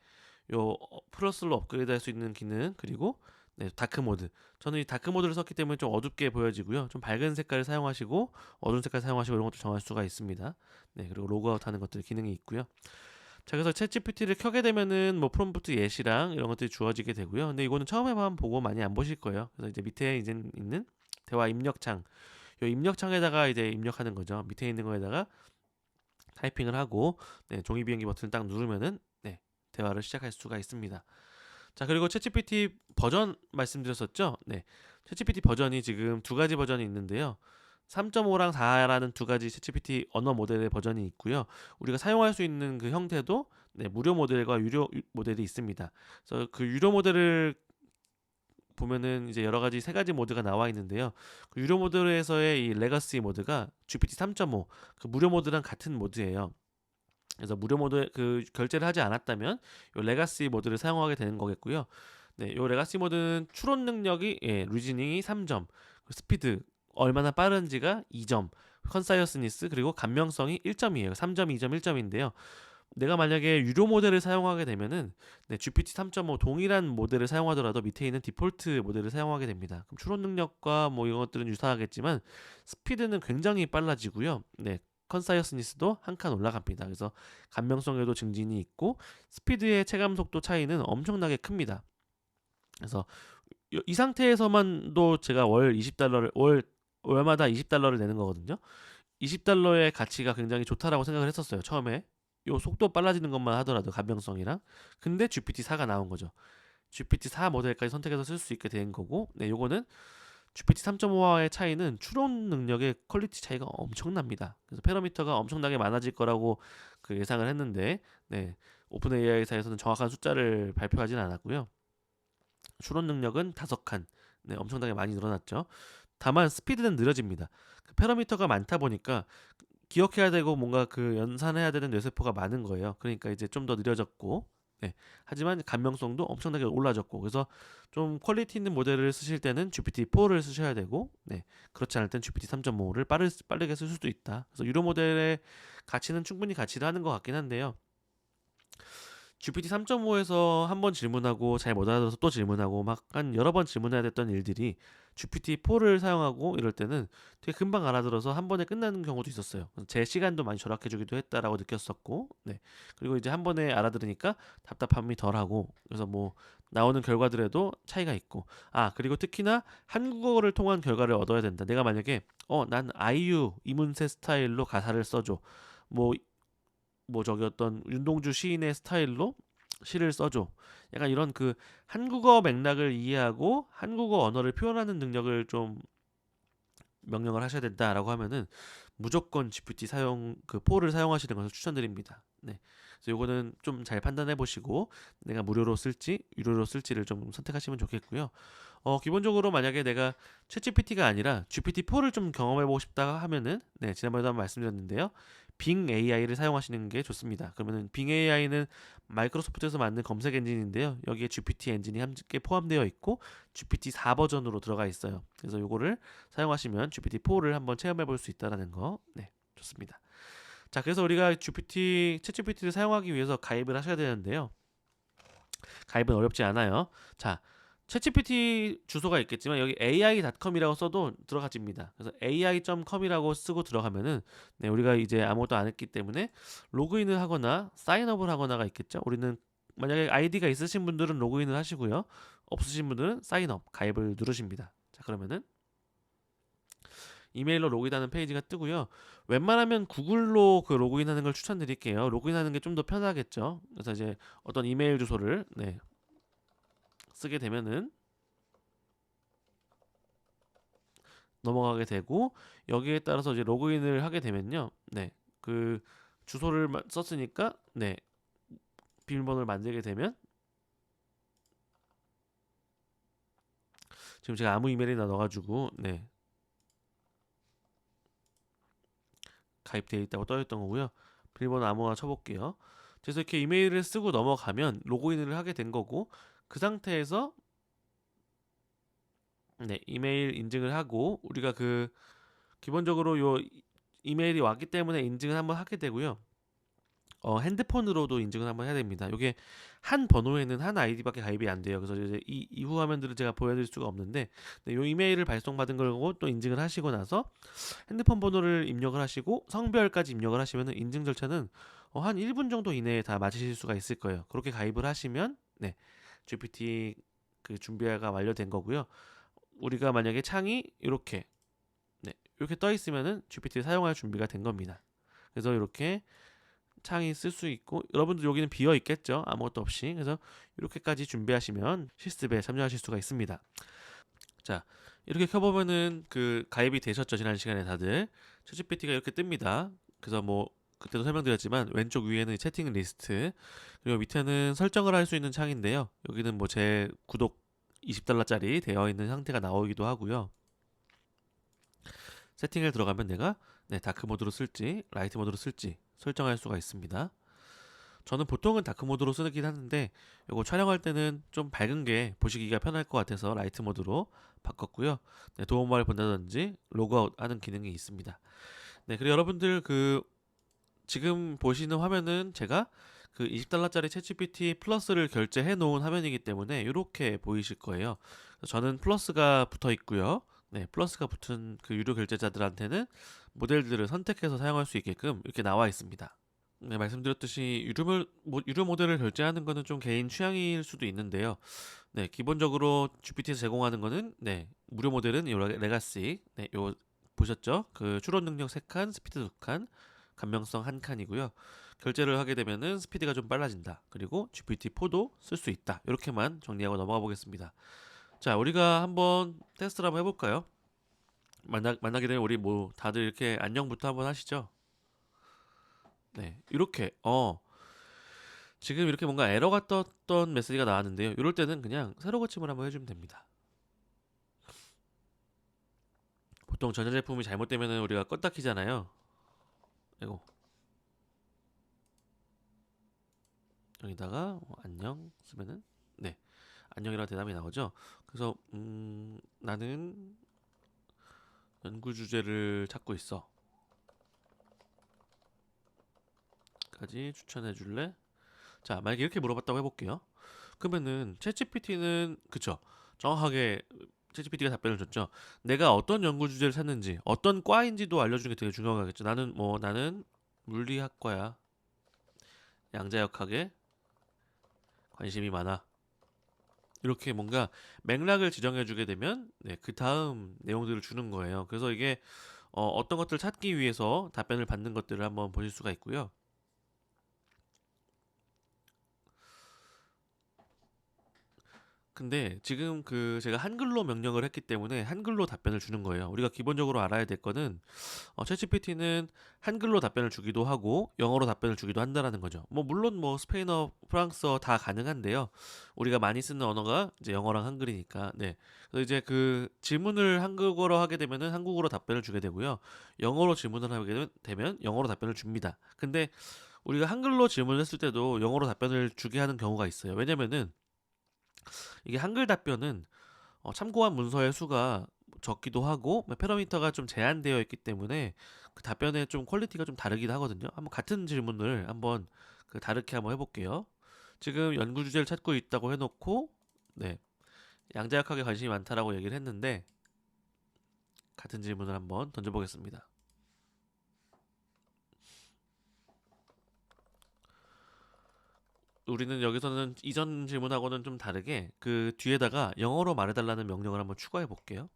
A: 요 플러스로 업그레이드할 수 있는 기능 그리고 네, 다크 모드. 저는 이 다크 모드를 썼기 때문에 좀 어둡게 보여지고요. 좀 밝은 색깔을 사용하시고 어두운 색깔 사용하시고 이런 것도 정할 수가 있습니다. 네, 그리고 로그아웃하는 것들 기능이 있고요. 자, 그래서 챗GPT를 켜게 되면은 뭐 프롬프트 예시랑 이런 것들이 주어지게 되고요. 근데 이거는 처음에만 보고 많이 안 보실 거예요. 그래서 이제 밑에 이제 있는 대화 입력창, 요 입력창에다가 이제 입력하는 거죠. 밑에 있는 거에다가 타이핑을 하고 네, 종이 비행기 버튼을 딱 누르면은 네, 대화를 시작할 수가 있습니다. 자, 그리고 챗GPT 버전 말씀드렸었죠? 네, 챗GPT 버전이 지금 2가지 버전이 있는데요. 3.5랑 4라는 2가지 챗GPT 언어 모델의 버전이 있고요. 우리가 사용할 수 있는 그 형태도 네, 무료 모델과 유료 모델이 있습니다. 그래서 그 유료 모델을 보면은 이제 여러 가지 3가지 모드가 나와 있는데요. 그 유료 모드에서의 이 레거시 모드가 GPT 3.5, 그 무료 모드랑 같은 모드예요. 그래서 무료 모드 그 결제를 하지 않았다면 요 레가시 모드를 사용하게 되는 거겠고요. 네, 요 레가시 모드는 추론 능력이 리즈닝이 3점, 스피드 얼마나 빠른지가 2점, 컨사이어스니스 그리고 감명성이 1점이에요. 3점, 2점, 1점인데요. 내가 만약에 유료 모델을 사용하게 되면은 GPT 3.5 동일한 모델을 사용하더라도 밑에 있는 디폴트 모델을 사용하게 됩니다. 그럼 추론 능력과 뭐 이런 것들은 유사하겠지만 스피드는 굉장히 빨라지고요. 컨사이어스니스도 한 칸 올라갑니다. 그래서 감명성에도 증진이 있고 스피드의 체감 속도 차이는 엄청나게 큽니다. 그래서 이 상태에서만도 제가 월 20달러를 월마다 20달러를 내는 거거든요. 20달러의 가치가 굉장히 좋다라고 생각을 했었어요. 처음에 요 속도 빨라지는 것만 하더라도 감명성이랑. 근데 GPT-4가 나온 거죠. GPT-4 모델까지 선택해서 쓸 수 있게 된 거고, 요거는 GPT 3.5와의 차이는 추론 능력의 퀄리티 차이가 엄청납니다. 그래서 패러미터가 엄청나게 많아질 거라고 그 예상을 했는데, 오픈 AI사에서는 정확한 숫자를 발표하진 않았고요. 추론 능력은 5칸, 엄청나게 많이 늘어났죠. 다만 스피드는 느려집니다. 그 패러미터가 많다 보니까 기억해야 되고 뭔가 그 연산해야 되는 뇌세포가 많은 거예요. 그러니까 이제 좀 더 느려졌고, 하지만 감명성도 엄청나게 올라졌고, 그래서 좀 퀄리티 있는 모델을 쓰실 때는 GPT-4를 쓰셔야 되고, 그렇지 않을 땐 GPT 3.5를 빠르게 쓸 수도 있다. 그래서 유료 모델의 가치는 충분히 가치를 하는 것 같긴 한데요. GPT 3.5에서 한 번 질문하고 잘 못 알아들어서 또 질문하고 막 한 여러 번 질문해야 됐던 일들이 GPT-4를 사용하고 이럴 때는 되게 금방 알아들어서 한 번에 끝나는 경우도 있었어요. 제 시간도 많이 절약해주기도 했다라고 느꼈었고, 그리고 이제 한 번에 알아들으니까 답답함이 덜하고, 그래서 뭐 나오는 결과들에도 차이가 있고, 그리고 특히나 한국어를 통한 결과를 얻어야 된다. 내가 만약에 난 아이유 이문세 스타일로 가사를 써줘. 뭐 저기 어떤 윤동주 시인의 스타일로 시를 써줘. 약간 이런 그 한국어 맥락을 이해하고 한국어 언어를 표현하는 능력을 좀 명령을 하셔야 된다라고 하면은 무조건 GPT 4를 사용하시는 것을 추천드립니다. 그래서 요거는 좀 잘 판단해 보시고 내가 무료로 쓸지 유료로 쓸지를 좀 선택하시면 좋겠고요. 기본적으로 만약에 내가 챗GPT가 아니라 GPT-4를 좀 경험해 보고 싶다 하면은 지난번에도 한번 말씀드렸는데요. 빙 AI를 사용하시는 게 좋습니다. 그러면은 빙 AI는 마이크로소프트에서 만든 검색 엔진인데요. 여기에 GPT 엔진이 함께 포함되어 있고 GPT-4 버전으로 들어가 있어요. 그래서 요거를 사용하시면 GPT-4를 한번 체험해 볼 수 있다라는 거. 좋습니다. 자, 그래서 우리가 챗GPT를 사용하기 위해서 가입을 하셔야 되는데요. 가입은 어렵지 않아요. 자, 챗GPT 주소가 있겠지만 여기 ai.com이라고 써도 들어가집니다. 그래서 ai.com이라고 쓰고 들어가면은 우리가 이제 아무것도 안 했기 때문에 로그인을 하거나 사인업을 하거나가 있겠죠. 우리는 만약에 아이디가 있으신 분들은 로그인을 하시고요. 없으신 분들은 사인업, 가입을 누르십니다. 자, 그러면은 이메일로 로그인하는 페이지가 뜨고요. 웬만하면 구글로 그 로그인하는 걸 추천드릴게요. 로그인하는 게 좀 더 편하겠죠. 그래서 이제 어떤 이메일 주소를 쓰게 되면은 넘어가게 되고 여기에 따라서 이제 로그인을 하게 되면요. 그 주소를 썼으니까 비밀번호를 만들게 되면 지금 제가 아무 이메일이나 넣어가지고 가입되어 있다고 떠있던 거고요. 비밀번호 아무거나 쳐볼게요. 그래서 이렇게 이메일을 쓰고 넘어가면 로그인을 하게 된 거고 그 상태에서 이메일 인증을 하고 우리가 그 기본적으로 요 이메일이 왔기 때문에 인증을 한번 하게 되고요. 핸드폰으로도 인증을 한번 해야 됩니다. 이게 한 번호에는 한 아이디밖에 가입이 안 돼요. 그래서 이제 이 이후 화면들을 제가 보여드릴 수가 없는데, 이 이메일을 발송받은 걸고 또 인증을 하시고 나서 핸드폰 번호를 입력을 하시고 성별까지 입력을 하시면은 인증 절차는 한 1분 정도 이내에 다 마치실 수가 있을 거예요. 그렇게 가입을 하시면 GPT 그 준비가 완료된 거고요. 우리가 만약에 창이 이렇게 떠 있으면은 GPT를 사용할 준비가 된 겁니다. 그래서 이렇게 창이 쓸 수 있고 여러분들 여기는 비어 있겠죠, 아무것도 없이. 그래서 이렇게까지 준비하시면 실습에 참여하실 수가 있습니다. 자, 이렇게 켜보면은 그 가입이 되셨죠, 지난 시간에 다들. 챗GPT가 이렇게 뜹니다. 그래서 뭐 그때도 설명드렸지만 왼쪽 위에는 채팅 리스트, 그리고 밑에는 설정을 할 수 있는 창인데요. 여기는 뭐 제 구독 20달러짜리 되어 있는 상태가 나오기도 하고요. 세팅을 들어가면 내가 다크 모드로 쓸지 라이트 모드로 쓸지 설정할 수가 있습니다. 저는 보통은 다크 모드로 쓰긴 하는데 이거 촬영할 때는 좀 밝은 게 보시기가 편할 것 같아서 라이트 모드로 바꿨고요. 도움말을 본다든지 로그아웃 하는 기능이 있습니다. 네, 그리고 여러분들 그 지금 보시는 화면은 제가 그 $20짜리 챗GPT 플러스를 결제해 놓은 화면이기 때문에 이렇게 보이실 거예요. 저는 플러스가 붙어 있고요. 네, 플러스가 붙은 그 유료 결제자들한테는 모델들을 선택해서 사용할 수 있게끔 이렇게 나와 있습니다. 네, 말씀드렸듯이 유료 모델을 결제하는 거는 좀 개인 취향일 수도 있는데요. 네, 기본적으로 GPT에서 제공하는 거는 네, 무료 모델은 요 레가시, 네, 요 보셨죠? 그 추론 능력 3칸, 스피드 2칸, 감명성 1칸이고요. 결제를 하게 되면은 스피드가 좀 빨라진다. 그리고 GPT-4도 쓸 수 있다. 이렇게만 정리하고 넘어가 보겠습니다. 자, 우리가 한번 테스트를 한번 해볼까요? 만나게 되면 우리 뭐 다들 이렇게 안녕부터 한번 하시죠. 네, 이렇게 지금 이렇게 뭔가 에러가 떴던 메시지가 나왔는데요. 이럴 때는 그냥 새로 고침을 한번 해주면 됩니다. 보통 전자제품이 잘못되면 우리가 껐다 키잖아요. 이고 여기다가 안녕 쓰면은 네, 안녕이라는 대답이 나오죠. 그래서 나는 연구 주제를 찾고 있어. 까지 추천해 줄래? 자, 만약에 이렇게 물어봤다고 해볼게요. 그러면은 챗GPT는 그쵸? 정확하게 챗GPT가 답변을 줬죠. 내가 어떤 연구 주제를 찾는지, 어떤 과인지도 알려주는 게 되게 중요하겠죠. 나는 물리학과야. 양자역학에 관심이 많아. 이렇게 뭔가 맥락을 지정해주게 되면 네, 그 다음 내용들을 주는 거예요. 그래서 이게 어떤 것들을 찾기 위해서 답변을 받는 것들을 한번 보실 수가 있고요. 근데 지금 그 제가 한글로 명령을 했기 때문에 한글로 답변을 주는 거예요. 우리가 기본적으로 알아야 될 거는 챗GPT는 한글로 답변을 주기도 하고 영어로 답변을 주기도 한다라는 거죠. 뭐 물론 뭐 스페인어, 프랑스어 다 가능한데요. 우리가 많이 쓰는 언어가 이제 영어랑 한글이니까. 네. 그래서 이제 그 질문을 한국어로 하게 되면은 한국어로 답변을 주게 되고요. 영어로 질문을 하게 되면 영어로 답변을 줍니다. 근데 우리가 한글로 질문을 했을 때도 영어로 답변을 주게 하는 경우가 있어요. 왜냐면은 이게 한글 답변은 참고한 문서의 수가 적기도 하고 패러미터가 좀 제한되어 있기 때문에 그 답변의 좀 퀄리티가 좀 다르긴 하거든요. 한번 같은 질문을 한번 그 다르게 한번 해볼게요. 지금 연구 주제를 찾고 있다고 해놓고 네, 양자역학에 관심이 많다라고 얘기를 했는데 같은 질문을 한번 던져보겠습니다. 우리는 여기서는 이전 질문하고는 좀 다르게 그 뒤에다가 영어로 말해달라는 명령을 한번 추가해 볼게요.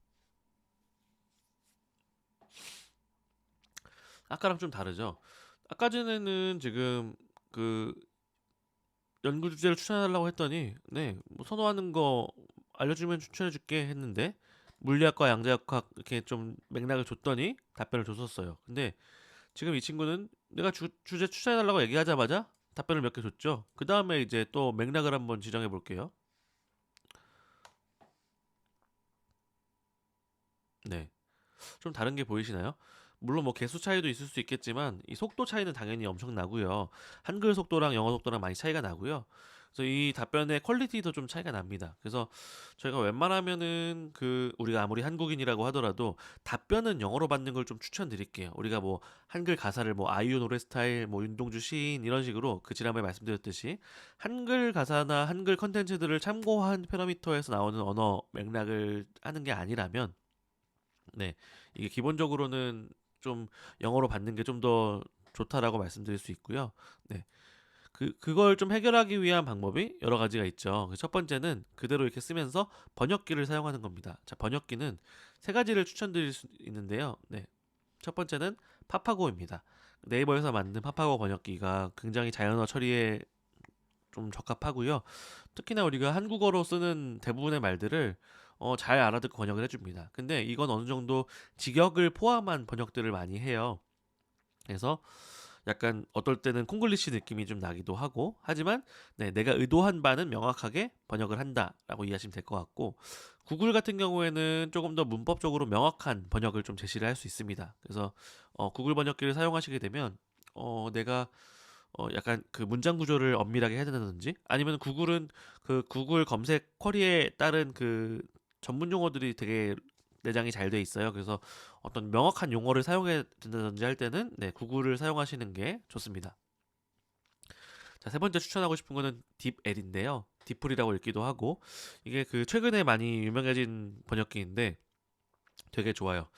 A: 아까랑 좀 다르죠. 아까 전에는 지금 그 연구 주제를 추천해달라고 했더니 네, 뭐 선호하는 거 알려주면 추천해줄게 했는데 물리학과 양자역학 이렇게 좀 맥락을 줬더니 답변을 줬었어요. 근데 지금 이 친구는 내가 주제 추천해달라고 얘기하자마자 답변을 몇 개 줬죠. 그 다음에 이제 또 맥락을 한번 지정해 볼게요. 네, 좀 다른 게 보이시나요? 물론 뭐 개수 차이도 있을 수 있겠지만 이 속도 차이는 당연히 엄청 나고요. 한글 속도랑 영어 속도랑 많이 차이가 나고요. 그래서 이 답변의 퀄리티도 좀 차이가 납니다. 그래서 저희가 웬만하면은 그 우리가 아무리 한국인이라고 하더라도 답변은 영어로 받는 걸 좀 추천드릴게요. 우리가 뭐 한글 가사를 뭐 아이유 노래 스타일, 뭐 윤동주 시인 이런 식으로 그 지난번에 말씀드렸듯이 한글 가사나 한글 컨텐츠들을 참고한 패러미터에서 나오는 언어 맥락을 하는 게 아니라면 네, 이게 기본적으로는 좀 영어로 받는 게 좀 더 좋다라고 말씀드릴 수 있고요. 네, 그걸 좀 해결하기 위한 방법이 여러 가지가 있죠. 첫 번째는 그대로 이렇게 쓰면서 번역기를 사용하는 겁니다. 자, 번역기는 세 가지를 추천드릴 수 있는데요. 네, 첫 번째는 파파고입니다. 네이버에서 만든 파파고 번역기가 굉장히 자연어 처리에 좀 적합하고요. 특히나 우리가 한국어로 쓰는 대부분의 말들을 잘 알아듣고 번역을 해줍니다. 근데 이건 어느 정도 직역을 포함한 번역들을 많이 해요. 그래서 약간 어떨 때는 콩글리시 느낌이 좀 나기도 하고 하지만 네, 내가 의도한 바는 명확하게 번역을 한다라고 이해하시면 될 것 같고 구글 같은 경우에는 조금 더 문법적으로 명확한 번역을 좀 제시를 할 수 있습니다. 그래서 구글 번역기를 사용하시게 되면 내가 약간 그 문장 구조를 엄밀하게 해야 된다든지 아니면 구글은 그 구글 검색 쿼리에 따른 그 전문 용어들이 되게 내장이 잘 돼 있어요. 그래서 어떤 명확한 용어를 사용해야 된다든지 할 때는 구글을 사용하시는 게 좋습니다. 자, 세 번째 추천하고 싶은 거는 딥L인데요. 딥플이라고 읽기도 하고 이게 그 최근에 많이 유명해진 번역기인데 되게 좋아요.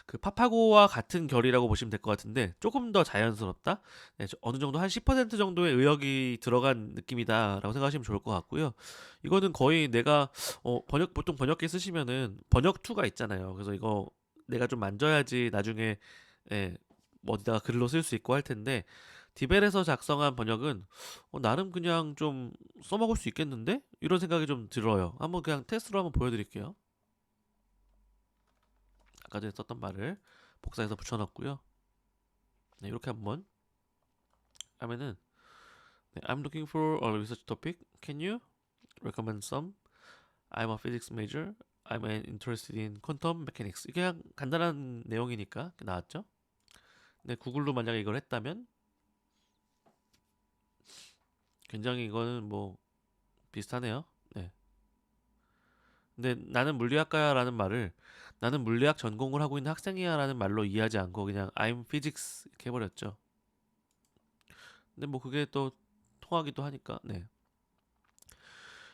A: 그 파파고와 같은 결이라고 보시면 될 것 같은데 조금 더 자연스럽다. 어느 정도 한 10% 정도의 의역이 들어간 느낌이다라고 생각하시면 좋을 것 같고요. 이거는 거의 내가 보통 번역기 쓰시면은 번역 툴가 있잖아요. 그래서 이거 내가 좀 만져야지 나중에 뭐 어디다가 글로 쓸 수 있고 할 텐데 디벨에서 작성한 번역은 나름 그냥 좀 써먹을 수 있겠는데? 이런 생각이 좀 들어요. 한번 그냥 테스트로 한번 보여드릴게요. 아까 전에 썼던 말을 복사해서 붙여놨고요. 네, 이렇게 한번 하면은 I'm looking for a research topic. Can you recommend some? I'm a physics major. I'm interested in quantum mechanics. 이게 그냥 간단한 내용이니까 나왔죠. 근데 구글로 만약에 이걸 했다면 굉장히 이거는 뭐 비슷하네요. 네. 근데 나는 물리학과야라는 말을 나는 물리학 전공을 하고 있는 학생이야라는 말로 이해하지 않고 그냥 I'm physics 이렇게 해버렸죠. 근데 뭐 그게 또 통하기도 하니까. 네.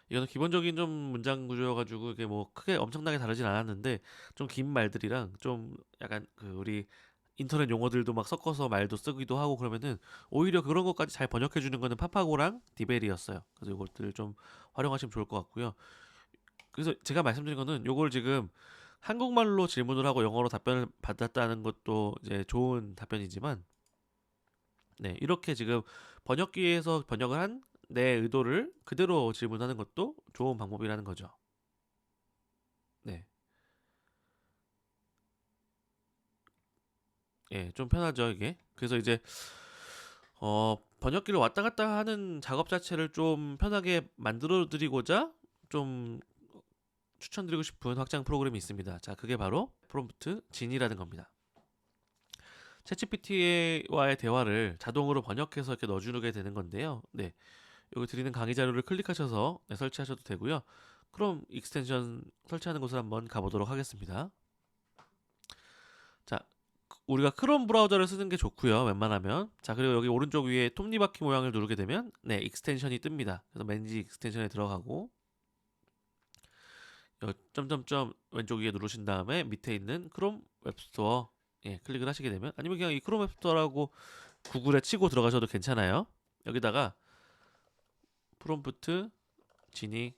A: 이거는 기본적인 좀 문장 구조여가지고 이게 뭐 크게 엄청나게 다르진 않았는데 좀 긴 말들이랑 좀 약간 그 우리 인터넷 용어들도 막 섞어서 말도 쓰기도 하고 그러면은 오히려 그런 것까지 잘 번역해 주는 거는 파파고랑 디벨이었어요. 그래서 이것들을 좀 활용하시면 좋을 것 같고요. 그래서 제가 말씀드린 거는 요걸 지금 한국말로 질문을 하고 영어로 답변을 받았다는 것도 이제 좋은 답변이지만 네, 이렇게 지금 번역기에서 번역을 한 내 의도를 그대로 질문하는 것도 좋은 방법이라는 거죠. 네. 예, 좀 편하죠, 이게. 그래서 이제 번역기를 왔다 갔다 하는 작업 자체를 좀 편하게 만들어 드리고자 좀 추천드리고 싶은 확장 프로그램이 있습니다. 자, 그게 바로 프롬프트 진이라는 겁니다. 챗GPT와의 대화를 자동으로 번역해서 이렇게 넣어주게 되는 건데요. 네, 여기 드리는 강의 자료를 클릭하셔서 설치하셔도 되고요. 그럼 익스텐션 설치하는 곳을 한번 가보도록 하겠습니다. 자, 우리가 크롬 브라우저를 쓰는 게 좋고요. 웬만하면. 자, 그리고 여기 오른쪽 위에 톱니바퀴 모양을 누르게 되면 네, 익스텐션이 뜹니다. 그래서 맨지 익스텐션에 들어가고 점점점 왼쪽 위에 누르신 다음에 밑에 있는 크롬 웹스토어 클릭을 하시게 되면 아니면 그냥 이 크롬 웹스토어라고 구글에 치고 들어가셔도 괜찮아요. 여기다가 프롬프트 진이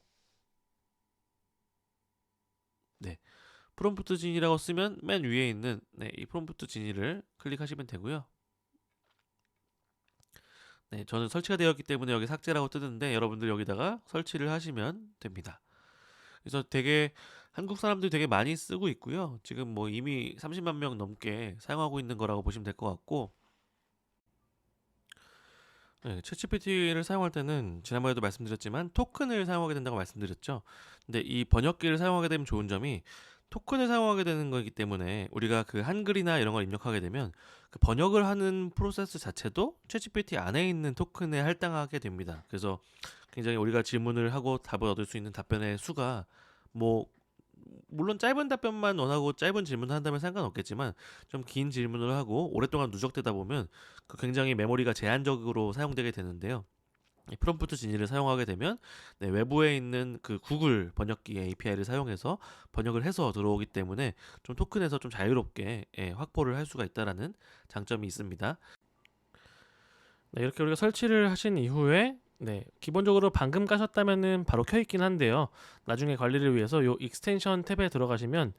A: 프롬프트 진이라고 쓰면 맨 위에 있는 이 프롬프트 진이를 클릭하시면 되고요. 네, 저는 설치가 되었기 때문에 여기 삭제라고 뜨는데 여러분들 여기다가 설치를 하시면 됩니다. 그래서 되게 한국 사람들이 되게 많이 쓰고 있고요. 지금 뭐 이미 30만 명 넘게 사용하고 있는 거라고 보시면 될 것 같고 네, 챗GPT를 사용할 때는 지난번에도 말씀드렸지만 토큰을 사용하게 된다고 말씀드렸죠. 근데 이 번역기를 사용하게 되면 좋은 점이 토큰을 사용하게 되는 거기 때문에 우리가 그 한글이나 이런 걸 입력하게 되면 그 번역을 하는 프로세스 자체도 챗GPT 안에 있는 토큰에 할당하게 됩니다. 그래서 굉장히 우리가 질문을 하고 답을 얻을 수 있는 답변의 수가 뭐 물론 짧은 답변만 원하고 짧은 질문을 한다면 상관없겠지만 좀 긴 질문을 하고 오랫동안 누적되다 보면 그 굉장히 메모리가 제한적으로 사용되게 되는데요. 이 프롬프트 진이를 사용하게 되면 외부에 있는 그 구글 번역기 API를 사용해서 번역을 해서 들어오기 때문에 좀 토큰에서 좀 자유롭게 확보를 할 수가 있다라는 장점이 있습니다. 네, 이렇게 우리가 설치를 하신 이후에 기본적으로 방금 까셨다면은 바로 켜있긴 한데요. 나중에 관리를 위해서 요 익스텐션 탭에 들어가시면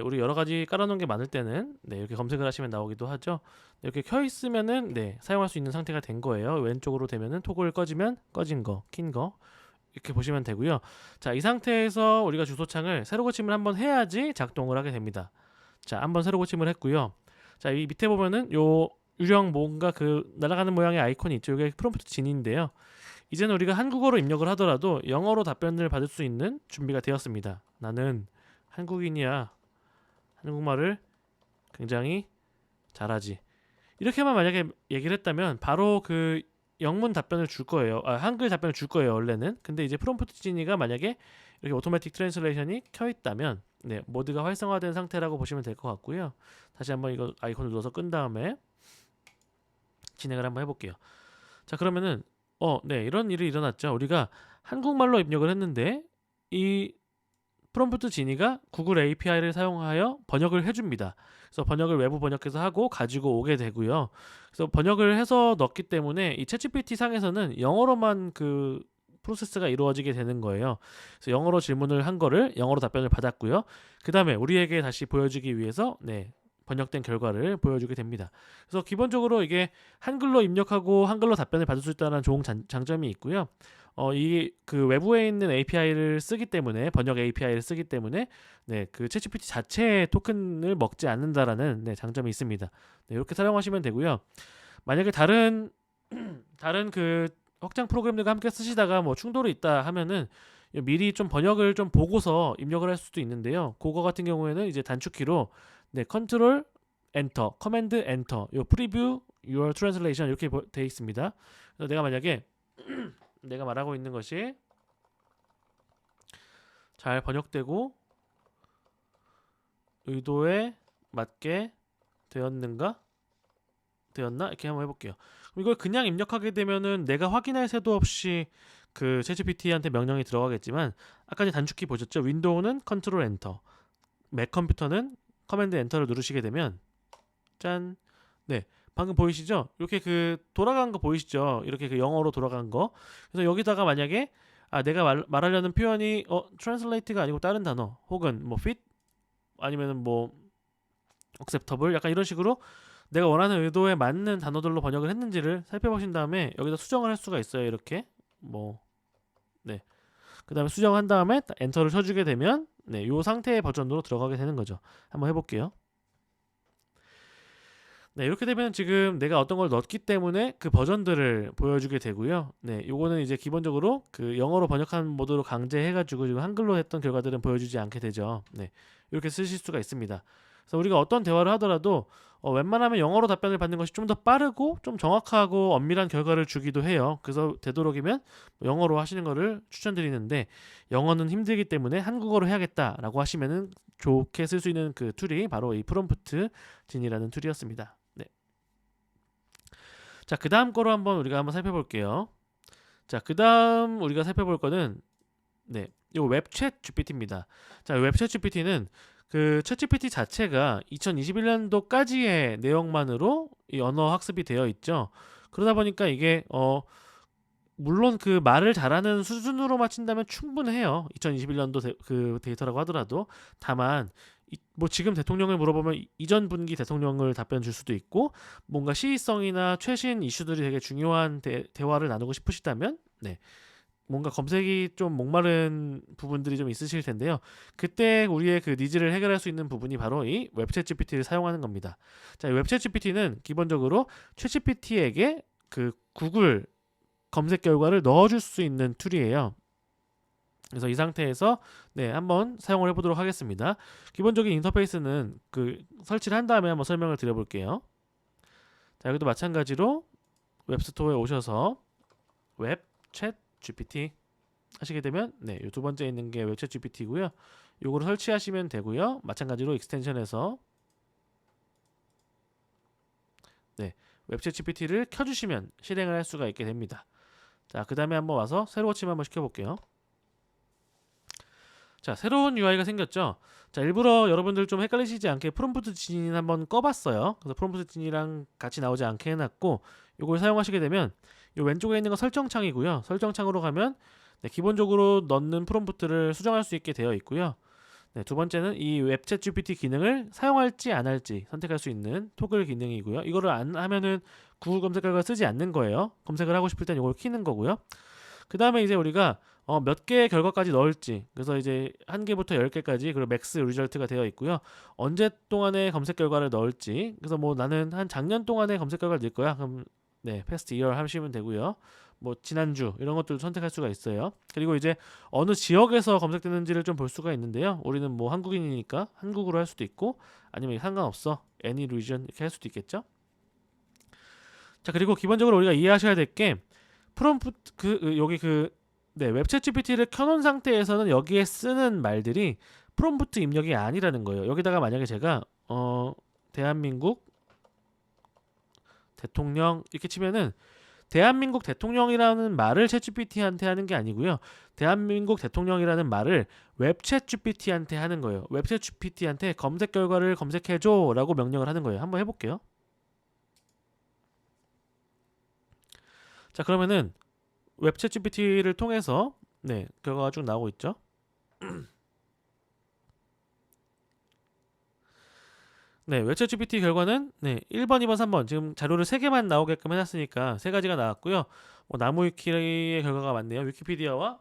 A: 우리 여러 가지 깔아놓은 게 많을 때는 이렇게 검색을 하시면 나오기도 하죠. 이렇게 켜있으면은 사용할 수 있는 상태가 된 거예요. 왼쪽으로 되면은 토글 꺼지면 꺼진 거, 킨 거 이렇게 보시면 되고요. 자, 이 상태에서 우리가 주소창을 새로 고침을 한번 해야지 작동을 하게 됩니다. 자, 한번 새로 고침을 했고요. 자, 이 밑에 보면은 요 유령 뭔가 그 날아가는 모양의 아이콘이 있죠. 이게 프롬프트 진인데요. 이제는 우리가 한국어로 입력을 하더라도 영어로 답변을 받을 수 있는 준비가 되었습니다. 나는 한국인이야. 한국말을 굉장히 잘하지. 이렇게만 만약에 얘기를 했다면 바로 그 영문 답변을 줄 거예요. 한글 답변을 줄 거예요, 원래는. 근데 이제 프롬프트 진이가 만약에 이렇게 오토매틱 트랜슬레이션이 켜 있다면 네, 모드가 활성화된 상태라고 보시면 될 것 같고요. 다시 한번 이거 아이콘을 눌러서 끈 다음에 진행을 한번 해볼게요. 자, 그러면은 네, 이런 일이 일어났죠. 우리가 한국말로 입력을 했는데 이 프롬프트 지니가 구글 API를 사용하여 번역을 해줍니다. 그래서 번역을 외부 번역해서 하고 가지고 오게 되고요. 그래서 번역을 해서 넣기 때문에 이 챗GPT 상에서는 영어로만 그 프로세스가 이루어지게 되는 거예요. 그래서 영어로 질문을 한 거를 영어로 답변을 받았고요. 그 다음에 우리에게 다시 보여주기 위해서 번역된 결과를 보여주게 됩니다. 그래서 기본적으로 이게 한글로 입력하고 한글로 답변을 받을 수 있다는 좋은 장점이 있고요. 이 그 외부에 있는 API를 쓰기 때문에 번역 API를 쓰기 때문에 그 챗GPT 자체의 토큰을 먹지 않는다라는 장점이 있습니다. 이렇게 사용하시면 되고요. 만약에 다른 그 확장 프로그램들과 함께 쓰시다가 뭐 충돌이 있다 하면은 미리 좀 번역을 좀 보고서 입력을 할 수도 있는데요. 그거 같은 경우에는 이제 단축키로 컨트롤 엔터, 커맨드 엔터, 요 프리뷰 your translation 이렇게 되어 있습니다. 그래서 내가 만약에 내가 말하고 있는 것이 잘 번역되고 의도에 맞게 되었나 이렇게 한번 해볼게요. 이걸 그냥 입력하게 되면은 내가 확인할 새도 없이 그 챗GPT한테 명령이 들어가겠지만 아까 단축키 보셨죠? 윈도우는 컨트롤 엔터, 맥 컴퓨터는 커맨드 엔터를 누르시게 되면 짠, 방금 보이시죠? 이렇게 그 돌아간 거 보이시죠? 이렇게 그 영어로 돌아간 거. 그래서 여기다가 만약에 내가 말하려는 표현이 translate가 아니고 다른 단어 혹은 뭐 fit 아니면은 뭐 acceptable 약간 이런 식으로 내가 원하는 의도에 맞는 단어들로 번역을 했는지를 살펴보신 다음에 여기다 수정을 할 수가 있어요. 이렇게 그 다음에 수정한 다음에 엔터를 쳐주게 되면 이 상태의 버전으로 들어가게 되는 거죠. 한번 해볼게요. 이렇게 되면 지금 내가 어떤 걸 넣었기 때문에 그 버전들을 보여주게 되고요. 요거는 이제 기본적으로 그 영어로 번역한 모드로 강제해가지고 지금 한글로 했던 결과들은 보여주지 않게 되죠. 이렇게 쓰실 수가 있습니다. 그래서 우리가 어떤 대화를 하더라도 웬만하면 영어로 답변을 받는 것이 좀 더 빠르고 좀 정확하고 엄밀한 결과를 주기도 해요. 그래서 되도록이면 영어로 하시는 거를 추천드리는데 영어는 힘들기 때문에 한국어로 해야겠다라고 하시면은 좋게 쓸 수 있는 그 툴이 바로 이 프롬프트 진이라는 툴이었습니다. 자, 그 다음 거로 우리가 한번 살펴볼게요. 자, 그 다음 우리가 살펴볼 거는 이 웹챗 GPT입니다. 자, 웹챗 GPT는 그 챗GPT 자체가 2021년도까지의 내용만으로 이 언어 학습이 되어 있죠. 그러다 보니까 이게 물론 그 말을 잘하는 수준으로 맞춘다면 충분해요. 2021년도 그 데이터라고 하더라도. 다만 뭐 지금 대통령을 물어보면 이전 분기 대통령을 답변 줄 수도 있고 뭔가 시의성이나 최신 이슈들이 되게 중요한 대화를 나누고 싶으시다면 뭔가 검색이 좀 목마른 부분들이 좀 있으실 텐데요. 그때 우리의 그 니즈를 해결할 수 있는 부분이 바로 이 웹챗 GPT를 사용하는 겁니다. 자, 웹챗 GPT는 기본적으로 챗 GPT에게 그 구글 검색 결과를 넣어줄 수 있는 툴이에요. 그래서 이 상태에서 한번 사용을 해보도록 하겠습니다. 기본적인 인터페이스는 그 설치를 한 다음에 한번 설명을 드려볼게요. 자, 여기도 마찬가지로 웹스토어에 오셔서 웹챗 GPT 하시게 되면 이 두 번째 있는 게 웹챗 GPT고요. 요거를 설치하시면 되고요. 마찬가지로 익스텐션에서 웹챗 GPT를 켜주시면 실행을 할 수가 있게 됩니다. 자, 그 다음에 한번 와서 새로 고침 한번 시켜볼게요. 자, 새로운 UI가 생겼죠. 자, 일부러 여러분들 좀 헷갈리시지 않게 프롬프트 진 한번 꺼봤어요. 그래서 프롬프트 진이랑 같이 나오지 않게 해놨고 이걸 사용하시게 되면 이 왼쪽에 있는 거 설정창이고요. 설정창으로 가면 기본적으로 넣는 프롬프트를 수정할 수 있게 되어 있고요. 두 번째는 이 웹챗 GPT 기능을 사용할지 안 할지 선택할 수 있는 토글 기능이고요. 이거를 안 하면은 구글 검색 결과 쓰지 않는 거예요. 검색을 하고 싶을 땐 이걸 키는 거고요. 그 다음에 이제 우리가 몇 개의 결과까지 넣을지, 그래서 이제 1개부터 10개까지 그리고 맥스 리절트가 되어 있고요. 언제 동안에 검색 결과를 넣을지, 그래서 뭐 나는 한 작년 동안에 검색 결과를 넣을 거야. 그럼 past year 하시면 되고요. 뭐 지난주 이런 것들도 선택할 수가 있어요. 그리고 이제 어느 지역에서 검색되는지를 좀 볼 수가 있는데요. 우리는 뭐 한국인이니까 한국으로 할 수도 있고 아니면 상관없어 any region 이렇게 할 수도 있겠죠. 자, 그리고 기본적으로 우리가 이해하셔야 될 게 프롬프트 여기 웹챗 GPT를 켜놓은 상태에서는 여기에 쓰는 말들이 프롬프트 입력이 아니라는 거예요. 여기다가 만약에 제가 대한민국 대통령 이렇게 치면은 대한민국 대통령이라는 말을 챗GPT한테 하는 게 아니고요. 대한민국 대통령이라는 말을 웹챗GPT한테 하는 거예요. 웹챗GPT한테 검색 결과를 검색해줘라고 명령을 하는 거예요. 한번 해볼게요. 자, 그러면은 웹챗GPT를 통해서 네, 결과가 쭉 나오고 있죠. 네, 웹챗GPT 결과는 네, 1번, 2번, 3번 지금 자료를 3개만 나오게끔 해놨으니까 3가지가 나왔고요. 나무위키의 결과가 맞네요. 위키피디아와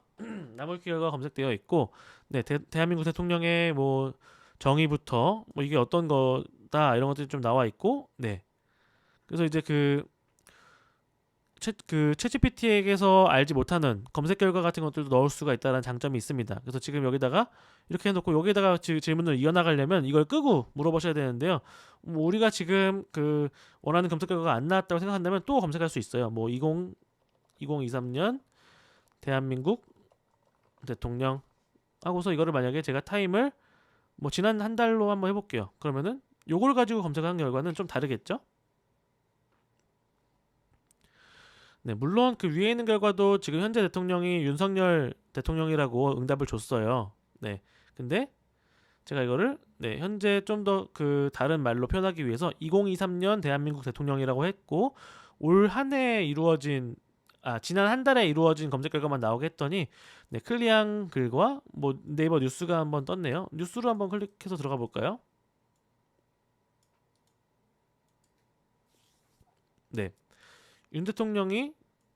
A: 나무위키 결과가 검색되어 있고, 네, 대한민국 대통령의 뭐 정의부터 뭐 이게 어떤 거다 이런 것들이 좀 나와 있고, 네. 그래서 이제 챗GPT에게서 알지 못하는 검색 결과 같은 것들도 넣을 수가 있다는 장점이 있습니다. 그래서 지금 여기다가 이렇게 해놓고 여기다가 질문을 이어나가려면 이걸 끄고 물어보셔야 되는데요. 뭐 우리가 지금 원하는 검색 결과가 안 나왔다고 생각한다면 또 검색할 수 있어요. 뭐 2023년 대한민국 대통령 하고서 이거를 만약에 제가 타임을 뭐 지난 한 달로 한번 해볼게요. 그러면은 요걸 가지고 검색한 결과는 좀 다르겠죠? 네, 물론 그 위에 있는 결과도 지금 현재 대통령이 윤석열 대통령이라고 응답을 줬어요. 네. 근데 제가 이거를 네, 현재 좀 더 다른 말로 표현하기 위해서 2023년 대한민국 대통령이라고 했고 올 한 해에 이루어진 지난 한 달에 이루어진 검색 결과만 나오게 했더니 네, 클리앙 글과 뭐 네이버 뉴스가 한번 떴네요. 뉴스로 한번 클릭해서 들어가 볼까요? 네. 윤 대통령이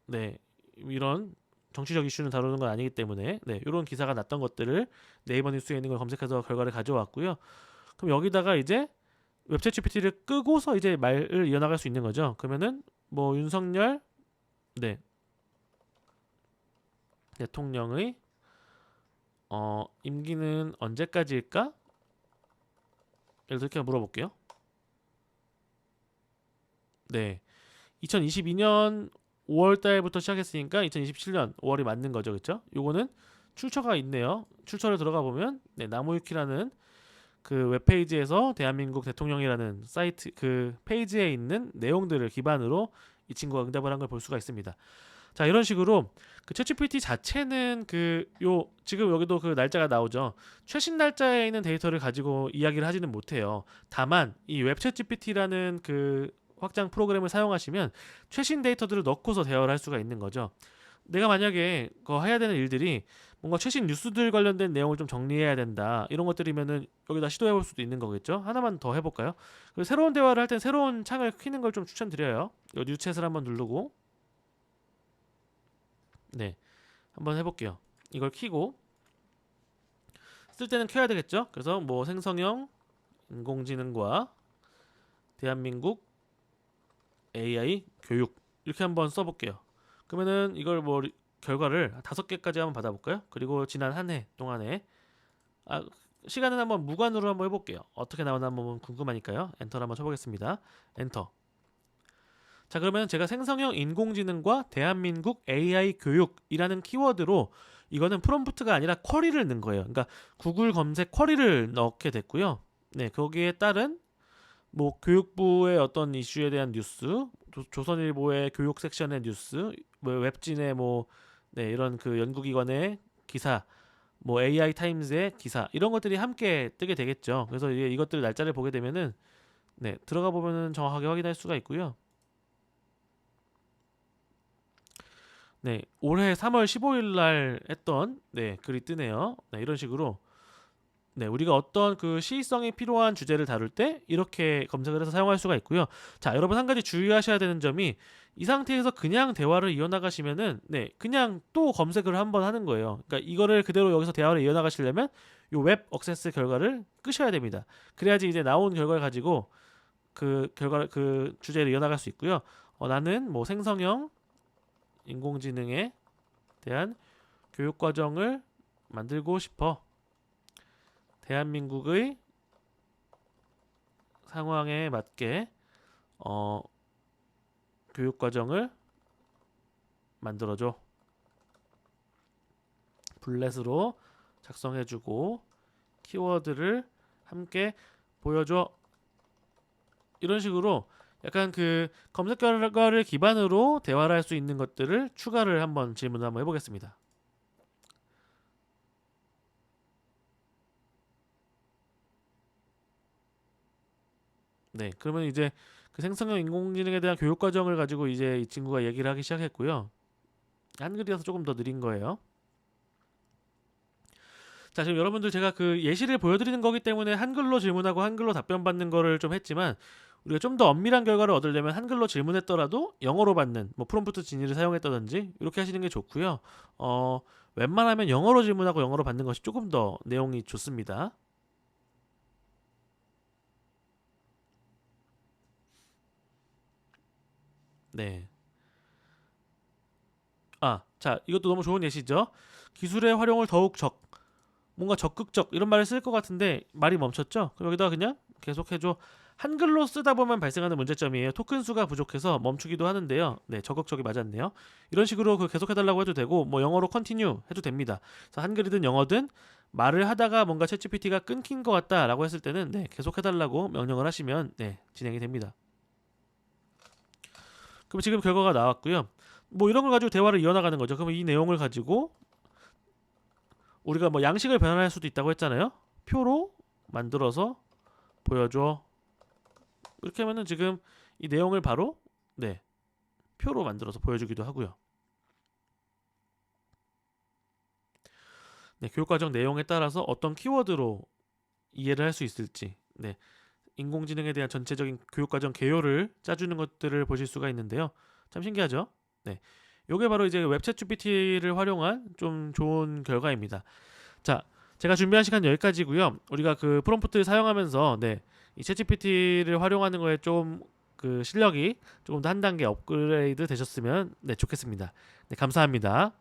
A: 네, 이런 정치적 이슈는 다루는 건 아니기 때문에 네, 이런 기사가 났던 것들을 네이버 뉴스에 있는 걸 검색해서 결과를 가져왔고요. 그럼 여기다가 이제 웹챗 GPT를 끄고서 이제 말을 이어나갈 수 있는 거죠. 그러면은 뭐 윤석열 네, 대통령의 임기는 언제까지일까? 이렇게 물어볼게요. 네, 2022년 5월 달부터 시작했으니까 2027년 5월이 맞는 거죠. 그렇죠? 요거는 출처가 있네요. 출처를 들어가 보면 네, 나무위키라는 그 웹페이지에서 대한민국 대통령이라는 사이트 페이지에 있는 내용들을 기반으로 이 친구가 응답을 한 걸 볼 수가 있습니다. 자, 이런 식으로 챗GPT 자체는 지금 여기도 날짜가 나오죠. 최신 날짜에 있는 데이터를 가지고 이야기를 하지는 못해요. 다만 이 웹챗GPT라는 확장 프로그램을 사용하시면 최신 데이터들을 넣고서 대화를 할 수가 있는 거죠. 내가 만약에 해야 되는 일들이 뭔가 최신 뉴스들 관련된 내용을 좀 정리해야 된다 이런 것들이면은 여기다 시도해 볼 수도 있는 거겠죠. 하나만 더 해볼까요? 그리고 새로운 대화를 할 땐 새로운 창을 켜는 걸 좀 추천드려요. 요 뉴챗을 한번 누르고 네, 한번 해볼게요. 이걸 키고 쓸 때는 켜야 되겠죠. 그래서 뭐 생성형 인공지능과 대한민국 AI 교육 이렇게 한번 써볼게요. 그러면은 이걸 뭐 결과를 5개까지 한번 받아볼까요? 그리고 지난 한 해 동안에 시간은 한번 무관으로 한번 해볼게요. 어떻게 나오나 한번 궁금하니까요. 엔터를 한번 쳐보겠습니다. 엔터. 자, 그러면 제가 생성형 인공지능과 대한민국 AI 교육이라는 키워드로 이거는 프롬프트가 아니라 쿼리를 넣은 거예요. 그러니까 구글 검색 쿼리를 넣게 됐고요. 네, 거기에 따른 뭐 교육부의 어떤 이슈에 대한 뉴스, 조선일보의 교육 섹션의 뉴스, 뭐 웹진의 네, 이런 연구기관의 기사, 뭐 AI 타임즈의 기사 이런 것들이 함께 뜨게 되겠죠. 그래서 이것들 날짜를 보게 되면은 네, 들어가 보면은 정확하게 확인할 수가 있고요. 네, 올해 3월 15일 날 했던 네, 글이 뜨네요. 네, 이런 식으로 네, 우리가 어떤 시의성이 필요한 주제를 다룰 때 이렇게 검색을 해서 사용할 수가 있고요. 자, 여러분 한 가지 주의하셔야 되는 점이 이 상태에서 그냥 대화를 이어나가시면은 네, 그냥 또 검색을 한번 하는 거예요. 그러니까 이거를 그대로 여기서 대화를 이어나가시려면 이 웹 억세스 결과를 끄셔야 됩니다. 그래야지 이제 나온 결과를 가지고 주제를 이어나갈 수 있고요. 나는 뭐 생성형 인공지능에 대한 교육 과정을 만들고 싶어. 대한민국의 상황에 맞게 교육 과정을 만들어줘. 블렛으로 작성해주고 키워드를 함께 보여줘. 이런 식으로 약간 그 검색 결과를 기반으로 대화를 할 수 있는 것들을 추가를 한번 질문을 한번 해보겠습니다. 네, 그러면 이제 그 생성형 인공지능에 대한 교육 과정을 가지고 이제 이 친구가 얘기를 하기 시작했고요. 한글이라서 조금 더 느린 거예요. 자, 지금 여러분들 제가 그 예시를 보여드리는 거기 때문에 한글로 질문하고 한글로 답변 받는 거를 좀 했지만, 우리가 좀 더 엄밀한 결과를 얻으려면 한글로 질문했더라도 영어로 받는 뭐 프롬프트 진위를 사용했다든지 이렇게 하시는 게 좋고요. 웬만하면 영어로 질문하고 영어로 받는 것이 조금 더 내용이 좋습니다. 네. 자, 이것도 너무 좋은 예시죠. 기술의 활용을 더욱 뭔가 적극적 이런 말을 쓸 것 같은데 말이 멈췄죠? 그럼 여기다가 그냥 계속해줘. 한글로 쓰다 보면 발생하는 문제점이에요. 토큰 수가 부족해서 멈추기도 하는데요. 네, 적극적이 맞았네요. 이런 식으로 그 계속해달라고 해도 되고, 뭐 영어로 컨티뉴 해도 됩니다. 그래서 한글이든 영어든 말을 하다가 뭔가 챗GPT가 끊긴 것 같다라고 했을 때는 네, 계속해달라고 명령을 하시면 네, 진행이 됩니다. 그럼 지금 결과가 나왔고요. 뭐 이런 걸 가지고 대화를 이어나가는 거죠. 그럼 이 내용을 가지고 우리가 뭐 양식을 변환할 수도 있다고 했잖아요. 표로 만들어서 보여줘. 이렇게 하면은 지금 이 내용을 바로 네, 표로 만들어서 보여주기도 하고요. 네, 교육과정 내용에 따라서 어떤 키워드로 이해를 할 수 있을지, 네, 인공지능에 대한 전체적인 교육과정 개요를 짜주는 것들을 보실 수가 있는데요. 참 신기하죠? 네, 요게 바로 이제 웹챗 GPT를 활용한 좀 좋은 결과입니다. 자, 제가 준비한 시간 여기까지고요. 우리가 그 프롬프트를 사용하면서 네, 이 챗GPT를 활용하는 거에 좀 그 실력이 조금 더 한 단계 업그레이드 되셨으면 네, 좋겠습니다. 네, 감사합니다.